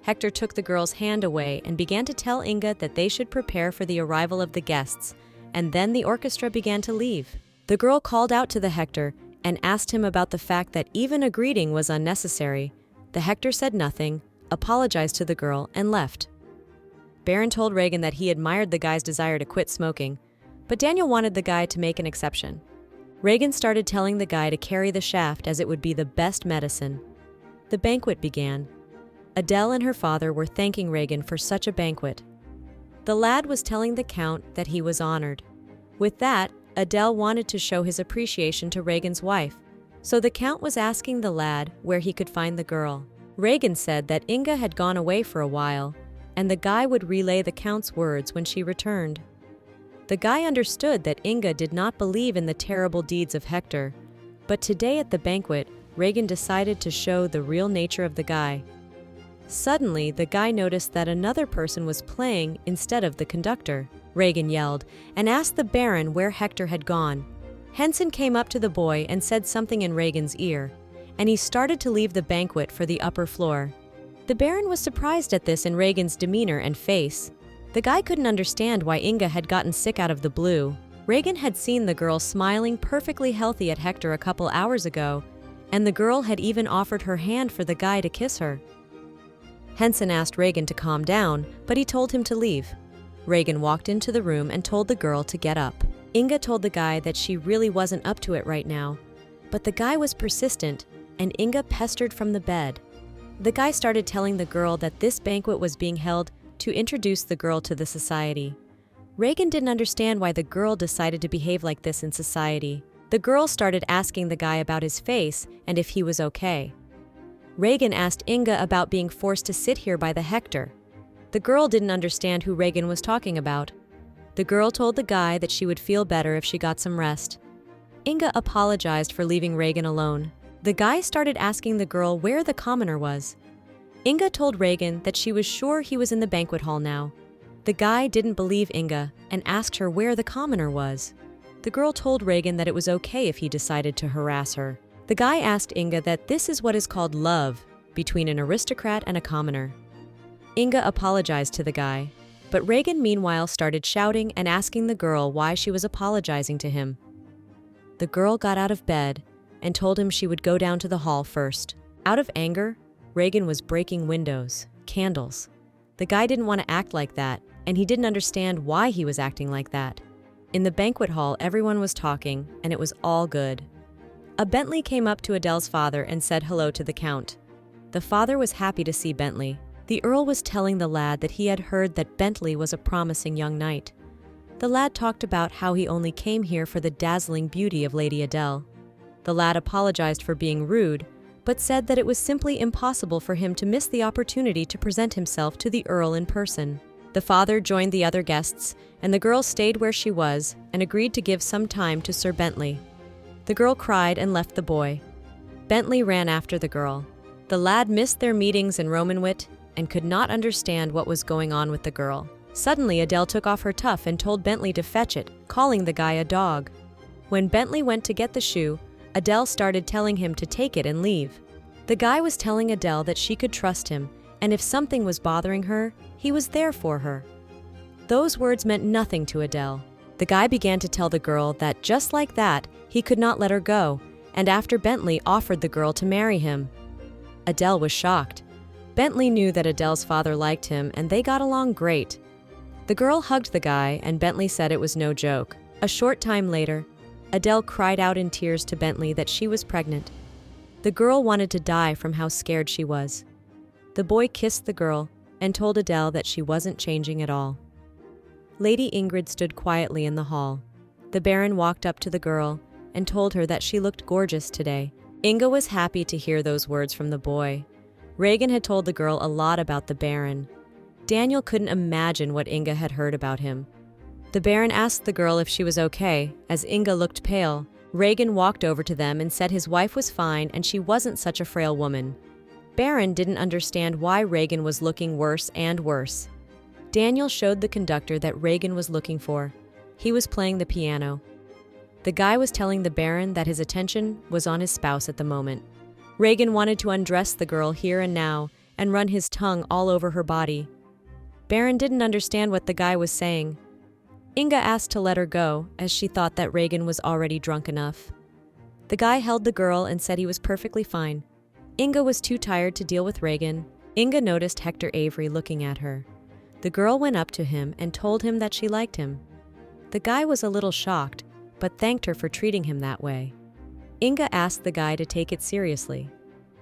Hector took the girl's hand away and began to tell Inga that they should prepare for the arrival of the guests, and then the orchestra began to leave. The girl called out to the Hector and asked him about the fact that even a greeting was unnecessary. The Hector said nothing, apologized to the girl, and left. Baron told Regan that he admired the guy's desire to quit smoking, but Daniel wanted the guy to make an exception. Regan started telling the guy to carry the shaft as it would be the best medicine. The banquet began. Adele and her father were thanking Regan for such a banquet. The lad was telling the Count that he was honored. With that, Adele wanted to show his appreciation to Regan's wife, so the Count was asking the lad where he could find the girl. Regan said that Inga had gone away for a while, and the guy would relay the Count's words when she returned. The guy understood that Inga did not believe in the terrible deeds of Hector, but today at the banquet, Regan decided to show the real nature of the guy. Suddenly, the guy noticed that another person was playing instead of the conductor. Regan yelled and asked the Baron where Hector had gone. Henson came up to the boy and said something in Regan's ear, and he started to leave the banquet for the upper floor. The Baron was surprised at this in Regan's demeanor and face. The guy couldn't understand why Inga had gotten sick out of the blue. Regan had seen the girl smiling perfectly healthy at Hector a couple hours ago, and the girl had even offered her hand for the guy to kiss her. Henson asked Regan to calm down, but he told him to leave. Regan walked into the room and told the girl to get up. Inga told the guy that she really wasn't up to it right now, but the guy was persistent, and Inga pestered from the bed. The guy started telling the girl that this banquet was being held to introduce the girl to the society. Regan didn't understand why the girl decided to behave like this in society. The girl started asking the guy about his face and if he was okay. Regan asked Inga about being forced to sit here by the Hector. The girl didn't understand who Regan was talking about. The girl told the guy that she would feel better if she got some rest. Inga apologized for leaving Regan alone. The guy started asking the girl where the commoner was. Inga told Regan that she was sure he was in the banquet hall now. The guy didn't believe Inga and asked her where the commoner was. The girl told Regan that it was okay if he decided to harass her. The guy asked Inga that this is what is called love between an aristocrat and a commoner. Inga apologized to the guy, but Regan meanwhile started shouting and asking the girl why she was apologizing to him. The girl got out of bed and told him she would go down to the hall first. Out of anger, Regan was breaking windows, candles. The guy didn't want to act like that, and he didn't understand why he was acting like that. In the banquet hall, everyone was talking, and it was all good. A Bentley came up to Adele's father and said hello to the Count. The father was happy to see Bentley. The Earl was telling the lad that he had heard that Bentley was a promising young knight. The lad talked about how he only came here for the dazzling beauty of Lady Adele. The lad apologized for being rude, but said that it was simply impossible for him to miss the opportunity to present himself to the Earl in person. The father joined the other guests, and the girl stayed where she was and agreed to give some time to Sir Bentley. The girl cried and left the boy. Bentley ran after the girl. The lad missed their meetings in Romanwit and could not understand what was going on with the girl. Suddenly, Adele took off her tuff and told Bentley to fetch it, calling the guy a dog. When Bentley went to get the shoe, Adele started telling him to take it and leave. The guy was telling Adele that she could trust him, and if something was bothering her, he was there for her. Those words meant nothing to Adele. The guy began to tell the girl that just like that, he could not let her go, and after Bentley offered the girl to marry him. Adele was shocked. Bentley knew that Adele's father liked him, and they got along great. The girl hugged the guy, and Bentley said it was no joke. A short time later, Adele cried out in tears to Bentley that she was pregnant. The girl wanted to die from how scared she was. The boy kissed the girl and told Adele that she wasn't changing at all. Lady Ingrid stood quietly in the hall. The Baron walked up to the girl and told her that she looked gorgeous today. Inga was happy to hear those words from the boy. Regan had told the girl a lot about the Baron. Daniel couldn't imagine what Inga had heard about him. The Baron asked the girl if she was okay, as Inga looked pale. Regan walked over to them and said his wife was fine and she wasn't such a frail woman. Baron didn't understand why Regan was looking worse and worse. Daniel showed the conductor that Regan was looking for. He was playing the piano. The guy was telling the Baron that his attention was on his spouse at the moment. Regan wanted to undress the girl here and now and run his tongue all over her body. Baron didn't understand what the guy was saying. Inga asked to let her go, as she thought that Regan was already drunk enough. The guy held the girl and said he was perfectly fine. Inga was too tired to deal with Regan. Inga noticed Hector Avery looking at her. The girl went up to him and told him that she liked him. The guy was a little shocked, but thanked her for treating him that way. Inga asked the guy to take it seriously.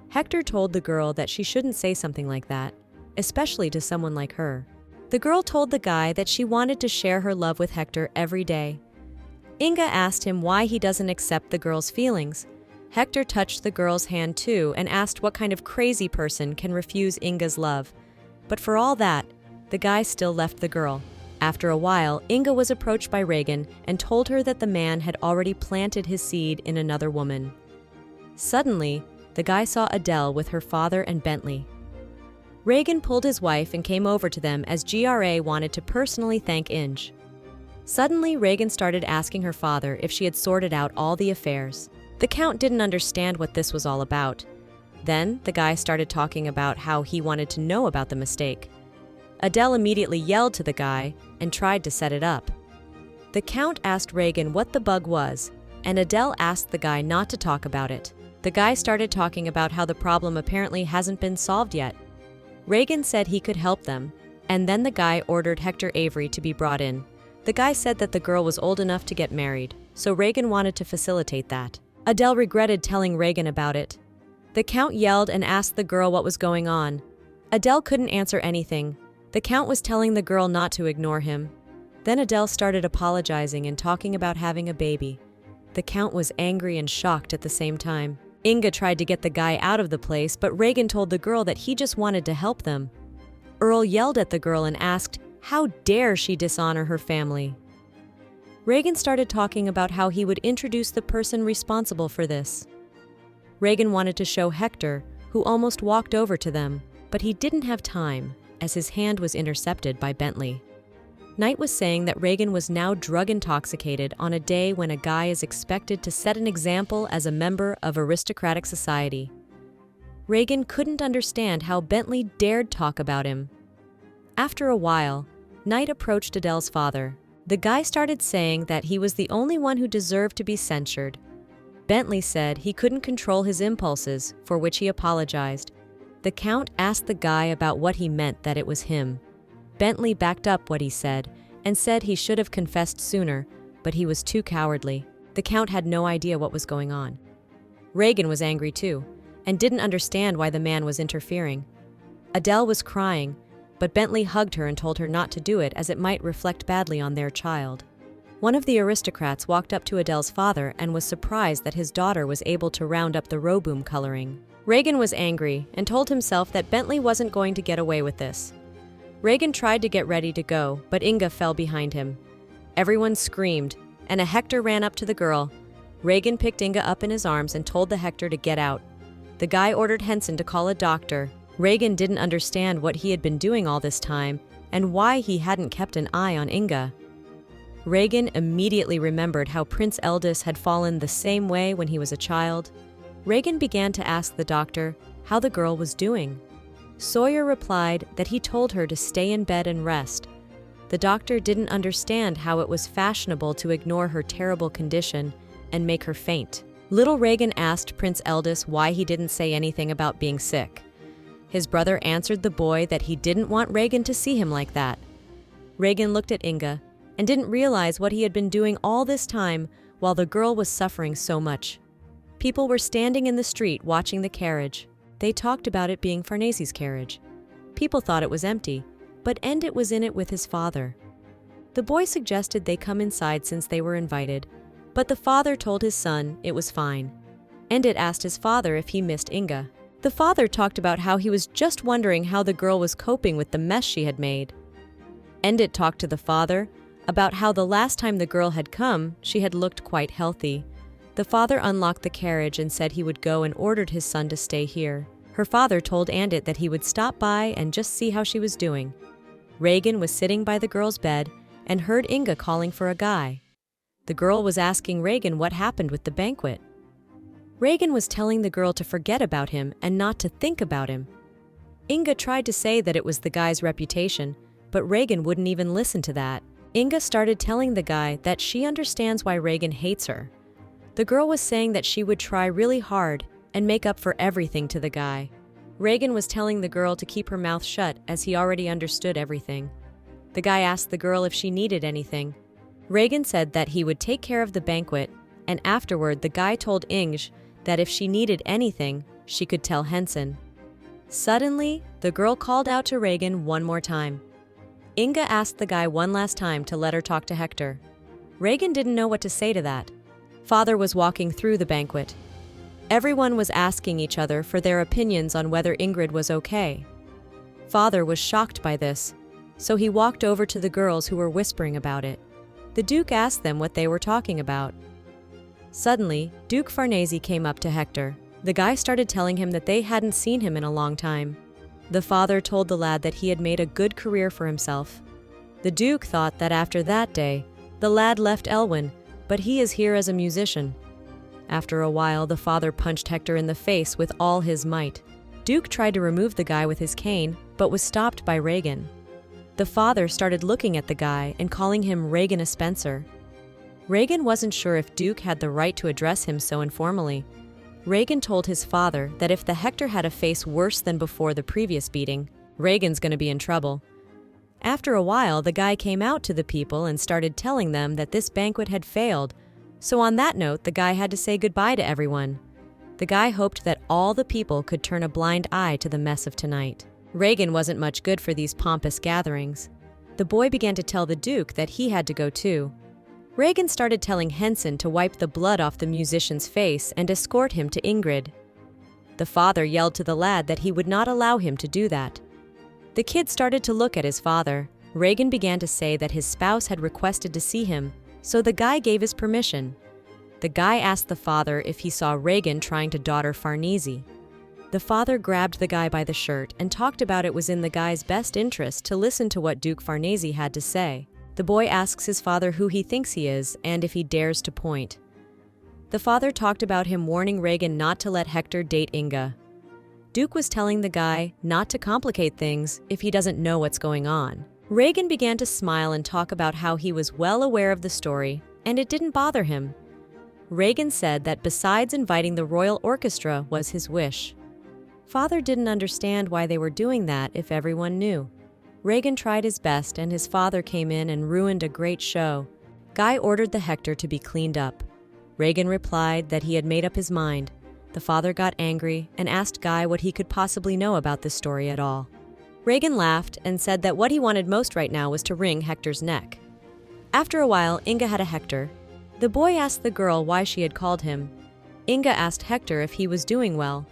Hector told the girl that she shouldn't say something like that, especially to someone like her. The girl told the guy that she wanted to share her love with Hector every day. Inga asked him why he doesn't accept the girl's feelings. Hector touched the girl's hand too and asked what kind of crazy person can refuse Inga's love. But for all that, the guy still left the girl. After a while, Inga was approached by Regan and told her that the man had already planted his seed in another woman. Suddenly, the guy saw Adele with her father and Bentley. Regan pulled his wife and came over to them as GRA wanted to personally thank Inge. Suddenly, Regan started asking her father if she had sorted out all the affairs. The Count didn't understand what this was all about. Then, the guy started talking about how he wanted to know about the mistake. Adele immediately yelled to the guy and tried to set it up. The Count asked Regan what the bug was, and Adele asked the guy not to talk about it. The guy started talking about how the problem apparently hasn't been solved yet. Regan said he could help them, and then the guy ordered Hector Avery to be brought in. The guy said that the girl was old enough to get married, so Regan wanted to facilitate that. Adele regretted telling Regan about it. The Count yelled and asked the girl what was going on. Adele couldn't answer anything. The Count was telling the girl not to ignore him. Then Adele started apologizing and talking about having a baby. The Count was angry and shocked at the same time. Inga tried to get the guy out of the place, but Regan told the girl that he just wanted to help them. Earl yelled at the girl and asked, how dare she dishonor her family? Regan started talking about how he would introduce the person responsible for this. Regan wanted to show Hector, who almost walked over to them, but he didn't have time, as his hand was intercepted by Bentley. Knight was saying that Regan was now drug-intoxicated on a day when a guy is expected to set an example as a member of aristocratic society. Regan couldn't understand how Bentley dared talk about him. After a while, Knight approached Adele's father. The guy started saying that he was the only one who deserved to be censured. Bentley said he couldn't control his impulses, for which he apologized. The Count asked the guy about what he meant that it was him. Bentley backed up what he said and said he should have confessed sooner, but he was too cowardly. The Count had no idea what was going on. Regan was angry too, and didn't understand why the man was interfering. Adele was crying, but Bentley hugged her and told her not to do it as it might reflect badly on their child. One of the aristocrats walked up to Adele's father and was surprised that his daughter was able to round up the roboom coloring. Regan was angry and told himself that Bentley wasn't going to get away with this. Regan tried to get ready to go, but Inga fell behind him. Everyone screamed, and a Hector ran up to the girl. Regan picked Inga up in his arms and told the Hector to get out. The guy ordered Henson to call a doctor. Regan didn't understand what he had been doing all this time and why he hadn't kept an eye on Inga. Regan immediately remembered how Prince Eldis had fallen the same way when he was a child. Regan began to ask the doctor how the girl was doing. Sawyer replied that he told her to stay in bed and rest. The doctor didn't understand how it was fashionable to ignore her terrible condition and make her faint. Little Regan asked Prince Eldis why he didn't say anything about being sick. His brother answered the boy that he didn't want Regan to see him like that. Regan looked at Inga and didn't realize what he had been doing all this time while the girl was suffering so much. People were standing in the street watching the carriage. They talked about it being Farnesi's carriage. People thought it was empty, but Endit was in it with his father. The boy suggested they come inside since they were invited, but the father told his son it was fine. Endit asked his father if he missed Inga. The father talked about how he was just wondering how the girl was coping with the mess she had made. Endit talked to the father about how the last time the girl had come, she had looked quite healthy. The father unlocked the carriage and said he would go and ordered his son to stay here. Her father told Endit that he would stop by and just see how she was doing. Regan was sitting by the girl's bed and heard Inga calling for a guy. The girl was asking Regan what happened with the banquet. Regan was telling the girl to forget about him and not to think about him. Inga tried to say that it was the guy's reputation, but Regan wouldn't even listen to that. Inga started telling the guy that she understands why Regan hates her. The girl was saying that she would try really hard and make up for everything to the guy. Regan was telling the girl to keep her mouth shut as he already understood everything. The guy asked the girl if she needed anything. Regan said that he would take care of the banquet, and afterward the guy told Inge that if she needed anything, she could tell Henson. Suddenly, the girl called out to Regan one more time. Inga asked the guy one last time to let her talk to Hector. Regan didn't know what to say to that. Father was walking through the banquet. Everyone was asking each other for their opinions on whether Ingrid was okay. Father was shocked by this, so he walked over to the girls who were whispering about it. The Duke asked them what they were talking about. Suddenly, Duke Farnesi came up to Hector. The guy started telling him that they hadn't seen him in a long time. The father told the lad that he had made a good career for himself. The Duke thought that after that day, the lad left Elwyn, but he is here as a musician. After a while, the father punched Hector in the face with all his might. Duke tried to remove the guy with his cane, but was stopped by Regan. The father started looking at the guy and calling him Regan a Spencer. Regan wasn't sure if Duke had the right to address him so informally. Regan told his father that if the Hector had a face worse than before the previous beating, Regan's gonna be in trouble. After a while, the guy came out to the people and started telling them that this banquet had failed, so on that note, the guy had to say goodbye to everyone. The guy hoped that all the people could turn a blind eye to the mess of tonight. Regan wasn't much good for these pompous gatherings. The boy began to tell the Duke that he had to go too. Regan started telling Henson to wipe the blood off the musician's face and escort him to Ingrid. The father yelled to the lad that he would not allow him to do that. The kid started to look at his father. Regan began to say that his spouse had requested to see him, so the guy gave his permission. The guy asked the father if he saw Regan trying to daughter Farnese. The father grabbed the guy by the shirt and talked about it was in the guy's best interest to listen to what Duke Farnese had to say. The boy asks his father who he thinks he is and if he dares to point. The father talked about him warning Regan not to let Hector date Inga. Duke was telling the guy not to complicate things if he doesn't know what's going on. Regan began to smile and talk about how he was well aware of the story, and it didn't bother him. Regan said that besides inviting the royal orchestra was his wish. Father didn't understand why they were doing that if everyone knew. Regan tried his best and his father came in and ruined a great show. Guy ordered the Hector to be cleaned up. Regan replied that he had made up his mind. The father got angry and asked Guy what he could possibly know about this story at all. Regan laughed and said that what he wanted most right now was to wring Hector's neck. After a while, Inga had a Hector. The boy asked the girl why she had called him. Inga asked Hector if he was doing well.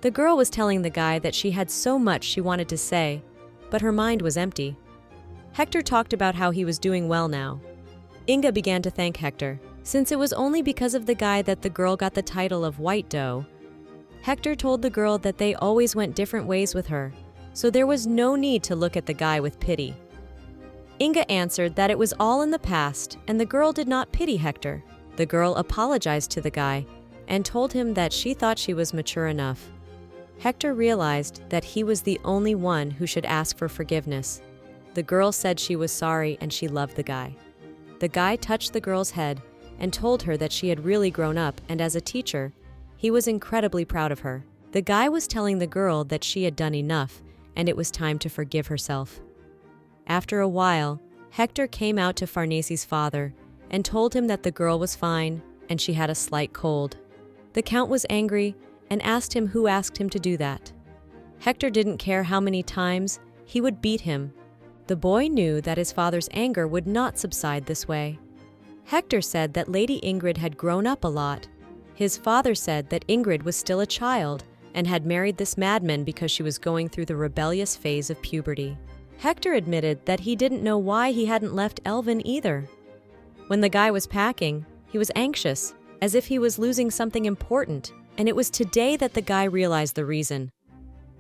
The girl was telling the guy that she had so much she wanted to say, but her mind was empty. Hector talked about how he was doing well now. Inga began to thank Hector, since it was only because of the guy that the girl got the title of White Doe. Hector told the girl that they always went different ways with her, so there was no need to look at the guy with pity. Inga answered that it was all in the past and the girl did not pity Hector. The girl apologized to the guy and told him that she thought she was mature enough. Hector realized that he was the only one who should ask for forgiveness. The girl said she was sorry and she loved the guy. The guy touched the girl's head and told her that she had really grown up, and as a teacher, he was incredibly proud of her. The guy was telling the girl that she had done enough and it was time to forgive herself. After a while, Hector came out to Faresi's father and told him that the girl was fine and she had a slight cold. The count was angry and asked him who asked him to do that. Hector didn't care how many times, he would beat him. The boy knew that his father's anger would not subside this way. Hector said that Lady Ingrid had grown up a lot. His father said that Ingrid was still a child and had married this madman because she was going through the rebellious phase of puberty. Hector admitted that he didn't know why he hadn't left Elvin either. When the guy was packing, he was anxious, as if he was losing something important, and it was today that the guy realized the reason.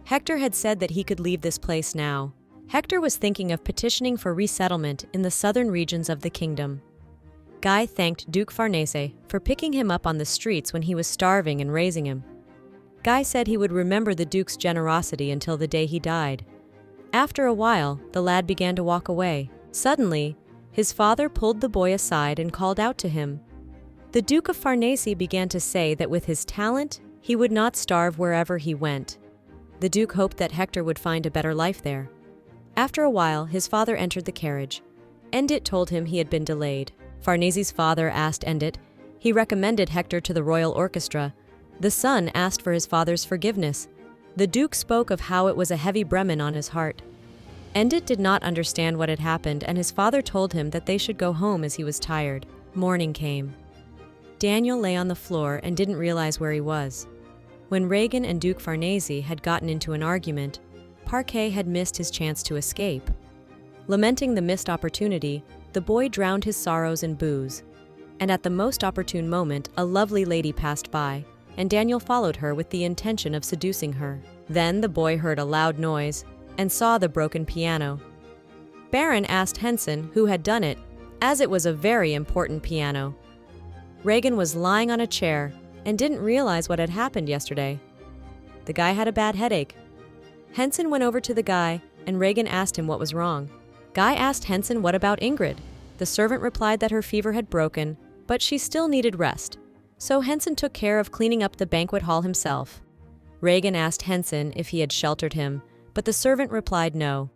Hector had said that he could leave this place now. Hector was thinking of petitioning for resettlement in the southern regions of the kingdom. Guy thanked Duke Farnese for picking him up on the streets when he was starving and raising him. Guy said he would remember the Duke's generosity until the day he died. After a while, the lad began to walk away. Suddenly, his father pulled the boy aside and called out to him. The Duke of Farnese began to say that with his talent, he would not starve wherever he went. The Duke hoped that Hector would find a better life there. After a while, his father entered the carriage. Endit told him he had been delayed. Farnese's father asked Endit. He recommended Hector to the royal orchestra. The son asked for his father's forgiveness. The Duke spoke of how it was a heavy Bremen on his heart. Endit did not understand what had happened, and his father told him that they should go home as he was tired. Morning came. Daniel lay on the floor and didn't realize where he was. When Regan and Duke Farnese had gotten into an argument, Parquet had missed his chance to escape. Lamenting the missed opportunity, the boy drowned his sorrows in booze. And at the most opportune moment, a lovely lady passed by, and Daniel followed her with the intention of seducing her. Then the boy heard a loud noise and saw the broken piano. Baron asked Henson who had done it, as it was a very important piano. Regan was lying on a chair and didn't realize what had happened yesterday. The guy had a bad headache. Henson went over to the guy, and Regan asked him what was wrong. Guy asked Henson what about Ingrid. The servant replied that her fever had broken, but she still needed rest. So Henson took care of cleaning up the banquet hall himself. Regan asked Henson if he had sheltered him, but the servant replied no.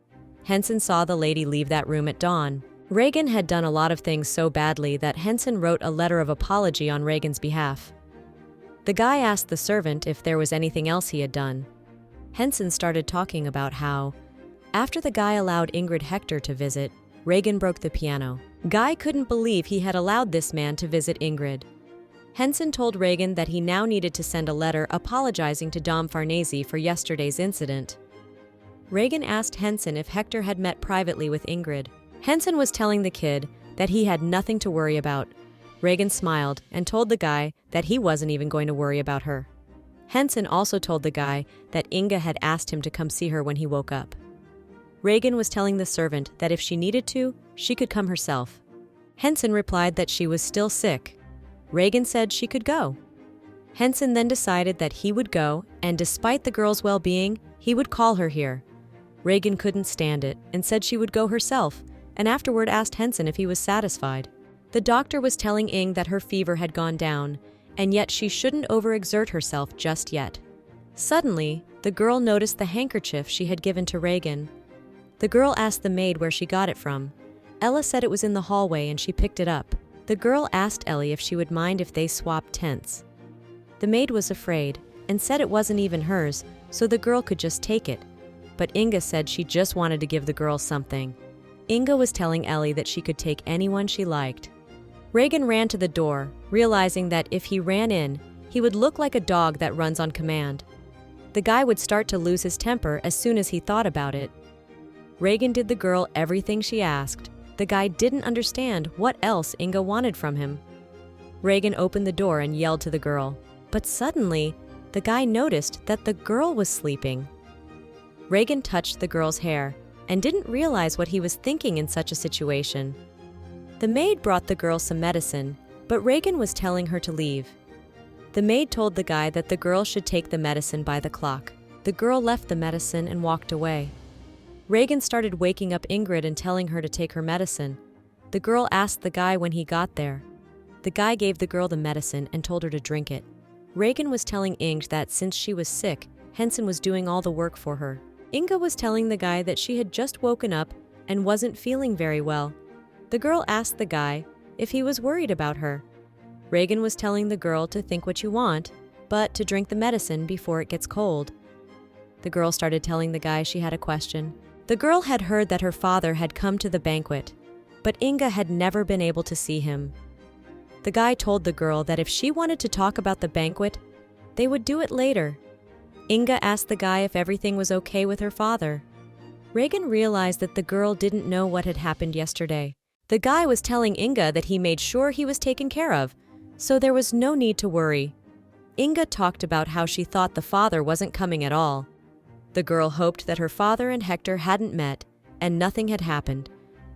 Henson saw the lady leave that room at dawn. Regan had done a lot of things so badly that Henson wrote a letter of apology on Regan's behalf. The guy asked the servant if there was anything else he had done. Henson started talking about how, after the guy allowed Ingrid Hector to visit, Regan broke the piano. Guy couldn't believe he had allowed this man to visit Ingrid. Henson told Regan that he now needed to send a letter apologizing to Dom Farnese for yesterday's incident. Regan asked Henson if Hector had met privately with Ingrid. Henson was telling the kid that he had nothing to worry about. Regan smiled and told the guy that he wasn't even going to worry about her. Henson also told the guy that Inga had asked him to come see her when he woke up. Regan was telling the servant that if she needed to, she could come herself. Henson replied that she was still sick. Regan said she could go. Henson then decided that he would go, and despite the girl's well-being, he would call her here. Regan couldn't stand it and said she would go herself, and afterward asked Henson if he was satisfied. The doctor was telling Ing that her fever had gone down, and yet she shouldn't overexert herself just yet. Suddenly, the girl noticed the handkerchief she had given to Regan. The girl asked the maid where she got it from. Ella said it was in the hallway and she picked it up. The girl asked Ellie if she would mind if they swapped tents. The maid was afraid and said it wasn't even hers, so the girl could just take it. But Inga said she just wanted to give the girl something. Inga was telling Ellie that she could take anyone she liked. Regan ran to the door, realizing that if he ran in, he would look like a dog that runs on command. The guy would start to lose his temper as soon as he thought about it. Regan did the girl everything she asked. The guy didn't understand what else Inga wanted from him. Regan opened the door and yelled to the girl, but suddenly, the guy noticed that the girl was sleeping. Regan touched the girl's hair and didn't realize what he was thinking in such a situation. The maid brought the girl some medicine, but Regan was telling her to leave. The maid told the guy that the girl should take the medicine by the clock. The girl left the medicine and walked away. Regan started waking up Ingrid and telling her to take her medicine. The girl asked the guy when he got there. The guy gave the girl the medicine and told her to drink it. Regan was telling Ingrid that since she was sick, Henson was doing all the work for her. Inga was telling the guy that she had just woken up and wasn't feeling very well. The girl asked the guy if he was worried about her. Regan was telling the girl to think what you want, but to drink the medicine before it gets cold. The girl started telling the guy she had a question. The girl had heard that her father had come to the banquet, but Inga had never been able to see him. The guy told the girl that if she wanted to talk about the banquet, they would do it later. Inga asked the guy if everything was okay with her father. Regan realized that the girl didn't know what had happened yesterday. The guy was telling Inga that he made sure he was taken care of, so there was no need to worry. Inga talked about how she thought the father wasn't coming at all. The girl hoped that her father and Hector hadn't met, and nothing had happened.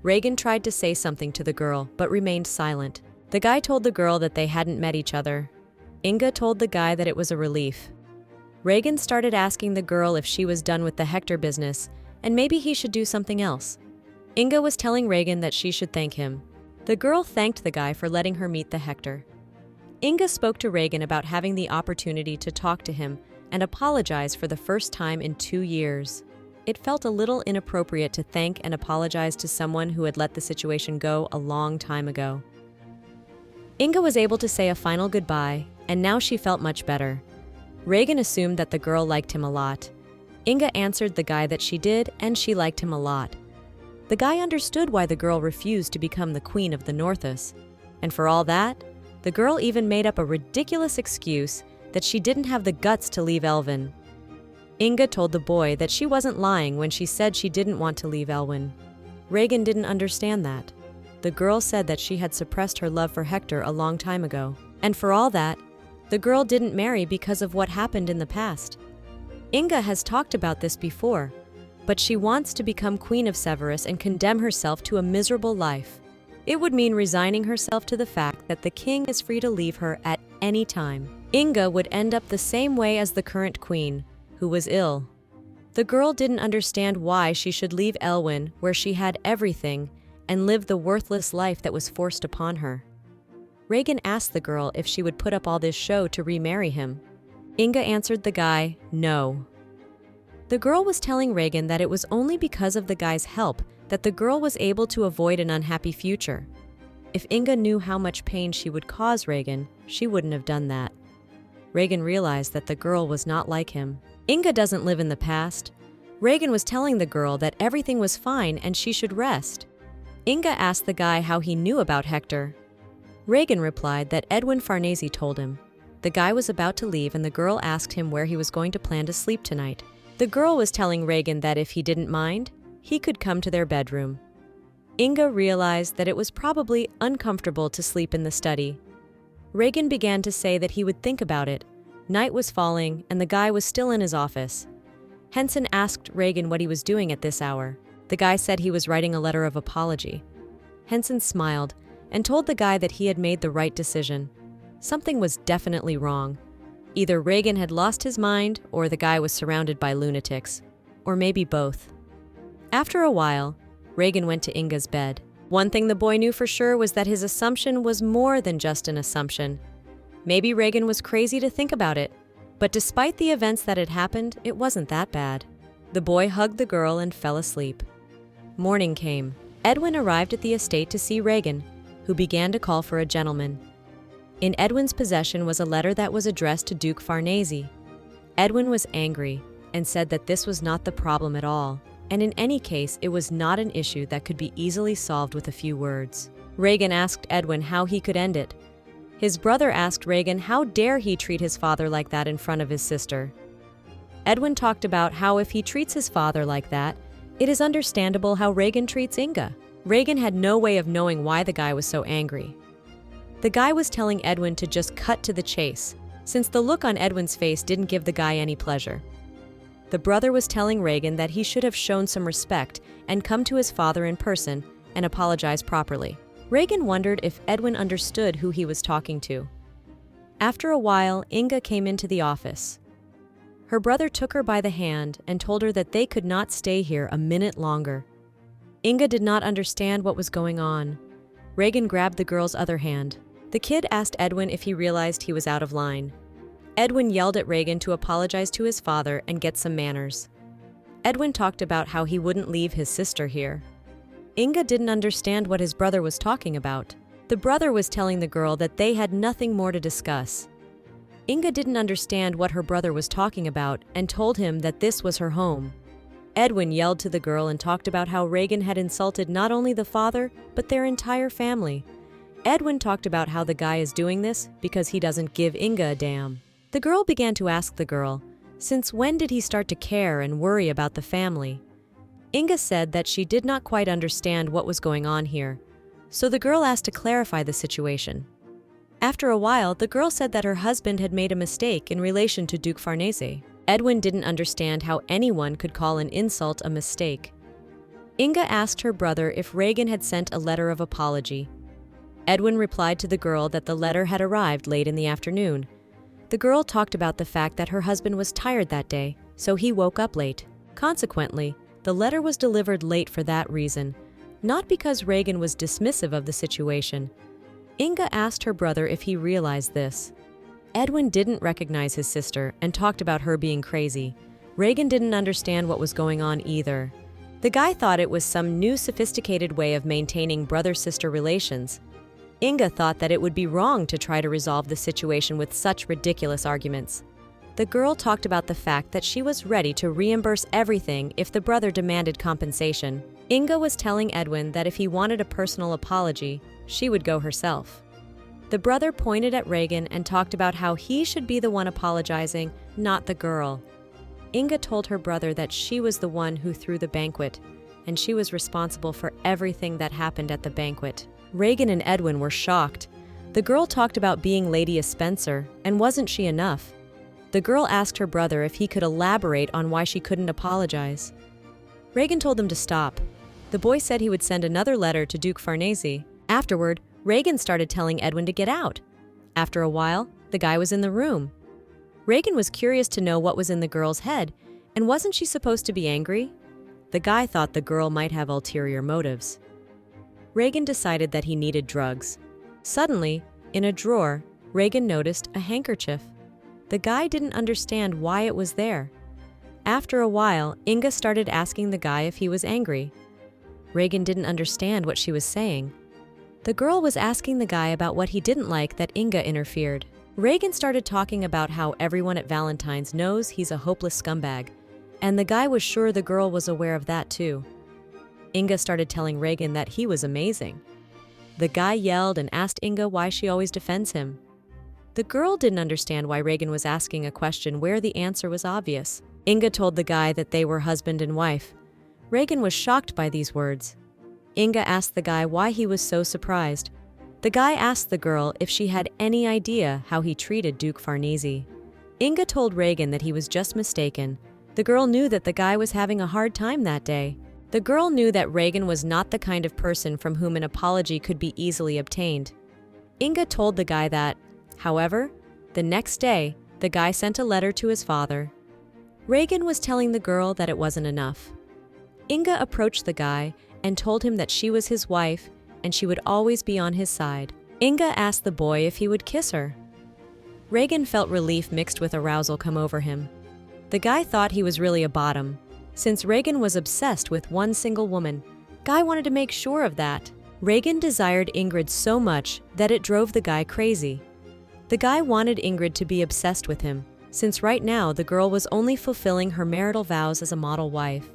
Regan tried to say something to the girl, but remained silent. The guy told the girl that they hadn't met each other. Inga told the guy that it was a relief. Regan started asking the girl if she was done with the Hector business, and maybe he should do something else. Inga was telling Regan that she should thank him. The girl thanked the guy for letting her meet the Hector. Inga spoke to Regan about having the opportunity to talk to him and apologize for the first time in 2 years. It felt a little inappropriate to thank and apologize to someone who had let the situation go a long time ago. Inga was able to say a final goodbye, and now she felt much better. Regan assumed that the girl liked him a lot. Inga answered the guy that she did, and she liked him a lot. The guy understood why the girl refused to become the queen of the Northus. And for all that, the girl even made up a ridiculous excuse that she didn't have the guts to leave Elvin. Inga told the boy that she wasn't lying when she said she didn't want to leave Elwyn. Regan didn't understand that. The girl said that she had suppressed her love for Hector a long time ago. And for all that, the girl didn't marry because of what happened in the past. Inga has talked about this before, but she wants to become Queen of Severus and condemn herself to a miserable life. It would mean resigning herself to the fact that the king is free to leave her at any time. Inga would end up the same way as the current queen, who was ill. The girl didn't understand why she should leave Elwyn, where she had everything, and live the worthless life that was forced upon her. Regan asked the girl if she would put up all this show to remarry him. Inga answered the guy, no. The girl was telling Regan that it was only because of the guy's help that the girl was able to avoid an unhappy future. If Inga knew how much pain she would cause Regan, she wouldn't have done that. Regan realized that the girl was not like him. Inga doesn't live in the past. Regan was telling the girl that everything was fine and she should rest. Inga asked the guy how he knew about Hector. Regan replied that Edwin Farnese told him. The guy was about to leave and the girl asked him where he was going to plan to sleep tonight. The girl was telling Regan that if he didn't mind, he could come to their bedroom. Inga realized that it was probably uncomfortable to sleep in the study. Regan began to say that he would think about it. Night was falling and the guy was still in his office. Henson asked Regan what he was doing at this hour. The guy said he was writing a letter of apology. Henson smiled and told the guy that he had made the right decision. Something was definitely wrong. Either Regan had lost his mind or the guy was surrounded by lunatics. Or maybe both. After a while, Regan went to Inga's bed. One thing the boy knew for sure was that his assumption was more than just an assumption. Maybe Regan was crazy to think about it, but despite the events that had happened, it wasn't that bad. The boy hugged the girl and fell asleep. Morning came. Edwin arrived at the estate to see Regan, who began to call for a gentleman. In Edwin's possession was a letter that was addressed to Duke Farnese. Edwin was angry and said that this was not the problem at all. and in any case, it was not an issue that could be easily solved with a few words. Regan asked Edwin how he could end it. His brother asked Regan how dare he treat his father like that in front of his sister. Edwin talked about how if he treats his father like that, it is understandable how Regan treats Inga. Regan had no way of knowing why the guy was so angry. The guy was telling Edwin to just cut to the chase, since the look on Edwin's face didn't give the guy any pleasure. The brother was telling Regan that he should have shown some respect and come to his father in person and apologize properly. Regan wondered if Edwin understood who he was talking to. After a while, Inga came into the office. Her brother took her by the hand and told her that they could not stay here a minute longer. Inga did not understand what was going on. Regan grabbed the girl's other hand. The kid asked Edwin if he realized he was out of line. Edwin yelled at Regan to apologize to his father and get some manners. Edwin talked about how he wouldn't leave his sister here. Inga didn't understand what his brother was talking about. The brother was telling the girl that they had nothing more to discuss. Inga didn't understand what her brother was talking about and told him that this was her home. Edwin yelled to the girl and talked about how Regan had insulted not only the father, but their entire family. Edwin talked about how the guy is doing this because he doesn't give Inga a damn. The girl began to ask the girl, since when did he start to care and worry about the family? Inga said that she did not quite understand what was going on here, so the girl asked to clarify the situation. After a while, the girl said that her husband had made a mistake in relation to Duke Farnese. Edwin didn't understand how anyone could call an insult a mistake. Inga asked her brother if Regan had sent a letter of apology. Edwin replied to the girl that the letter had arrived late in the afternoon. The girl talked about the fact that her husband was tired that day, so he woke up late. Consequently, the letter was delivered late for that reason, not because Regan was dismissive of the situation. Inga asked her brother if he realized this. Edwin didn't recognize his sister and talked about her being crazy. Regan didn't understand what was going on either. The guy thought it was some new sophisticated way of maintaining brother-sister relations. Inga thought that it would be wrong to try to resolve the situation with such ridiculous arguments. The girl talked about the fact that she was ready to reimburse everything if the brother demanded compensation. Inga was telling Edwin that if he wanted a personal apology, she would go herself. The brother pointed at Regan and talked about how he should be the one apologizing, not the girl. Inga told her brother that she was the one who threw the banquet, and she was responsible for everything that happened at the banquet. Regan and Edwin were shocked. The girl talked about being Lady Spencer, and wasn't she enough? The girl asked her brother if he could elaborate on why she couldn't apologize. Regan told them to stop. The boy said he would send another letter to Duke Farnese. Afterward, Regan started telling Edwin to get out. After a while, the guy was in the room. Regan was curious to know what was in the girl's head, and wasn't she supposed to be angry? The guy thought the girl might have ulterior motives. Regan decided that he needed drugs. Suddenly, in a drawer, Regan noticed a handkerchief. The guy didn't understand why it was there. After a while, Inga started asking the guy if he was angry. Regan didn't understand what she was saying. The girl was asking the guy about what he didn't like that Inga interfered. Regan started talking about how everyone at Valentine's knows he's a hopeless scumbag, and the guy was sure the girl was aware of that too. Inga started telling Regan that he was amazing. The guy yelled and asked Inga why she always defends him. The girl didn't understand why Regan was asking a question where the answer was obvious. Inga told the guy that they were husband and wife. Regan was shocked by these words. Inga asked the guy why he was so surprised. The guy asked the girl if she had any idea how he treated Duke Farnese. Inga told Regan that he was just mistaken. The girl knew that the guy was having a hard time that day. The girl knew that Regan was not the kind of person from whom an apology could be easily obtained. Inga told the guy that, however, the next day, the guy sent a letter to his father. Regan was telling the girl that it wasn't enough. Inga approached the guy and told him that she was his wife and she would always be on his side. Inga asked the boy if he would kiss her. Regan felt relief mixed with arousal come over him. The guy thought he was really a bottom. Since Regan was obsessed with one single woman, Guy wanted to make sure of that. Regan desired Ingrid so much that it drove the guy crazy. The guy wanted Ingrid to be obsessed with him, since right now the girl was only fulfilling her marital vows as a model wife.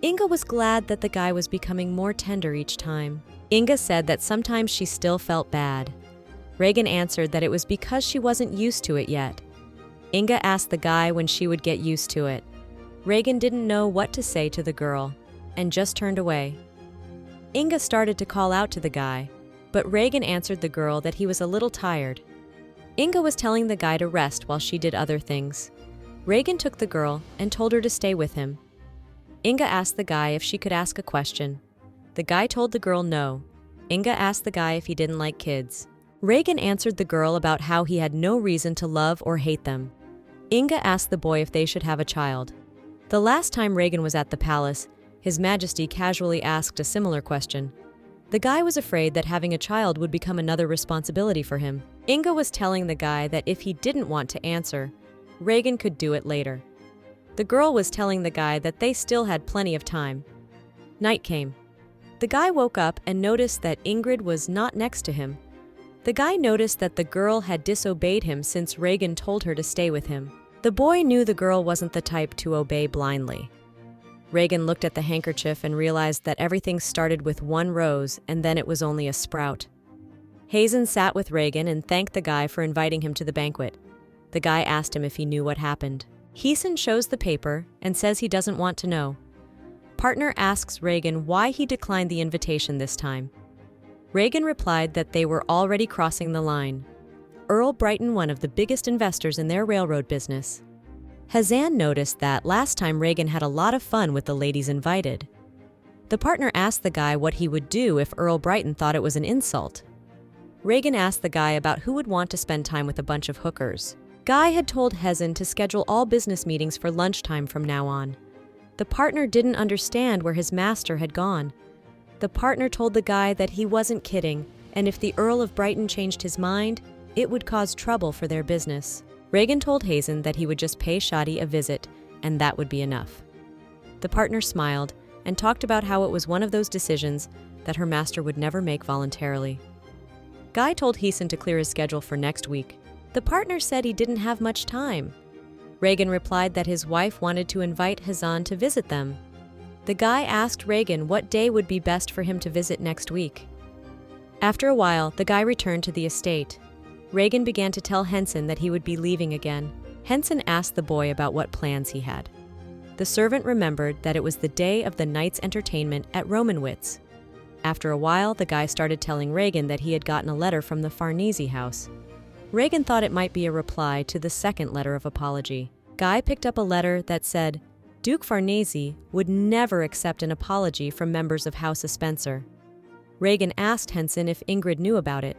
Inga was glad that the guy was becoming more tender each time. Inga said that sometimes she still felt bad. Regan answered that it was because she wasn't used to it yet. Inga asked the guy when she would get used to it. Regan didn't know what to say to the girl and just turned away. Inga started to call out to the guy, but Regan answered the girl that he was a little tired. Inga was telling the guy to rest while she did other things. Regan took the girl and told her to stay with him. Inga asked the guy if she could ask a question. The guy told the girl no. Inga asked the guy if he didn't like kids. Regan answered the girl about how he had no reason to love or hate them. Inga asked the boy if they should have a child. The last time Regan was at the palace, His Majesty casually asked a similar question. The guy was afraid that having a child would become another responsibility for him. Inga was telling the guy that if he didn't want to answer, Regan could do it later. The girl was telling the guy that they still had plenty of time. Night came. The guy woke up and noticed that Ingrid was not next to him. The guy noticed that the girl had disobeyed him since Regan told her to stay with him. The boy knew the girl wasn't the type to obey blindly. Regan looked at the handkerchief and realized that everything started with one rose and then it was only a sprout. Hazen sat with Regan and thanked the guy for inviting him to the banquet. The guy asked him if he knew what happened. Hazen shows the paper and says he doesn't want to know. Partner asks Regan why he declined the invitation this time. Regan replied that they were already crossing the line. Earl Brighton, one of the biggest investors in their railroad business. Hazan noticed that last time Regan had a lot of fun with the ladies invited. The partner asked the guy what he would do if Earl Brighton thought it was an insult. Regan asked the guy about who would want to spend time with a bunch of hookers. Guy had told Hazan to schedule all business meetings for lunchtime from now on. The partner didn't understand where his master had gone. The partner told the guy that he wasn't kidding, and if the Earl of Brighton changed his mind, it would cause trouble for their business. Regan told Hazen that he would just pay Shadi a visit, and that would be enough. The partner smiled and talked about how it was one of those decisions that her master would never make voluntarily. Guy told Hazen to clear his schedule for next week. The partner said he didn't have much time. Regan replied that his wife wanted to invite Hazan to visit them. The guy asked Regan what day would be best for him to visit next week. After a while, the guy returned to the estate. Regan began to tell Henson that he would be leaving again. Henson asked the boy about what plans he had. The servant remembered that it was the day of the night's entertainment at Romanwitz. After a while, the guy started telling Regan that he had gotten a letter from the Farnese house. Regan thought it might be a reply to the second letter of apology. Guy picked up a letter that said, Duke Farnese would never accept an apology from members of House of Spencer. Regan asked Henson if Ingrid knew about it.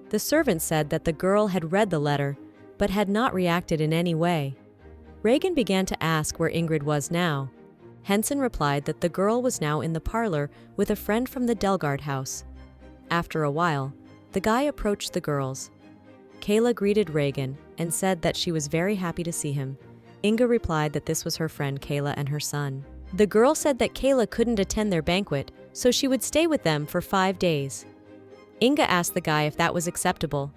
The servant said that the girl had read the letter, but had not reacted in any way. Regan began to ask where Ingrid was now. Henson replied that the girl was now in the parlor with a friend from the Delgard house. After a while, the guy approached the girls. Kayla greeted Regan and said that she was very happy to see him. Inga replied that this was her friend Kayla and her son. The girl said that Kayla couldn't attend their banquet, so she would stay with them for 5 days. Inga asked the guy if that was acceptable.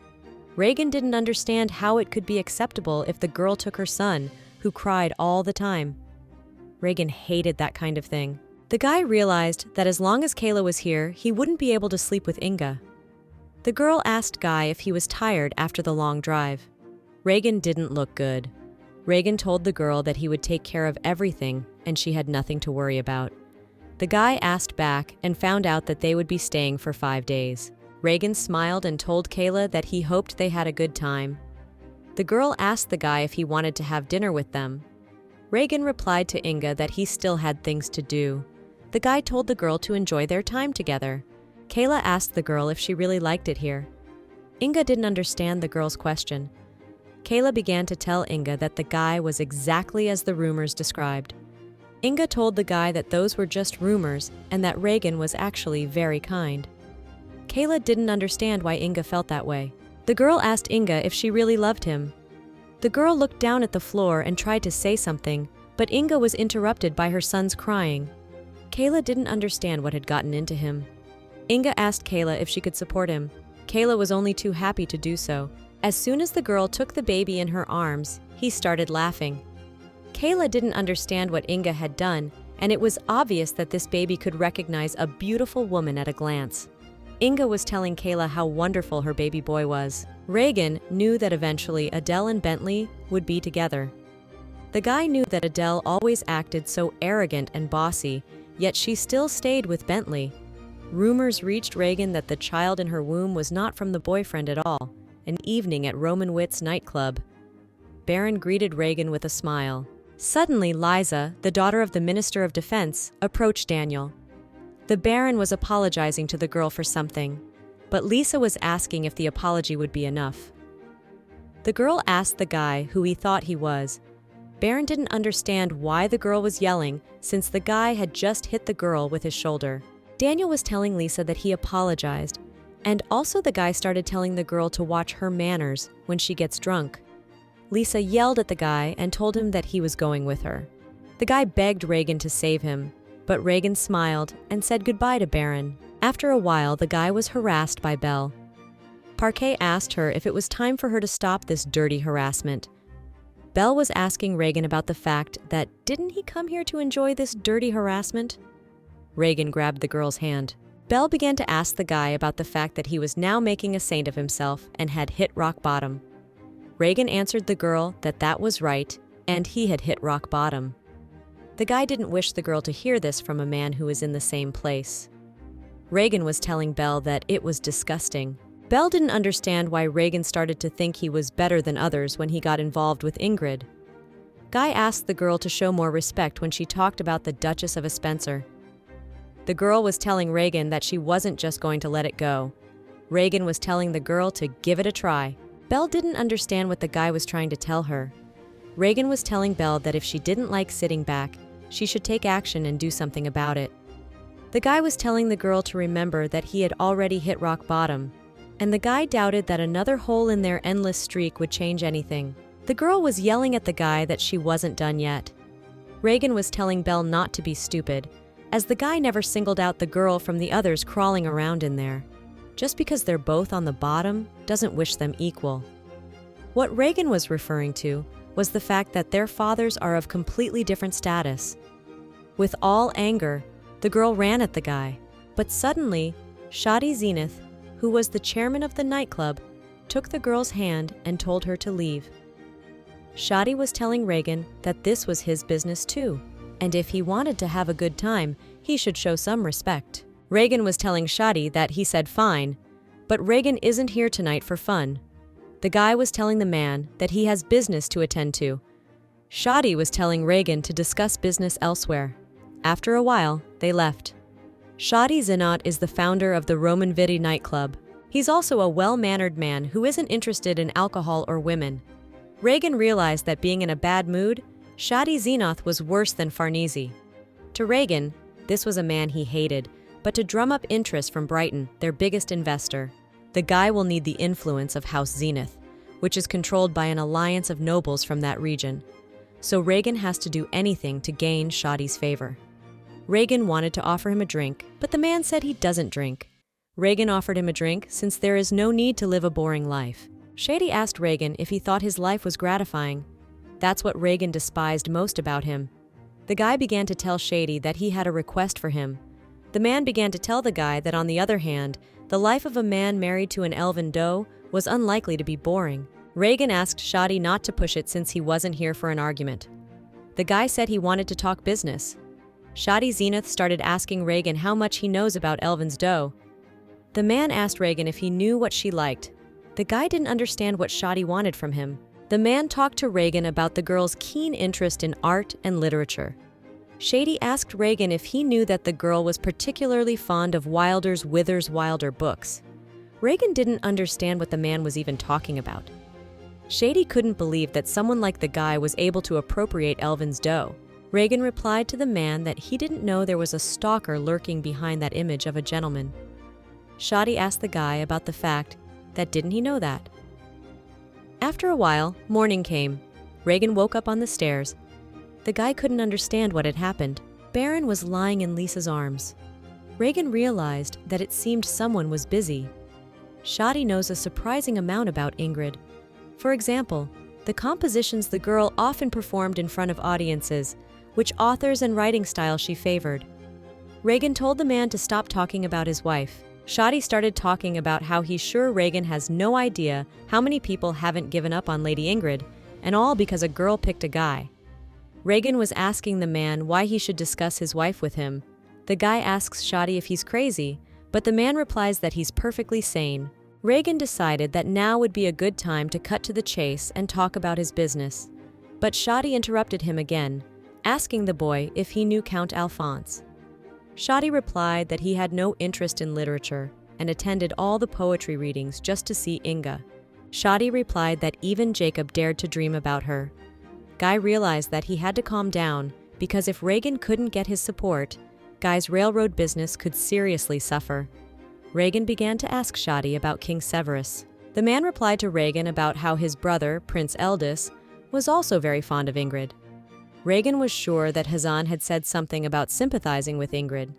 Regan didn't understand how it could be acceptable if the girl took her son, who cried all the time. Regan hated that kind of thing. The guy realized that as long as Kayla was here, he wouldn't be able to sleep with Inga. The girl asked Guy if he was tired after the long drive. Regan didn't look good. Regan told the girl that he would take care of everything and she had nothing to worry about. The guy asked back and found out that they would be staying for 5 days. Regan smiled and told Kayla that he hoped they had a good time. The girl asked the guy if he wanted to have dinner with them. Regan replied to Inga that he still had things to do. The guy told the girl to enjoy their time together. Kayla asked the girl if she really liked it here. Inga didn't understand the girl's question. Kayla began to tell Inga that the guy was exactly as the rumors described. Inga told the guy that those were just rumors and that Regan was actually very kind. Kayla didn't understand why Inga felt that way. The girl asked Inga if she really loved him. The girl looked down at the floor and tried to say something, but Inga was interrupted by her son's crying. Kayla didn't understand what had gotten into him. Inga asked Kayla if she could support him. Kayla was only too happy to do so. As soon as the girl took the baby in her arms, he started laughing. Kayla didn't understand what Inga had done and it was obvious that this baby could recognize a beautiful woman at a glance. Inga was telling Kayla how wonderful her baby boy was. Regan knew that eventually Adele and Bentley would be together. The guy knew that Adele always acted so arrogant and bossy, yet she still stayed with Bentley. Rumors reached Regan that the child in her womb was not from the boyfriend at all. An evening at Roman Witt's nightclub. Baron greeted Regan with a smile. Suddenly, Liza, the daughter of the Minister of Defense, approached Daniel. The Baron was apologizing to the girl for something, but Lisa was asking if the apology would be enough. The girl asked the guy who he thought he was. Baron didn't understand why the girl was yelling, since the guy had just hit the girl with his shoulder. Daniel was telling Lisa that he apologized, and also the guy started telling the girl to watch her manners when she gets drunk. Lisa yelled at the guy and told him that he was going with her. The guy begged Regan to save him, but Regan smiled and said goodbye to Baron. After a while, the guy was harassed by Belle. Parquet asked her if it was time for her to stop this dirty harassment. Belle was asking Regan about the fact that didn't he come here to enjoy this dirty harassment? Regan grabbed the girl's hand. Belle began to ask the guy about the fact that he was now making a saint of himself and had hit rock bottom. Regan answered the girl that that was right, and he had hit rock bottom. The guy didn't wish the girl to hear this from a man who was in the same place. Regan was telling Belle that it was disgusting. Belle didn't understand why Regan started to think he was better than others when he got involved with Ingrid. Guy asked the girl to show more respect when she talked about the Duchess of Spencer. The girl was telling Regan that she wasn't just going to let it go. Regan was telling the girl to give it a try. Belle didn't understand what the guy was trying to tell her. Regan was telling Belle that if she didn't like sitting back, she should take action and do something about it. The guy was telling the girl to remember that he had already hit rock bottom, and the guy doubted that another hole in their endless streak would change anything. The girl was yelling at the guy that she wasn't done yet. Regan was telling Belle not to be stupid, as the guy never singled out the girl from the others crawling around in there. Just because they're both on the bottom doesn't wish them equal. What Regan was referring to was the fact that their fathers are of completely different status. With all anger, the girl ran at the guy, but suddenly, Shadi Zenith, who was the chairman of the nightclub, took the girl's hand and told her to leave. Shadi was telling Regan that this was his business too, and if he wanted to have a good time, he should show some respect. Regan was telling Shadi that he said fine, but Regan isn't here tonight for fun. The guy was telling the man that he has business to attend to. Shadi was telling Regan to discuss business elsewhere. After a while, they left. Shadi Zinat is the founder of the Roman Vidi nightclub. He's also a well-mannered man who isn't interested in alcohol or women. Regan realized that being in a bad mood, Shadi Zenoth was worse than Farnese. To Regan, this was a man he hated, but to drum up interest from Brighton, their biggest investor, the guy will need the influence of House Zenith, which is controlled by an alliance of nobles from that region. So Regan has to do anything to gain Shadi's favor. Regan wanted to offer him a drink, but the man said he doesn't drink. Regan offered him a drink since there is no need to live a boring life. Shadi asked Regan if he thought his life was gratifying. That's what Regan despised most about him. The guy began to tell Shadi that he had a request for him. The man began to tell the guy that on the other hand, the life of a man married to an elven doe was unlikely to be boring. Regan asked Shadi not to push it since he wasn't here for an argument. The guy said he wanted to talk business. Shadi Zenith started asking Regan how much he knows about Elven's doe. The man asked Regan if he knew what she liked. The guy didn't understand what Shadi wanted from him. The man talked to Regan about the girl's keen interest in art and literature. Shadi asked Regan if he knew that the girl was particularly fond of Wilder's Withers Wilder books. Regan didn't understand what the man was even talking about. Shadi couldn't believe that someone like the guy was able to appropriate Elven's doe. Regan replied to the man that he didn't know there was a stalker lurking behind that image of a gentleman. Shadi asked the guy about the fact that didn't he know that. After a while, morning came. Regan woke up on the stairs. The guy couldn't understand what had happened. Baron was lying in Lisa's arms. Regan realized that it seemed someone was busy. Shadi knows a surprising amount about Ingrid. For example, the compositions the girl often performed in front of audiences, which authors and writing style she favored. Regan told the man to stop talking about his wife. Shadi started talking about how he's sure Regan has no idea how many people haven't given up on Lady Ingrid, and all because a girl picked a guy. Regan was asking the man why he should discuss his wife with him. The guy asks Shadi if he's crazy, but the man replies that he's perfectly sane. Regan decided that now would be a good time to cut to the chase and talk about his business. But Shadi interrupted him again, asking the boy if he knew Count Alphonse. Shadi replied that he had no interest in literature and attended all the poetry readings just to see Inga. Shadi replied that even Jacob dared to dream about her. Guy realized that he had to calm down because if Regan couldn't get his support, Guy's railroad business could seriously suffer. Regan began to ask Shadi about King Severus. The man replied to Regan about how his brother, Prince Eldis, was also very fond of Ingrid. Regan was sure that Hazan had said something about sympathizing with Ingrid.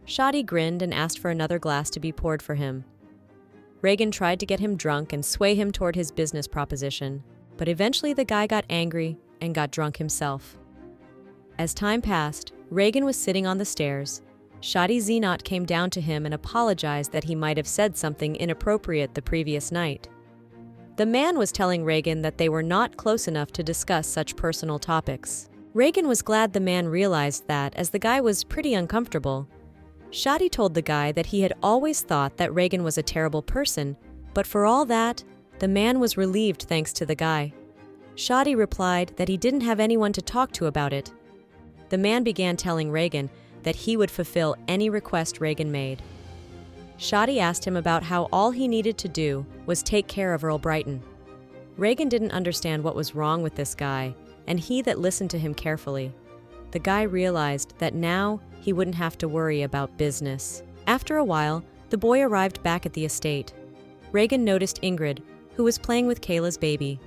Shadi grinned and asked for another glass to be poured for him. Regan tried to get him drunk and sway him toward his business proposition, but eventually the guy got angry and got drunk himself. As time passed, Regan was sitting on the stairs. Shadi Zenot came down to him and apologized that he might have said something inappropriate the previous night. The man was telling Regan that they were not close enough to discuss such personal topics. Regan was glad the man realized that, as the guy was pretty uncomfortable. Shadi told the guy that he had always thought that Regan was a terrible person, but for all that, the man was relieved thanks to the guy. Shadi replied that he didn't have anyone to talk to about it. The man began telling Regan that he would fulfill any request Regan made. Shadi asked him about how all he needed to do was take care of Earl Brighton. Regan didn't understand what was wrong with this guy, and he that listened to him carefully. The guy realized that now he wouldn't have to worry about business. After a while, the boy arrived back at the estate. Regan noticed Ingrid, who was playing with Kayla's baby.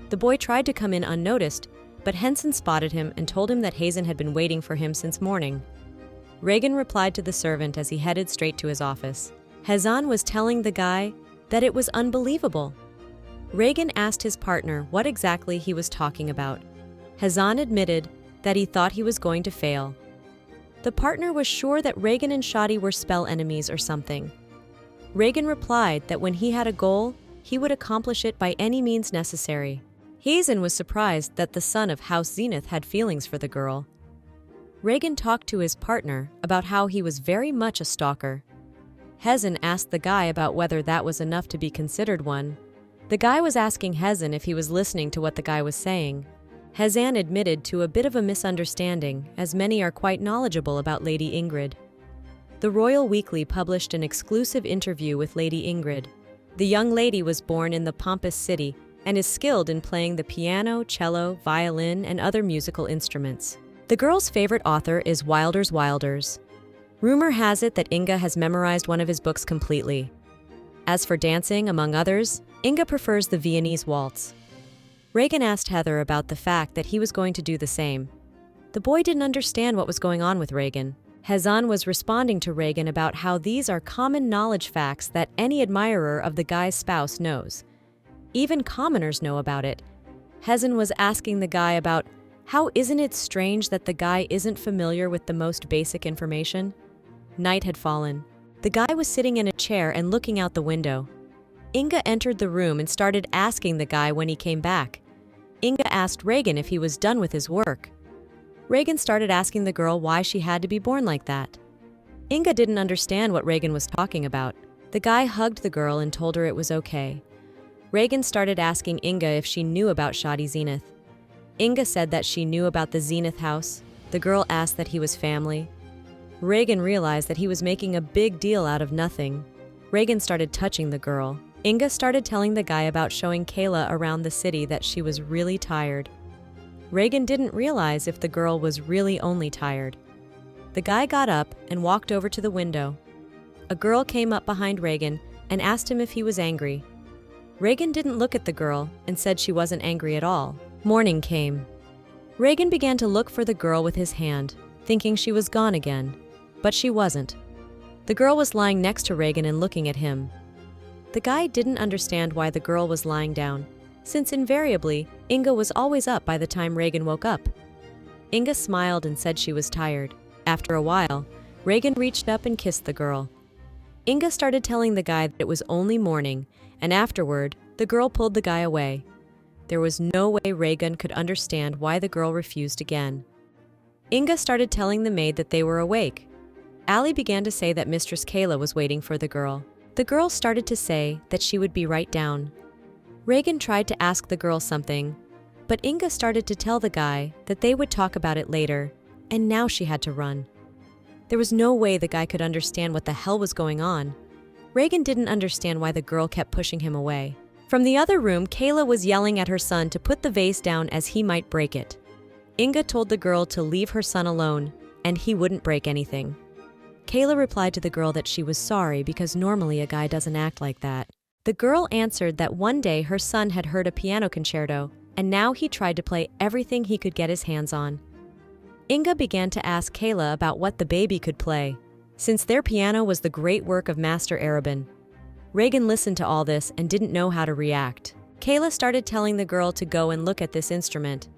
The boy tried to come in unnoticed, but Henson spotted him and told him that Hazen had been waiting for him since morning. Regan replied to the servant as he headed straight to his office. Hazan was telling the guy that it was unbelievable. Regan asked his partner what exactly he was talking about. Hazan admitted that he thought he was going to fail. The partner was sure that Regan and Shadi were spell enemies or something. Regan replied that when he had a goal, he would accomplish it by any means necessary. Hazen was surprised that the son of House Zenith had feelings for the girl. Regan talked to his partner about how he was very much a stalker. Hazen asked the guy about whether that was enough to be considered one. The guy was asking Hazen if he was listening to what the guy was saying. Hazan admitted to a bit of a misunderstanding, as many are quite knowledgeable about Lady Ingrid. The Royal Weekly published an exclusive interview with Lady Ingrid. The young lady was born in the pompous city and is skilled in playing the piano, cello, violin, and other musical instruments. The girl's favorite author is Wilder's Wilders. Rumor has it that Inga has memorized one of his books completely. As for dancing, among others, Inga prefers the Viennese waltz. Regan asked Heather about the fact that he was going to do the same. The boy didn't understand what was going on with Regan. Hazan was responding to Regan about how these are common knowledge facts that any admirer of the guy's spouse knows. Even commoners know about it. Hazan was asking the guy about how isn't it strange that the guy isn't familiar with the most basic information? Night had fallen. The guy was sitting in a chair and looking out the window. Inga entered the room and started asking the guy when he came back. Inga asked Regan if he was done with his work. Regan started asking the girl why she had to be born like that. Inga didn't understand what Regan was talking about. The guy hugged the girl and told her it was okay. Regan started asking Inga if she knew about Shadi Zenith. Inga said that she knew about the Zenith house. The girl asked that he was family. Regan realized that he was making a big deal out of nothing. Regan started touching the girl. Inga started telling the guy about showing Kayla around the city that she was really tired. Regan didn't realize if the girl was really only tired. The guy got up and walked over to the window. A girl came up behind Regan and asked him if he was angry. Regan didn't look at the girl and said she wasn't angry at all. Morning came. Regan began to look for the girl with his hand, thinking she was gone again, but she wasn't. The girl was lying next to Regan and looking at him. The guy didn't understand why the girl was lying down, since invariably, Inga was always up by the time Regan woke up. Inga smiled and said she was tired. After a while, Regan reached up and kissed the girl. Inga started telling the guy that it was only morning, and afterward, the girl pulled the guy away. There was no way Regan could understand why the girl refused again. Inga started telling the maid that they were awake. Ali began to say that Mistress Kayla was waiting for the girl. The girl started to say that she would be right down. Regan tried to ask the girl something, but Inga started to tell the guy that they would talk about it later, and now she had to run. There was no way the guy could understand what the hell was going on. Regan didn't understand why the girl kept pushing him away. From the other room, Kayla was yelling at her son to put the vase down as he might break it. Inga told the girl to leave her son alone, and he wouldn't break anything. Kayla replied to the girl that she was sorry because normally a guy doesn't act like that. The girl answered that one day her son had heard a piano concerto, and now he tried to play everything he could get his hands on. Inga began to ask Kayla about what the baby could play, since their piano was the great work of Master Arabin. Regan listened to all this and didn't know how to react. Kayla started telling the girl to go and look at this instrument.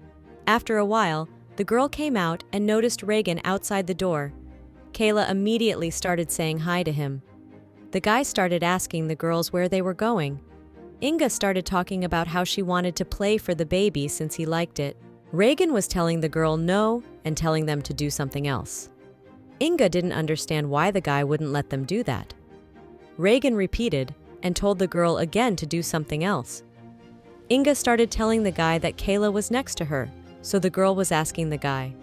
After a while, the girl came out and noticed Regan outside the door. Kayla immediately started saying hi to him. The guy started asking the girls where they were going. Inga started talking about how she wanted to play for the baby since he liked it. Regan was telling the girl no and telling them to do something else. Inga didn't understand why the guy wouldn't let them do that. Regan repeated and told the girl again to do something else. Inga started telling the guy that Kayla was next to her, so the girl was asking the guy.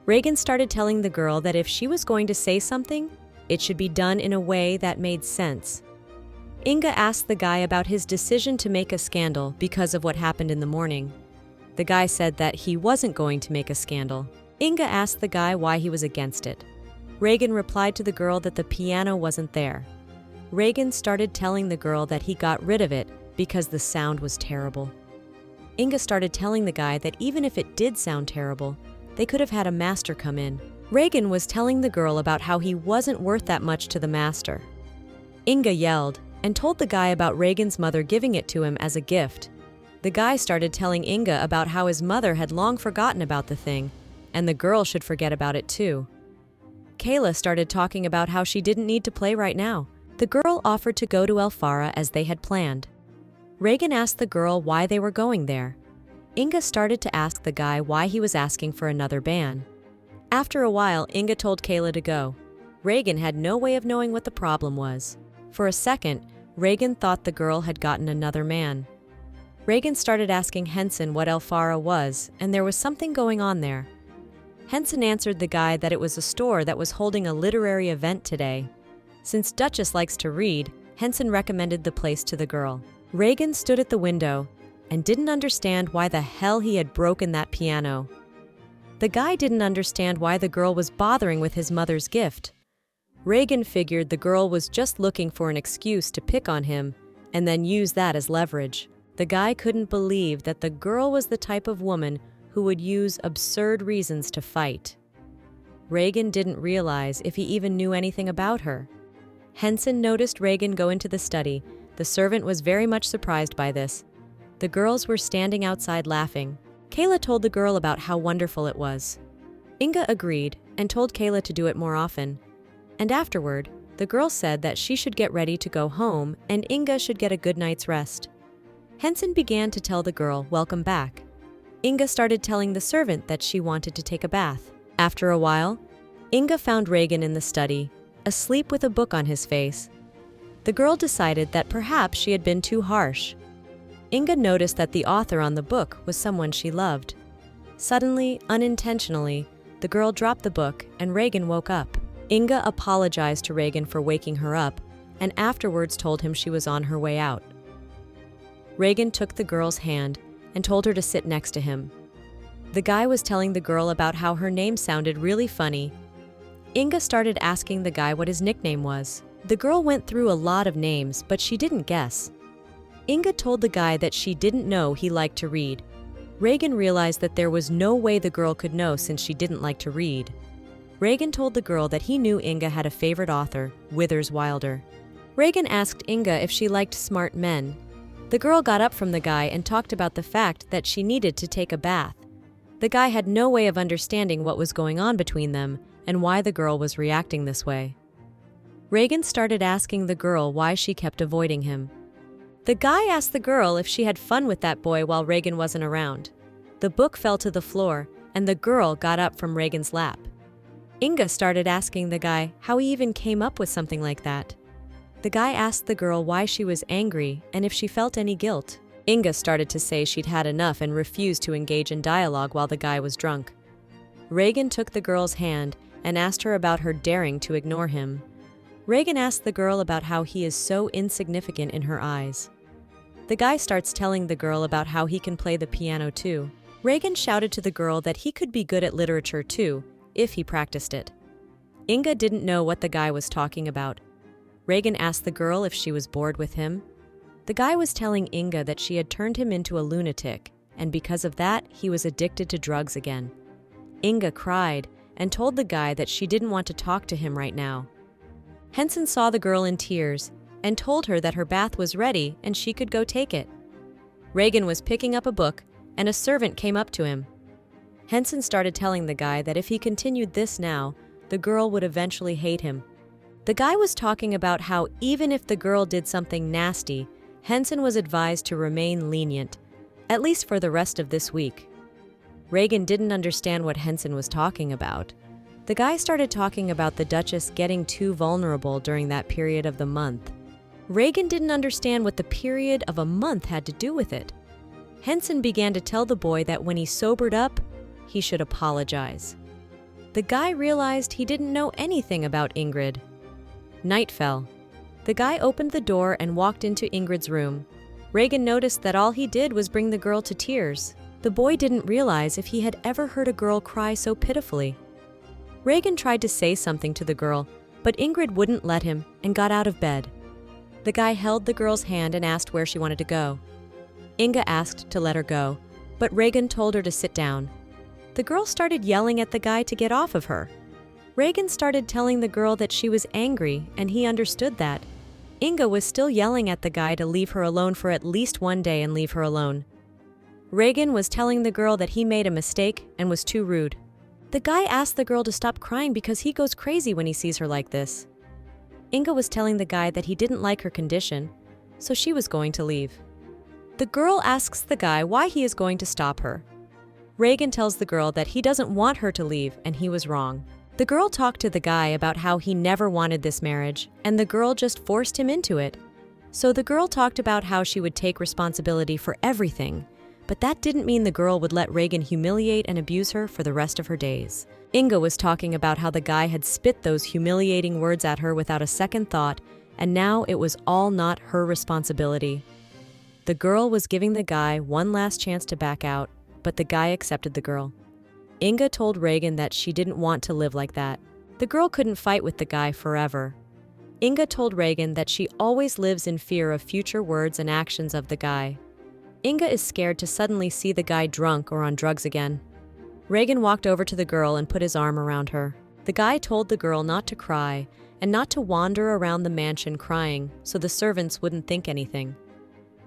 Regan started telling the girl that if she was going to say something, it should be done in a way that made sense. Inga asked the guy about his decision to make a scandal because of what happened in the morning. The guy said that he wasn't going to make a scandal. Inga asked the guy why he was against it. Regan replied to the girl that the piano wasn't there. Regan started telling the girl that he got rid of it because the sound was terrible. Inga started telling the guy that even if it did sound terrible, they could have had a master come in. Regan was telling the girl about how he wasn't worth that much to the master. Inga yelled and told the guy about Regan's mother giving it to him as a gift. The guy started telling Inga about how his mother had long forgotten about the thing, and the girl should forget about it too. Kayla started talking about how she didn't need to play right now. The girl offered to go to El Farah as they had planned. Regan asked the girl why they were going there. Inga started to ask the guy why he was asking for another ban. After a while, Inga told Kayla to go. Regan had no way of knowing what the problem was. For a second, Regan thought the girl had gotten another man. Regan started asking Henson what El Farah was, and there was something going on there. Henson answered the guy that it was a store that was holding a literary event today. Since Duchess likes to read, Henson recommended the place to the girl. Regan stood at the window and didn't understand why the hell he had broken that piano. The guy didn't understand why the girl was bothering with his mother's gift. Regan figured the girl was just looking for an excuse to pick on him and then use that as leverage. The guy couldn't believe that the girl was the type of woman who would use absurd reasons to fight. Regan didn't realize if he even knew anything about her. Henson noticed Regan go into the study. The servant was very much surprised by this. The girls were standing outside laughing. Kayla told the girl about how wonderful it was. Inga agreed and told Kayla to do it more often. And afterward, the girl said that she should get ready to go home and Inga should get a good night's rest. Henson began to tell the girl, "Welcome back." Inga started telling the servant that she wanted to take a bath. After a while, Inga found Regan in the study, asleep with a book on his face. The girl decided that perhaps she had been too harsh. Inga noticed that the author on the book was someone she loved. Suddenly, unintentionally, the girl dropped the book and Regan woke up. Inga apologized to Regan for waking her up and afterwards told him she was on her way out. Regan took the girl's hand and told her to sit next to him. The guy was telling the girl about how her name sounded really funny. Inga started asking the guy what his nickname was. The girl went through a lot of names, but she didn't guess. Inga told the guy that she didn't know he liked to read. Regan realized that there was no way the girl could know since she didn't like to read. Regan told the girl that he knew Inga had a favorite author, Withers Wilder. Regan asked Inga if she liked smart men. The girl got up from the guy and talked about the fact that she needed to take a bath. The The guy had no way of understanding what was going on between them and why the girl was reacting this way. Regan started asking the girl why she kept avoiding him. The guy asked the girl if she had fun with that boy while Regan wasn't around. The book fell to the floor, and the girl got up from Regan's lap. Inga started asking the guy how he even came up with something like that. The guy asked the girl why she was angry and if she felt any guilt. Inga started to say she'd had enough and refused to engage in dialogue while the guy was drunk. Regan took the girl's hand and asked her about her daring to ignore him. Regan asked the girl about how he is so insignificant in her eyes. The guy starts telling the girl about how he can play the piano too. Regan shouted to the girl that he could be good at literature too, if he practiced it. Inga didn't know what the guy was talking about. Regan asked the girl if she was bored with him. The guy was telling Inga that she had turned him into a lunatic, and because of that, he was addicted to drugs again. Inga cried and told the guy that she didn't want to talk to him right now. Henson saw the girl in tears and told her that her bath was ready and she could go take it. Regan was picking up a book, and a servant came up to him. Henson started telling the guy that if he continued this now, the girl would eventually hate him. The guy was talking about how even if the girl did something nasty, Henson was advised to remain lenient, at least for the rest of this week. Regan didn't understand what Henson was talking about. The guy started talking about the Duchess getting too vulnerable during that period of the month. Regan didn't understand what the period of a month had to do with it. Henson began to tell the boy that when he sobered up, he should apologize. The guy realized he didn't know anything about Ingrid. Night fell. The guy opened the door and walked into Ingrid's room. Regan noticed that all he did was bring the girl to tears. The boy didn't realize if he had ever heard a girl cry so pitifully. Regan tried to say something to the girl, but Ingrid wouldn't let him and got out of bed. The guy held the girl's hand and asked where she wanted to go. Inga asked to let her go, but Regan told her to sit down. The girl started yelling at the guy to get off of her. Regan started telling the girl that she was angry, and he understood that. Inga was still yelling at the guy to leave her alone for at least one day and leave her alone. Regan was telling the girl that he made a mistake and was too rude. The guy asked the girl to stop crying because he goes crazy when he sees her like this. Inga was telling the guy that he didn't like her condition, so she was going to leave. The girl asks the guy why he is going to stop her. Regan tells the girl that he doesn't want her to leave and he was wrong. The girl talked to the guy about how he never wanted this marriage and the girl just forced him into it. So the girl talked about how she would take responsibility for everything, but that didn't mean the girl would let Regan humiliate and abuse her for the rest of her days. Inga was talking about how the guy had spit those humiliating words at her without a second thought, and now it was all not her responsibility. The girl was giving the guy one last chance to back out, but the guy accepted the girl. Inga told Regan that she didn't want to live like that. The girl couldn't fight with the guy forever. Inga told Regan that she always lives in fear of future words and actions of the guy. Inga is scared to suddenly see the guy drunk or on drugs again. Regan walked over to the girl and put his arm around her. The guy told the girl not to cry and not to wander around the mansion crying so the servants wouldn't think anything.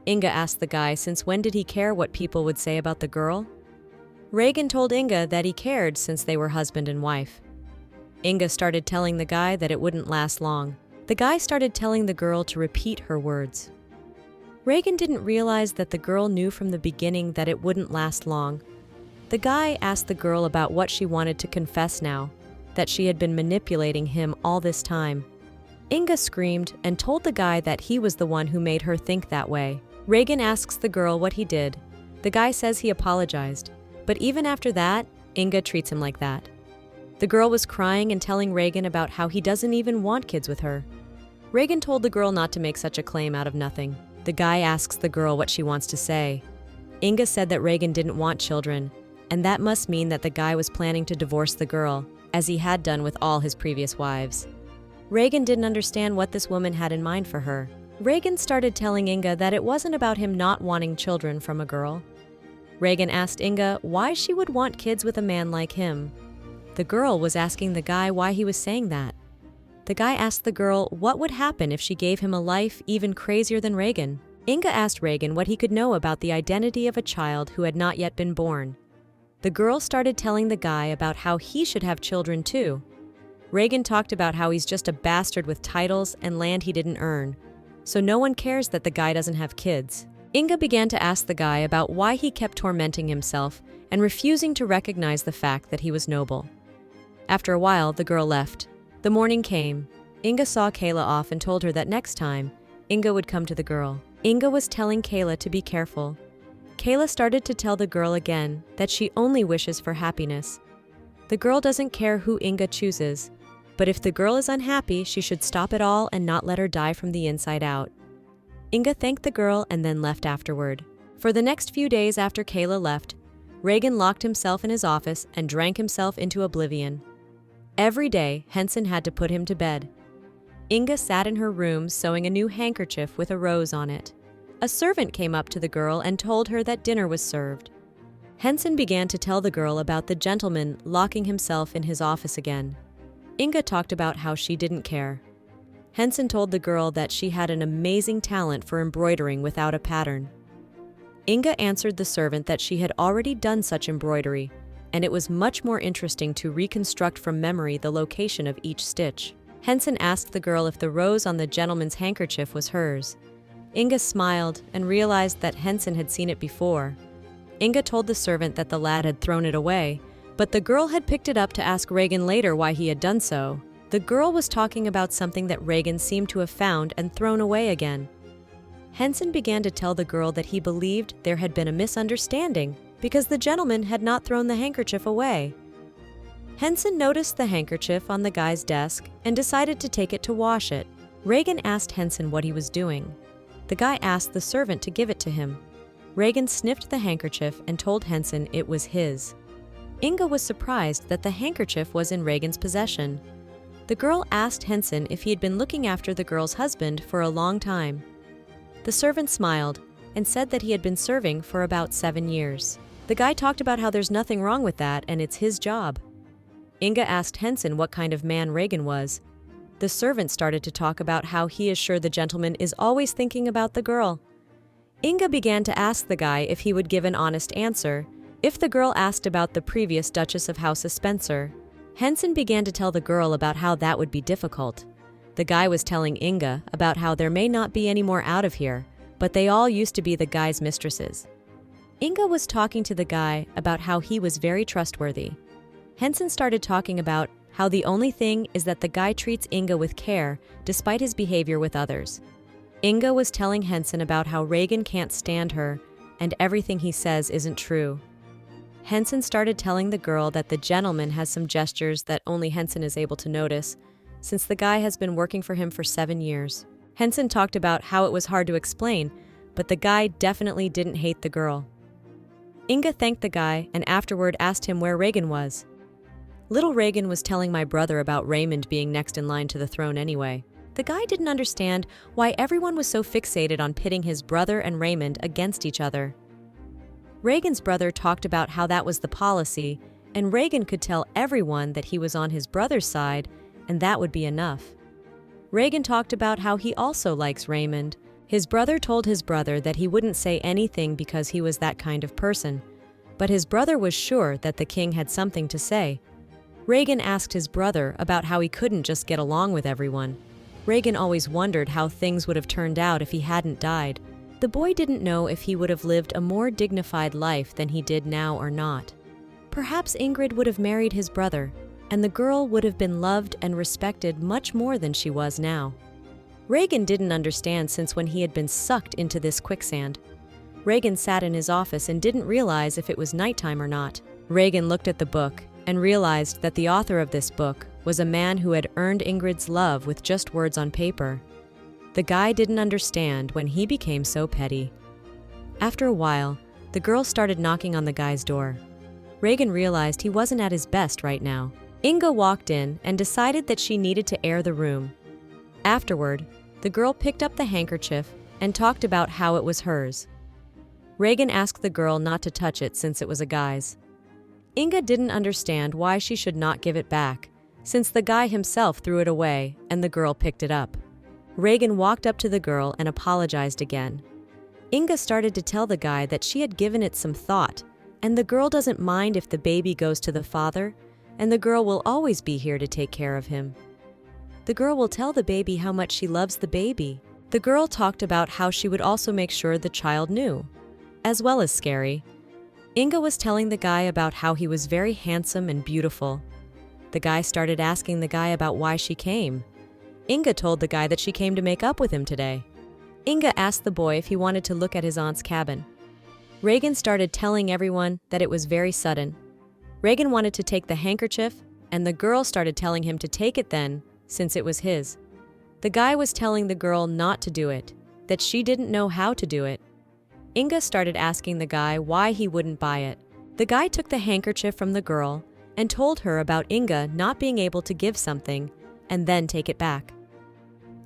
Inga asked the guy since when did he care what people would say about the girl? Regan told Inga that he cared since they were husband and wife. Inga started telling the guy that it wouldn't last long. The guy started telling the girl to repeat her words. Regan didn't realize that the girl knew from the beginning that it wouldn't last long. The guy asked the girl about what she wanted to confess now, that she had been manipulating him all this time. Inga screamed and told the guy that he was the one who made her think that way. Regan asks the girl what he did. The guy says he apologized, but even after that, Inga treats him like that. The girl was crying and telling Regan about how he doesn't even want kids with her. Regan told the girl not to make such a claim out of nothing. The guy asks the girl what she wants to say. Inga said that Regan didn't want children, and that must mean that the guy was planning to divorce the girl, as he had done with all his previous wives. Regan didn't understand what this woman had in mind for her. Regan started telling Inga that it wasn't about him not wanting children from a girl. Regan asked Inga why she would want kids with a man like him. The girl was asking the guy why he was saying that. The guy asked the girl what would happen if she gave him a life even crazier than Regan. Inga asked Regan what he could know about the identity of a child who had not yet been born. The girl started telling the guy about how he should have children too. Regan talked about how he's just a bastard with titles and land he didn't earn, so no one cares that the guy doesn't have kids. Inga began to ask the guy about why he kept tormenting himself and refusing to recognize the fact that he was noble. After a while, the girl left. The morning came. Inga saw Kayla off and told her that next time, Inga would come to the girl. Inga was telling Kayla to be careful. Kayla started to tell the girl again that she only wishes for happiness. The girl doesn't care who Inga chooses, but if the girl is unhappy, she should stop it all and not let her die from the inside out. Inga thanked the girl and then left afterward. For the next few days after Kayla left, Regan locked himself in his office and drank himself into oblivion. Every day, Henson had to put him to bed. Inga sat in her room sewing a new handkerchief with a rose on it. A servant came up to the girl and told her that dinner was served. Henson began to tell the girl about the gentleman locking himself in his office again. Inga talked about how she didn't care. Henson told the girl that she had an amazing talent for embroidering without a pattern. Inga answered the servant that she had already done such embroidery, and it was much more interesting to reconstruct from memory the location of each stitch. Henson asked the girl if the rose on the gentleman's handkerchief was hers. Inga smiled and realized that Henson had seen it before. Inga told the servant that the lad had thrown it away, but the girl had picked it up to ask Regan later why he had done so. The girl was talking about something that Regan seemed to have found and thrown away again. Henson began to tell the girl that he believed there had been a misunderstanding because the gentleman had not thrown the handkerchief away. Henson noticed the handkerchief on the guy's desk and decided to take it to wash it. Regan asked Henson what he was doing. The guy asked the servant to give it to him. Regan sniffed the handkerchief and told Henson it was his. Inga was surprised that the handkerchief was in Regan's possession. The girl asked Henson if he had been looking after the girl's husband for a long time. The servant smiled and said that he had been serving for about 7 years. The guy talked about how there's nothing wrong with that and it's his job. Inga asked Henson what kind of man Regan was. The servant started to talk about how he is sure the gentleman is always thinking about the girl. Inga began to ask the guy if he would give an honest answer if the girl asked about the previous Duchess of House of Spencer. Henson began to tell the girl about how that would be difficult. The guy was telling Inga about how there may not be any more out of here, but they all used to be the guy's mistresses. Inga was talking to the guy about how he was very trustworthy. Henson started talking about how the only thing is that the guy treats Inga with care despite his behavior with others. Inga was telling Henson about how Regan can't stand her and everything he says isn't true. Henson started telling the girl that the gentleman has some gestures that only Henson is able to notice, since the guy has been working for him for 7 years. Henson talked about how it was hard to explain, but the guy definitely didn't hate the girl. Inga thanked the guy and afterward asked him where Regan was. Little Regan was telling my brother about Raymond being next in line to the throne anyway. The guy didn't understand why everyone was so fixated on pitting his brother and Raymond against each other. Regan's brother talked about how that was the policy, and Regan could tell everyone that he was on his brother's side, and that would be enough. Regan talked about how he also likes Raymond. His brother told his brother that he wouldn't say anything because he was that kind of person, but his brother was sure that the king had something to say. Regan asked his brother about how he couldn't just get along with everyone. Regan always wondered how things would have turned out if he hadn't died. The boy didn't know if he would have lived a more dignified life than he did now or not. Perhaps Ingrid would have married his brother, and the girl would have been loved and respected much more than she was now. Regan didn't understand since when he had been sucked into this quicksand. Regan sat in his office and didn't realize if it was nighttime or not. Regan looked at the book and realized that the author of this book was a man who had earned Ingrid's love with just words on paper. The guy didn't understand when he became so petty. After a while, the girl started knocking on the guy's door. Regan realized he wasn't at his best right now. Inga walked in and decided that she needed to air the room. Afterward, the girl picked up the handkerchief and talked about how it was hers. Regan asked the girl not to touch it since it was a guy's. Inga didn't understand why she should not give it back, since the guy himself threw it away and the girl picked it up. Regan walked up to the girl and apologized again. Inga started to tell the guy that she had given it some thought And the girl doesn't mind if the baby goes to the father, and the girl will always be here to take care of him. The girl will tell the baby how much she loves the baby. The girl talked about how she would also make sure the child knew, as well as scary. Inga was telling the guy about how he was very handsome and beautiful. The guy started asking the guy about why she came. Inga told the guy that she came to make up with him today. Inga asked the boy if he wanted to look at his aunt's cabin. Regan started telling everyone that it was very sudden. Regan wanted to take the handkerchief, and the girl started telling him to take it then, since it was his. The guy was telling the girl not to do it, that she didn't know how to do it. Inga started asking the guy why he wouldn't buy it. The guy took the handkerchief from the girl and told her about Inga not being able to give something and then take it back.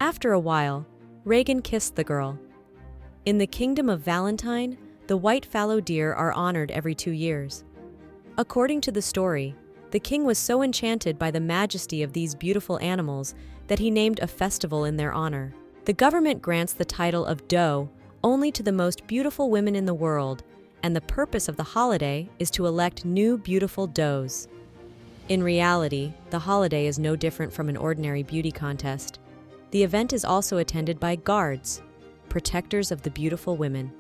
After a while, Regan kissed the girl. In the kingdom of Valentine, the white fallow deer are honored every 2 years. According to the story, the king was so enchanted by the majesty of these beautiful animals that he named a festival in their honor. The government grants the title of doe only to the most beautiful women in the world, and the purpose of the holiday is to elect new beautiful does. In reality, the holiday is no different from an ordinary beauty contest. The event is also attended by guards, protectors of the beautiful women.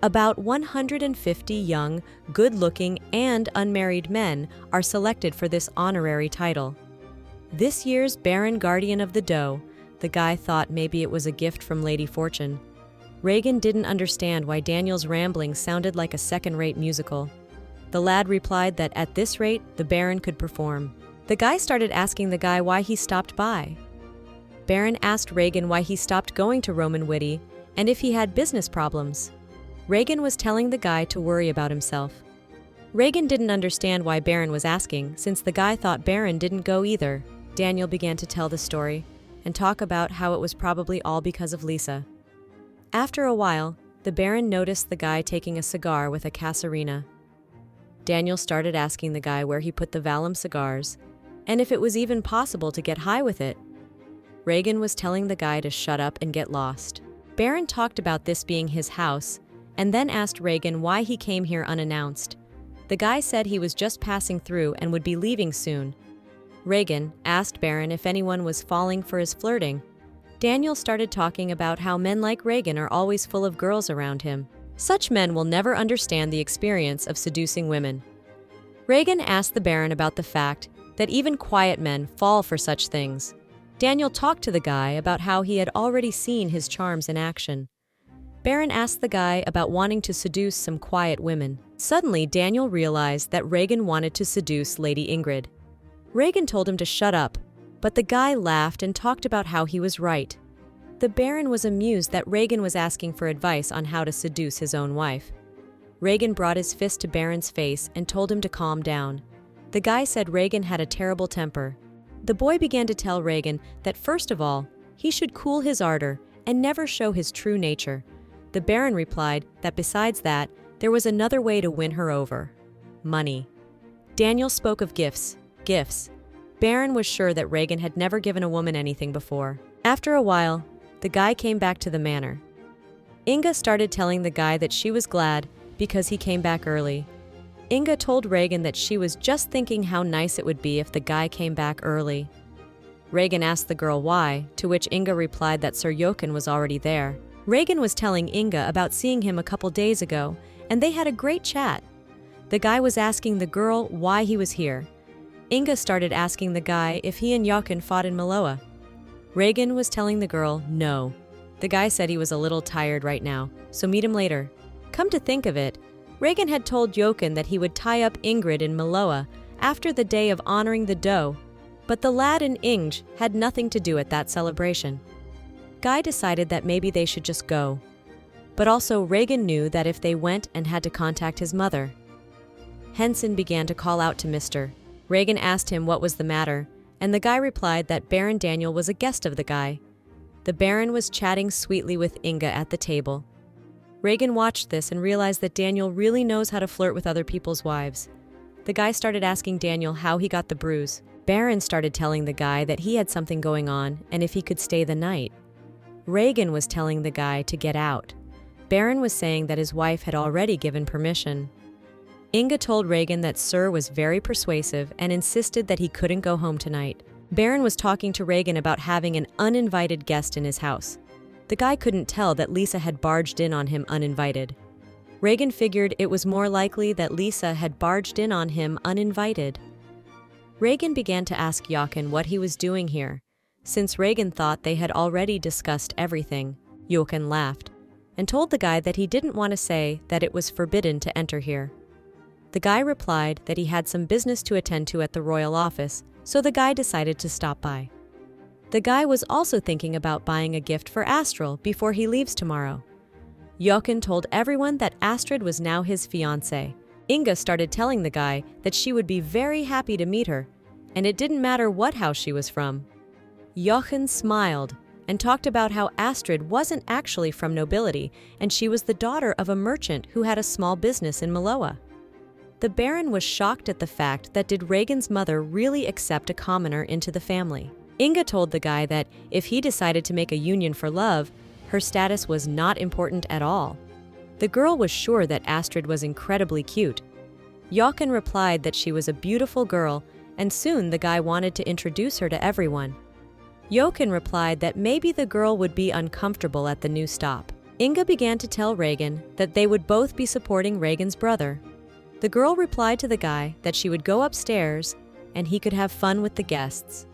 About 150 young, good-looking, and unmarried men are selected for this honorary title. This year's Baron Guardian of the Doe, the guy thought maybe it was a gift from Lady Fortune. Regan didn't understand why Daniel's ramblings sounded like a second-rate musical. The lad replied that at this rate, the Baron could perform. The guy started asking the guy why he stopped by. Baron asked Regan why he stopped going to Roman Witty and if he had business problems. Regan was telling the guy to worry about himself. Regan didn't understand why Baron was asking, since the guy thought Baron didn't go either. Daniel began to tell the story and talk about how it was probably all because of Lisa. After a while, the Baron noticed the guy taking a cigar with a Casarina. Daniel started asking the guy where he put the Valum cigars, and if it was even possible to get high with it. Regan was telling the guy to shut up and get lost. Baron talked about this being his house, and then asked Regan why he came here unannounced. The guy said he was just passing through and would be leaving soon. Regan asked Baron if anyone was falling for his flirting. Daniel started talking about how men like Regan are always full of girls around him. Such men will never understand the experience of seducing women. Regan asked the Baron about the fact that even quiet men fall for such things. Daniel talked to the guy about how he had already seen his charms in action. Baron asked the guy about wanting to seduce some quiet women. Suddenly, Daniel realized that Regan wanted to seduce Lady Ingrid. Regan told him to shut up, but the guy laughed and talked about how he was right. The Baron was amused that Regan was asking for advice on how to seduce his own wife. Regan brought his fist to Baron's face and told him to calm down. The guy said Regan had a terrible temper. The boy began to tell Regan that first of all, he should cool his ardor and never show his true nature. The Baron replied that besides that, there was another way to win her over: money. Daniel spoke of gifts. Baron was sure that Regan had never given a woman anything before. After a while, the guy came back to the manor. Inga started telling the guy that she was glad because he came back early. Inga told Regan that she was just thinking how nice it would be if the guy came back early. Regan asked the girl why, to which Inga replied that Sir Jochen was already there. Regan was telling Inga about seeing him a couple days ago, and they had a great chat. The guy was asking the girl why he was here. Inga started asking the guy if he and Jochen fought in Maloa. Regan was telling the girl no. The guy said he was a little tired right now, so meet him later. Come to think of it, Regan had told Jochen that he would tie up Ingrid in Maloa after the day of honoring the doe, but the lad and Ingrid had nothing to do at that celebration. Guy decided that maybe they should just go. But also Regan knew that if they went and had to contact his mother. Henson began to call out to Mr. Regan asked him what was the matter, and the guy replied that Baron Daniel was a guest of the guy. The Baron was chatting sweetly with Inga at the table. Regan watched this and realized that Daniel really knows how to flirt with other people's wives. The guy started asking Daniel how he got the bruise. Baron started telling the guy that he had something going on and if he could stay the night. Regan was telling the guy to get out. Baron was saying that his wife had already given permission. Inga told Regan that Sir was very persuasive and insisted that he couldn't go home tonight. Baron was talking to Regan about having an uninvited guest in his house. The guy couldn't tell that Lisa had barged in on him uninvited. Regan figured it was more likely that Lisa had barged in on him uninvited. Regan began to ask Jochen what he was doing here. Since Regan thought they had already discussed everything, Jochen laughed and told the guy that he didn't want to say that it was forbidden to enter here. The guy replied that he had some business to attend to at the royal office, so the guy decided to stop by. The guy was also thinking about buying a gift for Astral before he leaves tomorrow. Jochen told everyone that Astrid was now his fiancée. Inga started telling the guy that she would be very happy to meet her, and it didn't matter what house she was from. Jochen smiled and talked about how Astrid wasn't actually from nobility and she was the daughter of a merchant who had a small business in Manhwa. The Baron was shocked at the fact that did Regan's mother really accept a commoner into the family. Inga told the guy that if he decided to make a union for love, her status was not important at all. The girl was sure that Astrid was incredibly cute. Jochen replied that she was a beautiful girl, and soon the guy wanted to introduce her to everyone. Jochen replied that maybe the girl would be uncomfortable at the new stop. Inga began to tell Regan that they would both be supporting Regan's brother. The girl replied to the guy that she would go upstairs and he could have fun with the guests.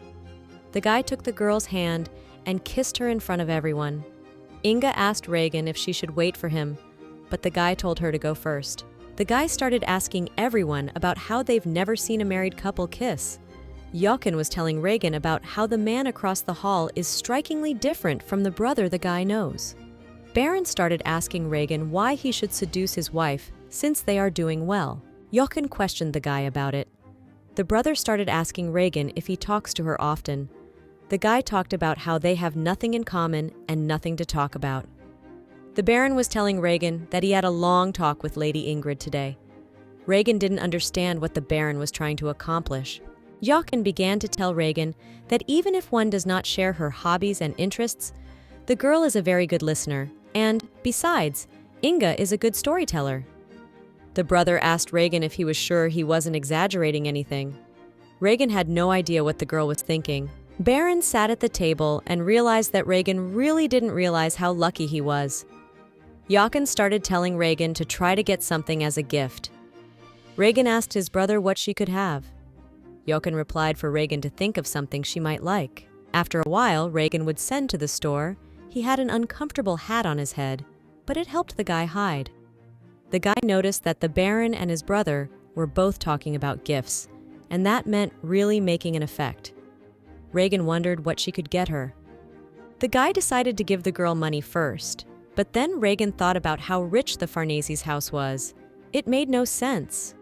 The guy took the girl's hand and kissed her in front of everyone. Inga asked Regan if she should wait for him, but the guy told her to go first. The guy started asking everyone about how they've never seen a married couple kiss. Jochen was telling Regan about how the man across the hall is strikingly different from the brother the guy knows. Baron started asking Regan why he should seduce his wife since they are doing well. Jochen questioned the guy about it. The brother started asking Regan if he talks to her often. The guy talked about how they have nothing in common and nothing to talk about. The Baron was telling Regan that he had a long talk with Lady Ingrid today. Regan didn't understand what the Baron was trying to accomplish. Jochen began to tell Regan that even if one does not share her hobbies and interests, the girl is a very good listener, and, besides, Inga is a good storyteller. The brother asked Regan if he was sure he wasn't exaggerating anything. Regan had no idea what the girl was thinking. Baron sat at the table and realized that Regan really didn't realize how lucky he was. Jochen started telling Regan to try to get something as a gift. Regan asked his brother what she could have. Jochen replied for Regan to think of something she might like. After a while, Regan would send to the store. He had an uncomfortable hat on his head, but it helped the guy hide. The guy noticed that the Baron and his brother were both talking about gifts, and that meant really making an effect. Regan wondered what she could get her. The guy decided to give the girl money first, but then Regan thought about how rich the Faresi's house was. It made no sense.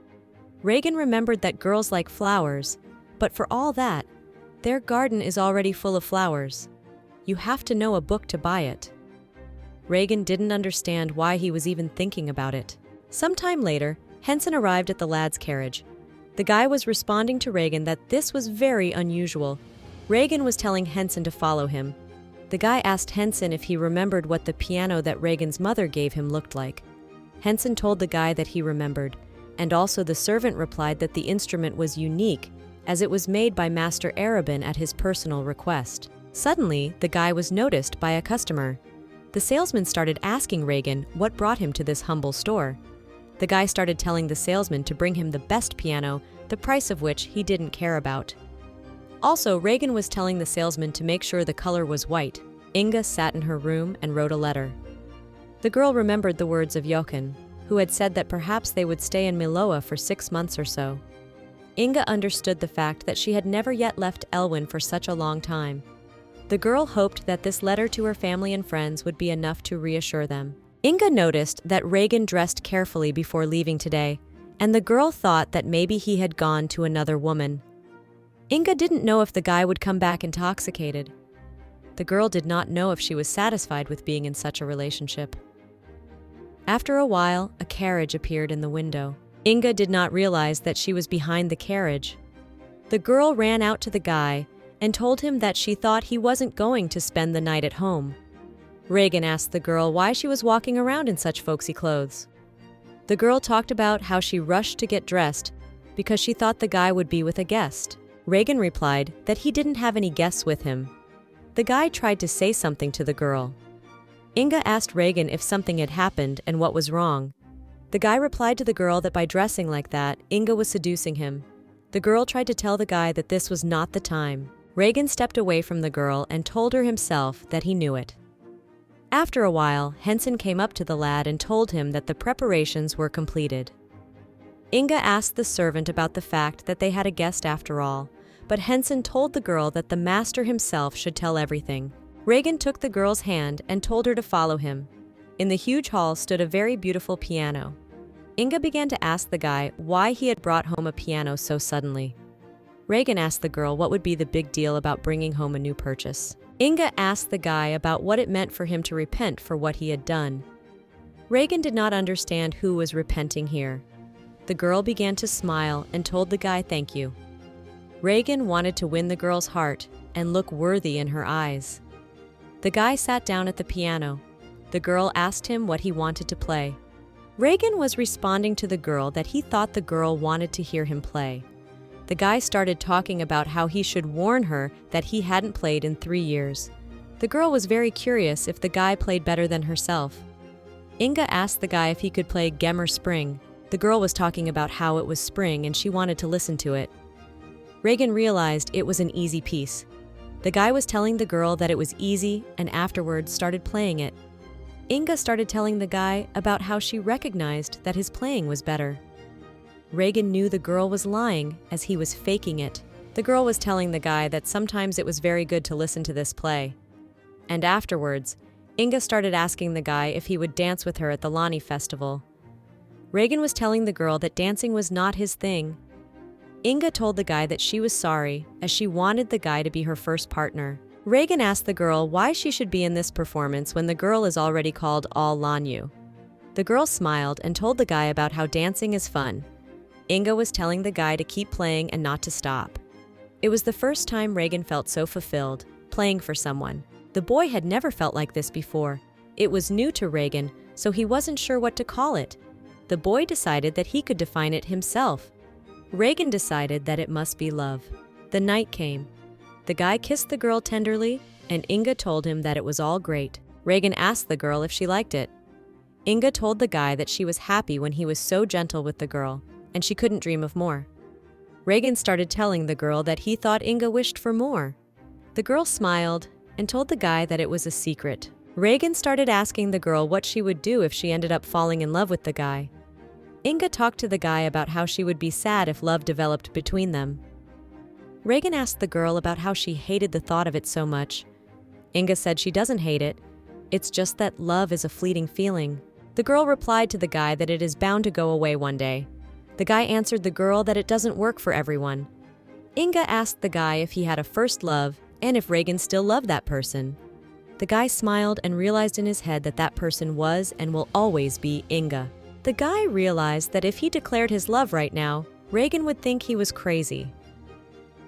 Regan remembered that girls like flowers, but for all that, their garden is already full of flowers. You have to know a book to buy it. Regan didn't understand why he was even thinking about it. Sometime later, Henson arrived at the lad's carriage. The guy was responding to Regan that this was very unusual. Regan was telling Henson to follow him. The guy asked Henson if he remembered what the piano that Regan's mother gave him looked like. Henson told the guy that he remembered, and also the servant replied that the instrument was unique, as it was made by Master Arabin at his personal request. Suddenly, the guy was noticed by a customer. The salesman started asking Regan what brought him to this humble store. The guy started telling the salesman to bring him the best piano, the price of which he didn't care about. Also, Regan was telling the salesman to make sure the color was white. Inga sat in her room and wrote a letter. The girl remembered the words of Jochen, who had said that perhaps they would stay in Miloa for 6 months or so. Inga understood the fact that she had never yet left Elwyn for such a long time. The girl hoped that this letter to her family and friends would be enough to reassure them. Inga noticed that Regan dressed carefully before leaving today, and the girl thought that maybe he had gone to another woman. Inga didn't know if the guy would come back intoxicated. The girl did not know if she was satisfied with being in such a relationship. After a while, a carriage appeared in the window. Inga did not realize that she was behind the carriage. The girl ran out to the guy and told him that she thought he wasn't going to spend the night at home. Regan asked the girl why she was walking around in such folksy clothes. The girl talked about how she rushed to get dressed because she thought the guy would be with a guest. Regan replied that he didn't have any guests with him. The guy tried to say something to the girl. Inga asked Regan if something had happened and what was wrong. The guy replied to the girl that by dressing like that, Inga was seducing him. The girl tried to tell the guy that this was not the time. Regan stepped away from the girl and told her himself that he knew it. After a while, Henson came up to the lad and told him that the preparations were completed. Inga asked the servant about the fact that they had a guest after all, but Henson told the girl that the master himself should tell everything. Regan took the girl's hand and told her to follow him. In the huge hall stood a very beautiful piano. Inga began to ask the guy why he had brought home a piano so suddenly. Regan asked the girl what would be the big deal about bringing home a new purchase. Inga asked the guy about what it meant for him to repent for what he had done. Regan did not understand who was repenting here. The girl began to smile and told the guy thank you. Regan wanted to win the girl's heart and look worthy in her eyes. The guy sat down at the piano. The girl asked him what he wanted to play. Regan was responding to the girl that he thought the girl wanted to hear him play. The guy started talking about how he should warn her that he hadn't played in 3 years. The girl was very curious if the guy played better than herself. Inga asked the guy if he could play Gemmer Spring. The girl was talking about how it was spring and she wanted to listen to it. Regan realized it was an easy piece. The guy was telling the girl that it was easy and afterwards started playing it. Inga started telling the guy about how she recognized that his playing was better. Regan knew the girl was lying as he was faking it. The girl was telling the guy that sometimes it was very good to listen to this play. And afterwards, Inga started asking the guy if he would dance with her at the Lani festival. Regan was telling the girl that dancing was not his thing. Inga told the guy that she was sorry, as she wanted the guy to be her first partner. Regan asked the girl why she should be in this performance when the girl is already called All Lanyu. The girl smiled and told the guy about how dancing is fun. Inga was telling the guy to keep playing and not to stop. It was the first time Regan felt so fulfilled, playing for someone. The boy had never felt like this before. It was new to Regan, so he wasn't sure what to call it. The boy decided that he could define it himself. Regan decided that it must be love. The night came. The guy kissed the girl tenderly, and Inga told him that it was all great. Regan asked the girl if she liked it. Inga told the guy that she was happy when he was so gentle with the girl, and she couldn't dream of more. Regan started telling the girl that he thought Inga wished for more. The girl smiled and told the guy that it was a secret. Regan started asking the girl what she would do if she ended up falling in love with the guy. Inga talked to the guy about how she would be sad if love developed between them. Regan asked the girl about how she hated the thought of it so much. Inga said she doesn't hate it. It's just that love is a fleeting feeling. The girl replied to the guy that it is bound to go away one day. The guy answered the girl that it doesn't work for everyone. Inga asked the guy if he had a first love and if Regan still loved that person. The guy smiled and realized in his head that that person was and will always be Inga. The guy realized that if he declared his love right now, Regan would think he was crazy.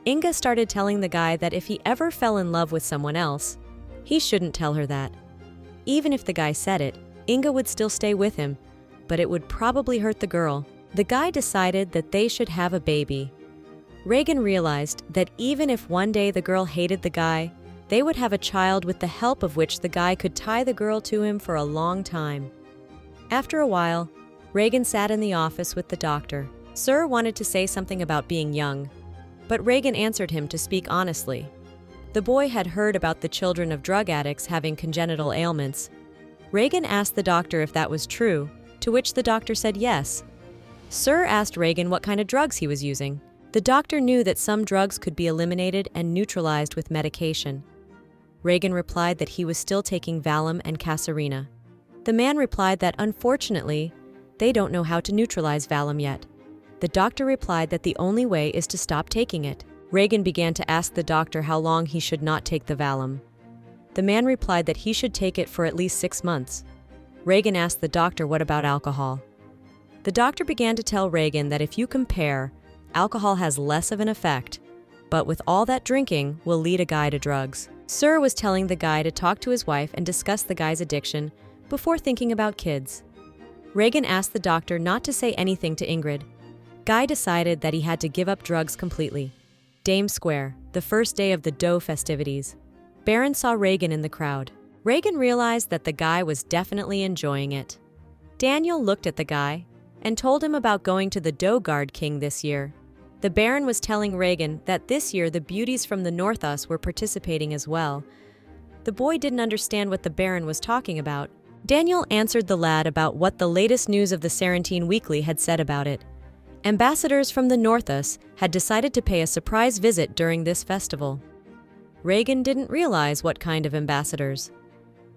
Inga started telling the guy that if he ever fell in love with someone else, he shouldn't tell her that. Even if the guy said it, Inga would still stay with him, but it would probably hurt the girl. The guy decided that they should have a baby. Regan realized that even if one day the girl hated the guy, they would have a child with the help of which the guy could tie the girl to him for a long time. After a while, Regan sat in the office with the doctor. Sir wanted to say something about being young, but Regan answered him to speak honestly. The boy had heard about the children of drug addicts having congenital ailments. Regan asked the doctor if that was true, to which the doctor said yes. Sir asked Regan what kind of drugs he was using. The doctor knew that some drugs could be eliminated and neutralized with medication. Regan replied that he was still taking Valium and Casarina. The man replied that unfortunately, they don't know how to neutralize Valium yet. The doctor replied that the only way is to stop taking it. Regan began to ask the doctor how long he should not take the Valium. The man replied that he should take it for at least 6 months. Regan asked the doctor what about alcohol. The doctor began to tell Regan that if you compare, alcohol has less of an effect, but with all that drinking will lead a guy to drugs. Sir was telling the guy to talk to his wife and discuss the guy's addiction before thinking about kids. Regan asked the doctor not to say anything to Ingrid. Guy decided that he had to give up drugs completely. Dame Square, the first day of the Doe festivities. Baron saw Regan in the crowd. Regan realized that the guy was definitely enjoying it. Daniel looked at the guy and told him about going to the Doe Guard King this year. The Baron was telling Regan that this year the beauties from the Northus were participating as well. The boy didn't understand what the Baron was talking about. Daniel answered the lad about what the latest news of the Serentine Weekly had said about it. Ambassadors from the Northus had decided to pay a surprise visit during this festival. Regan didn't realize what kind of ambassadors.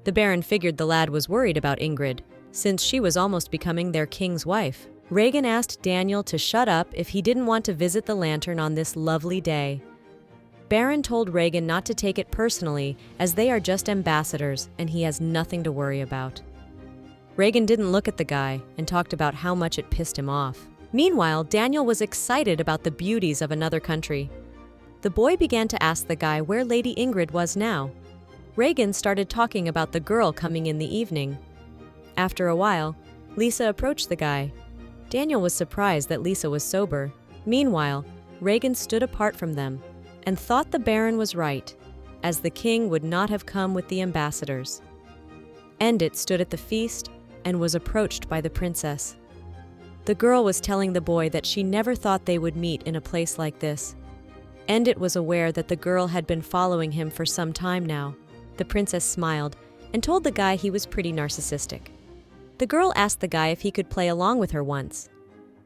The Baron figured the lad was worried about Ingrid, since she was almost becoming their king's wife. Regan asked Daniel to shut up if he didn't want to visit the lantern on this lovely day. Baron told Regan not to take it personally, as they are just ambassadors and he has nothing to worry about. Regan didn't look at the guy and talked about how much it pissed him off. Meanwhile, Daniel was excited about the beauties of another country. The boy began to ask the guy where Lady Ingrid was now. Regan started talking about the girl coming in the evening. After a while, Lisa approached the guy. Daniel was surprised that Lisa was sober. Meanwhile, Regan stood apart from them and thought the Baron was right, as the king would not have come with the ambassadors. Endit stood at the feast and was approached by the princess. The girl was telling the boy that she never thought they would meet in a place like this. Endit was aware that the girl had been following him for some time now. The princess smiled and told the guy he was pretty narcissistic. The girl asked the guy if he could play along with her once.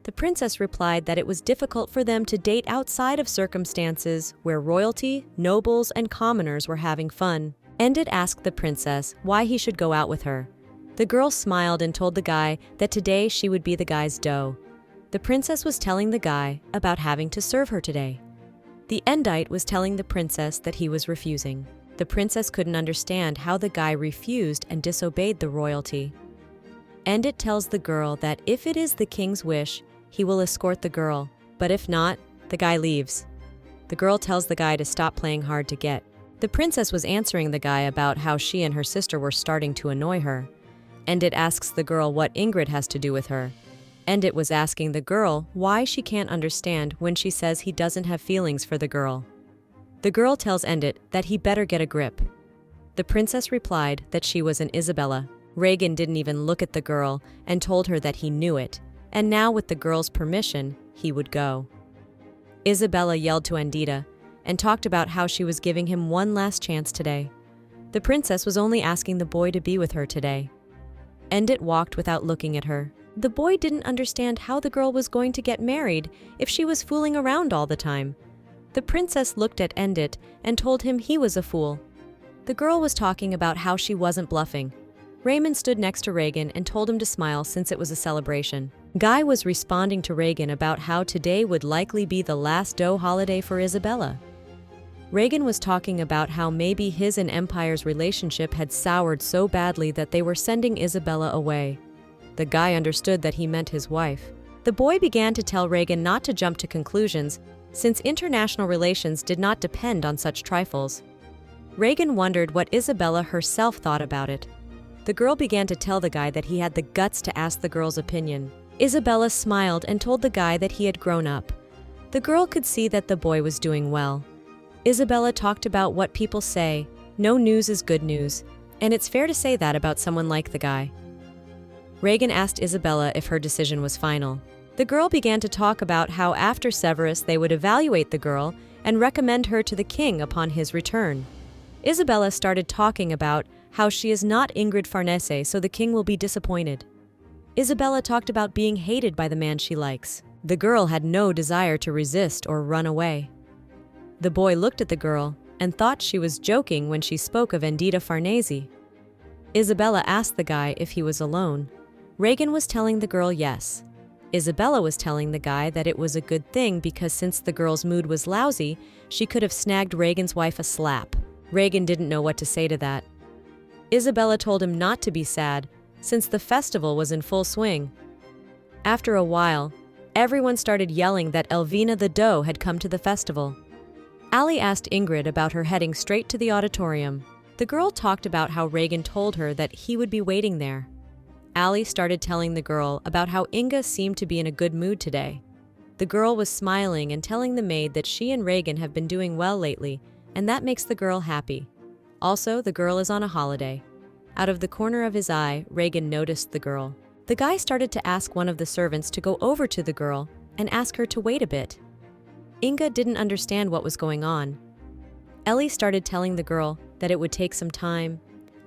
The princess replied that it was difficult for them to date outside of circumstances where royalty, nobles, and commoners were having fun. Endit asked the princess why he should go out with her. The girl smiled and told the guy that today she would be the guy's doe. The princess was telling the guy about having to serve her today. The Endite was telling the princess that he was refusing. The princess couldn't understand how the guy refused and disobeyed the royalty. Endit tells the girl that if it is the king's wish, he will escort the girl, but if not, the guy leaves. The girl tells the guy to stop playing hard to get. The princess was answering the guy about how she and her sister were starting to annoy her. Endit asks the girl what Ingrid has to do with her. Endit was asking the girl why she can't understand when she says he doesn't have feelings for the girl. The girl tells Endit that he better get a grip. The princess replied that she was an Isabella. Regan didn't even look at the girl and told her that he knew it, and now with the girl's permission, he would go. Isabella yelled to Endita and talked about how she was giving him one last chance today. The princess was only asking the boy to be with her today. Endit walked without looking at her. The boy didn't understand how the girl was going to get married if she was fooling around all the time. The princess looked at Endit and told him he was a fool. The girl was talking about how she wasn't bluffing. Raymond stood next to Regan and told him to smile since it was a celebration. Guy was responding to Regan about how today would likely be the last Doe holiday for Isabella. Regan was talking about how maybe his and Empire's relationship had soured so badly that they were sending Isabella away. The guy understood that he meant his wife. The boy began to tell Regan not to jump to conclusions, since international relations did not depend on such trifles. Regan wondered what Isabella herself thought about it. The girl began to tell the guy that he had the guts to ask the girl's opinion. Isabella smiled and told the guy that he had grown up. The girl could see that the boy was doing well. Isabella talked about what people say, no news is good news, and it's fair to say that about someone like the guy. Regan asked Isabella if her decision was final. The girl began to talk about how after Severus they would evaluate the girl and recommend her to the king upon his return. Isabella started talking about how she is not Ingrid Faresi, so the king will be disappointed. Isabella talked about being hated by the man she likes. The girl had no desire to resist or run away. The boy looked at the girl and thought she was joking when she spoke of Endita Farnese. Isabella asked the guy if he was alone. Regan was telling the girl yes. Isabella was telling the guy that it was a good thing because since the girl's mood was lousy, she could have snagged Regan's wife a slap. Regan didn't know what to say to that. Isabella told him not to be sad, since the festival was in full swing. After a while, everyone started yelling that Elvina the Doe had come to the festival. Ali asked Ingrid about her heading straight to the auditorium. The girl talked about how Regan told her that he would be waiting there. Ali started telling the girl about how Inga seemed to be in a good mood today. The girl was smiling and telling the maid that she and Regan have been doing well lately, and that makes the girl happy. Also, the girl is on a holiday. Out of the corner of his eye, Regan noticed the girl. The guy started to ask one of the servants to go over to the girl and ask her to wait a bit. Inga didn't understand what was going on. Ellie started telling the girl that it would take some time,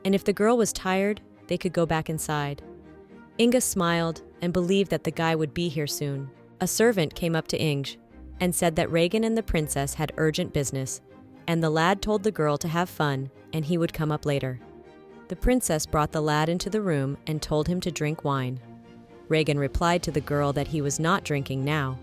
and if the girl was tired, they could go back inside. Inga smiled and believed that the guy would be here soon. A servant came up to Inge and said that Regan and the princess had urgent business, and the lad told the girl to have fun and he would come up later. The princess brought the lad into the room and told him to drink wine. Regan replied to the girl that he was not drinking now.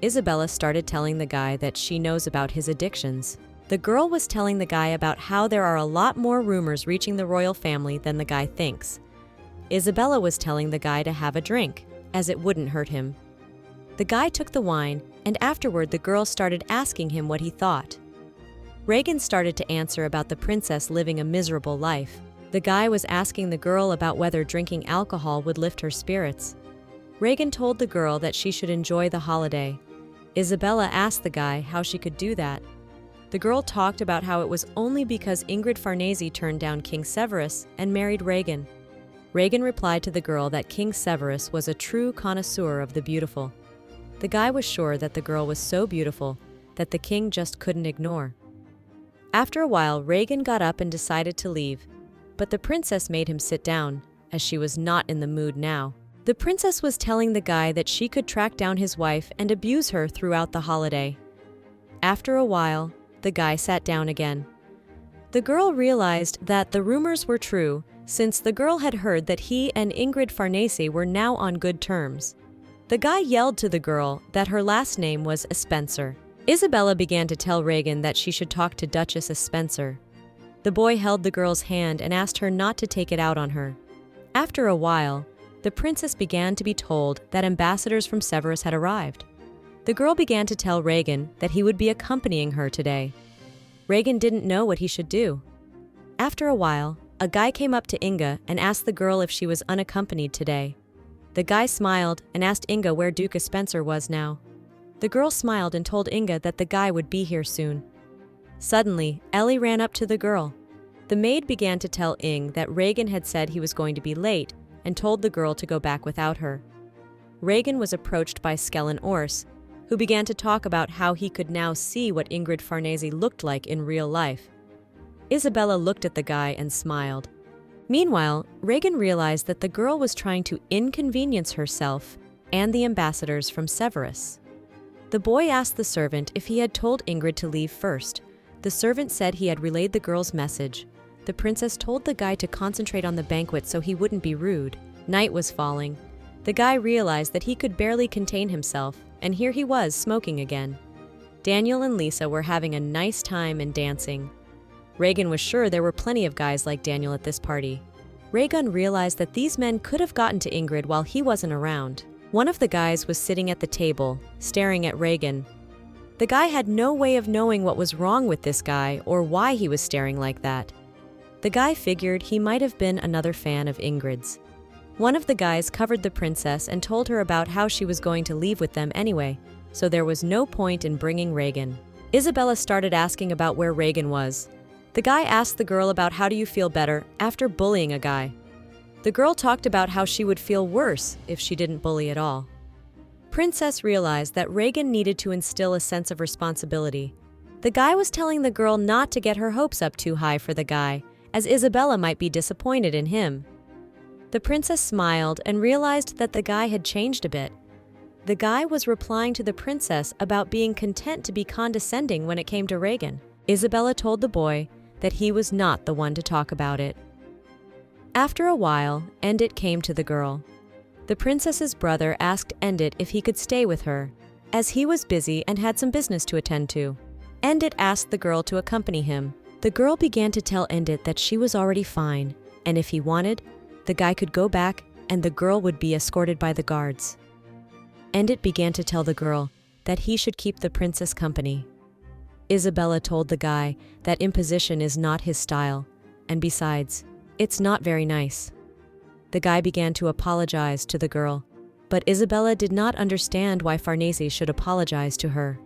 Isabella started telling the guy that she knows about his addictions. The girl was telling the guy about how there are a lot more rumors reaching the royal family than the guy thinks. Isabella was telling the guy to have a drink, as it wouldn't hurt him. The guy took the wine, and afterward the girl started asking him what he thought. Regan started to answer about the princess living a miserable life. The guy was asking the girl about whether drinking alcohol would lift her spirits. Regan told the girl that she should enjoy the holiday. Isabella asked the guy how she could do that. The girl talked about how it was only because Ingrid Faresi turned down King Severus and married Regan. Regan replied to the girl that King Severus was a true connoisseur of the beautiful. The guy was sure that the girl was so beautiful that the king just couldn't ignore. After a while, Regan got up and decided to leave, but the princess made him sit down, as she was not in the mood now. The princess was telling the guy that she could track down his wife and abuse her throughout the holiday. After a while, the guy sat down again. The girl realized that the rumors were true, since the girl had heard that he and Ingrid Faresi were now on good terms. The guy yelled to the girl that her last name was Spencer. Isabella began to tell Regan that she should talk to Duchess Spencer. The boy held the girl's hand and asked her not to take it out on her. After a while, the princess began to be told that ambassadors from Severus had arrived. The girl began to tell Regan that he would be accompanying her today. Regan didn't know what he should do. After a while, a guy came up to Inga and asked the girl if she was unaccompanied today. The guy smiled and asked Inga where Duke Spencer was now. The girl smiled and told Inga that the guy would be here soon. Suddenly, Ellie ran up to the girl. The maid began to tell Ing that Regan had said he was going to be late and told the girl to go back without her. Regan was approached by Skellen Ors, who began to talk about how he could now see what Ingrid Faresi looked like in real life. Isabella looked at the guy and smiled. Meanwhile, Regan realized that the girl was trying to inconvenience herself and the ambassadors from Severus. The boy asked the servant if he had told Ingrid to leave first. The servant said he had relayed the girl's message. The princess told the guy to concentrate on the banquet so he wouldn't be rude. Night was falling. The guy realized that he could barely contain himself, and here he was smoking again. Daniel and Lisa were having a nice time and dancing. Regan was sure there were plenty of guys like Daniel at this party. Regan realized that these men could have gotten to Ingrid while he wasn't around. One of the guys was sitting at the table, staring at Regan. The guy had no way of knowing what was wrong with this guy or why he was staring like that. The guy figured he might have been another fan of Ingrid's. One of the guys covered the princess and told her about how she was going to leave with them anyway, so there was no point in bringing Regan. Isabella started asking about where Regan was. The guy asked the girl about how do you feel better after bullying a guy. The girl talked about how she would feel worse if she didn't bully at all. Princess realized that Regan needed to instill a sense of responsibility. The guy was telling the girl not to get her hopes up too high for the guy, as Isabella might be disappointed in him. The princess smiled and realized that the guy had changed a bit. The guy was replying to the princess about being content to be condescending when it came to Regan. Isabella told the boy that he was not the one to talk about it. After a while, Endit came to the girl. The princess's brother asked Endit if he could stay with her, as he was busy and had some business to attend to. Endit asked the girl to accompany him. The girl began to tell Endit that she was already fine, and if he wanted, the guy could go back and the girl would be escorted by the guards. Endit began to tell the girl that he should keep the princess company. Isabella told the guy that imposition is not his style, and besides, it's not very nice. the guy began to apologize to the girl. But Isabella did not understand why Farnese should apologize to her.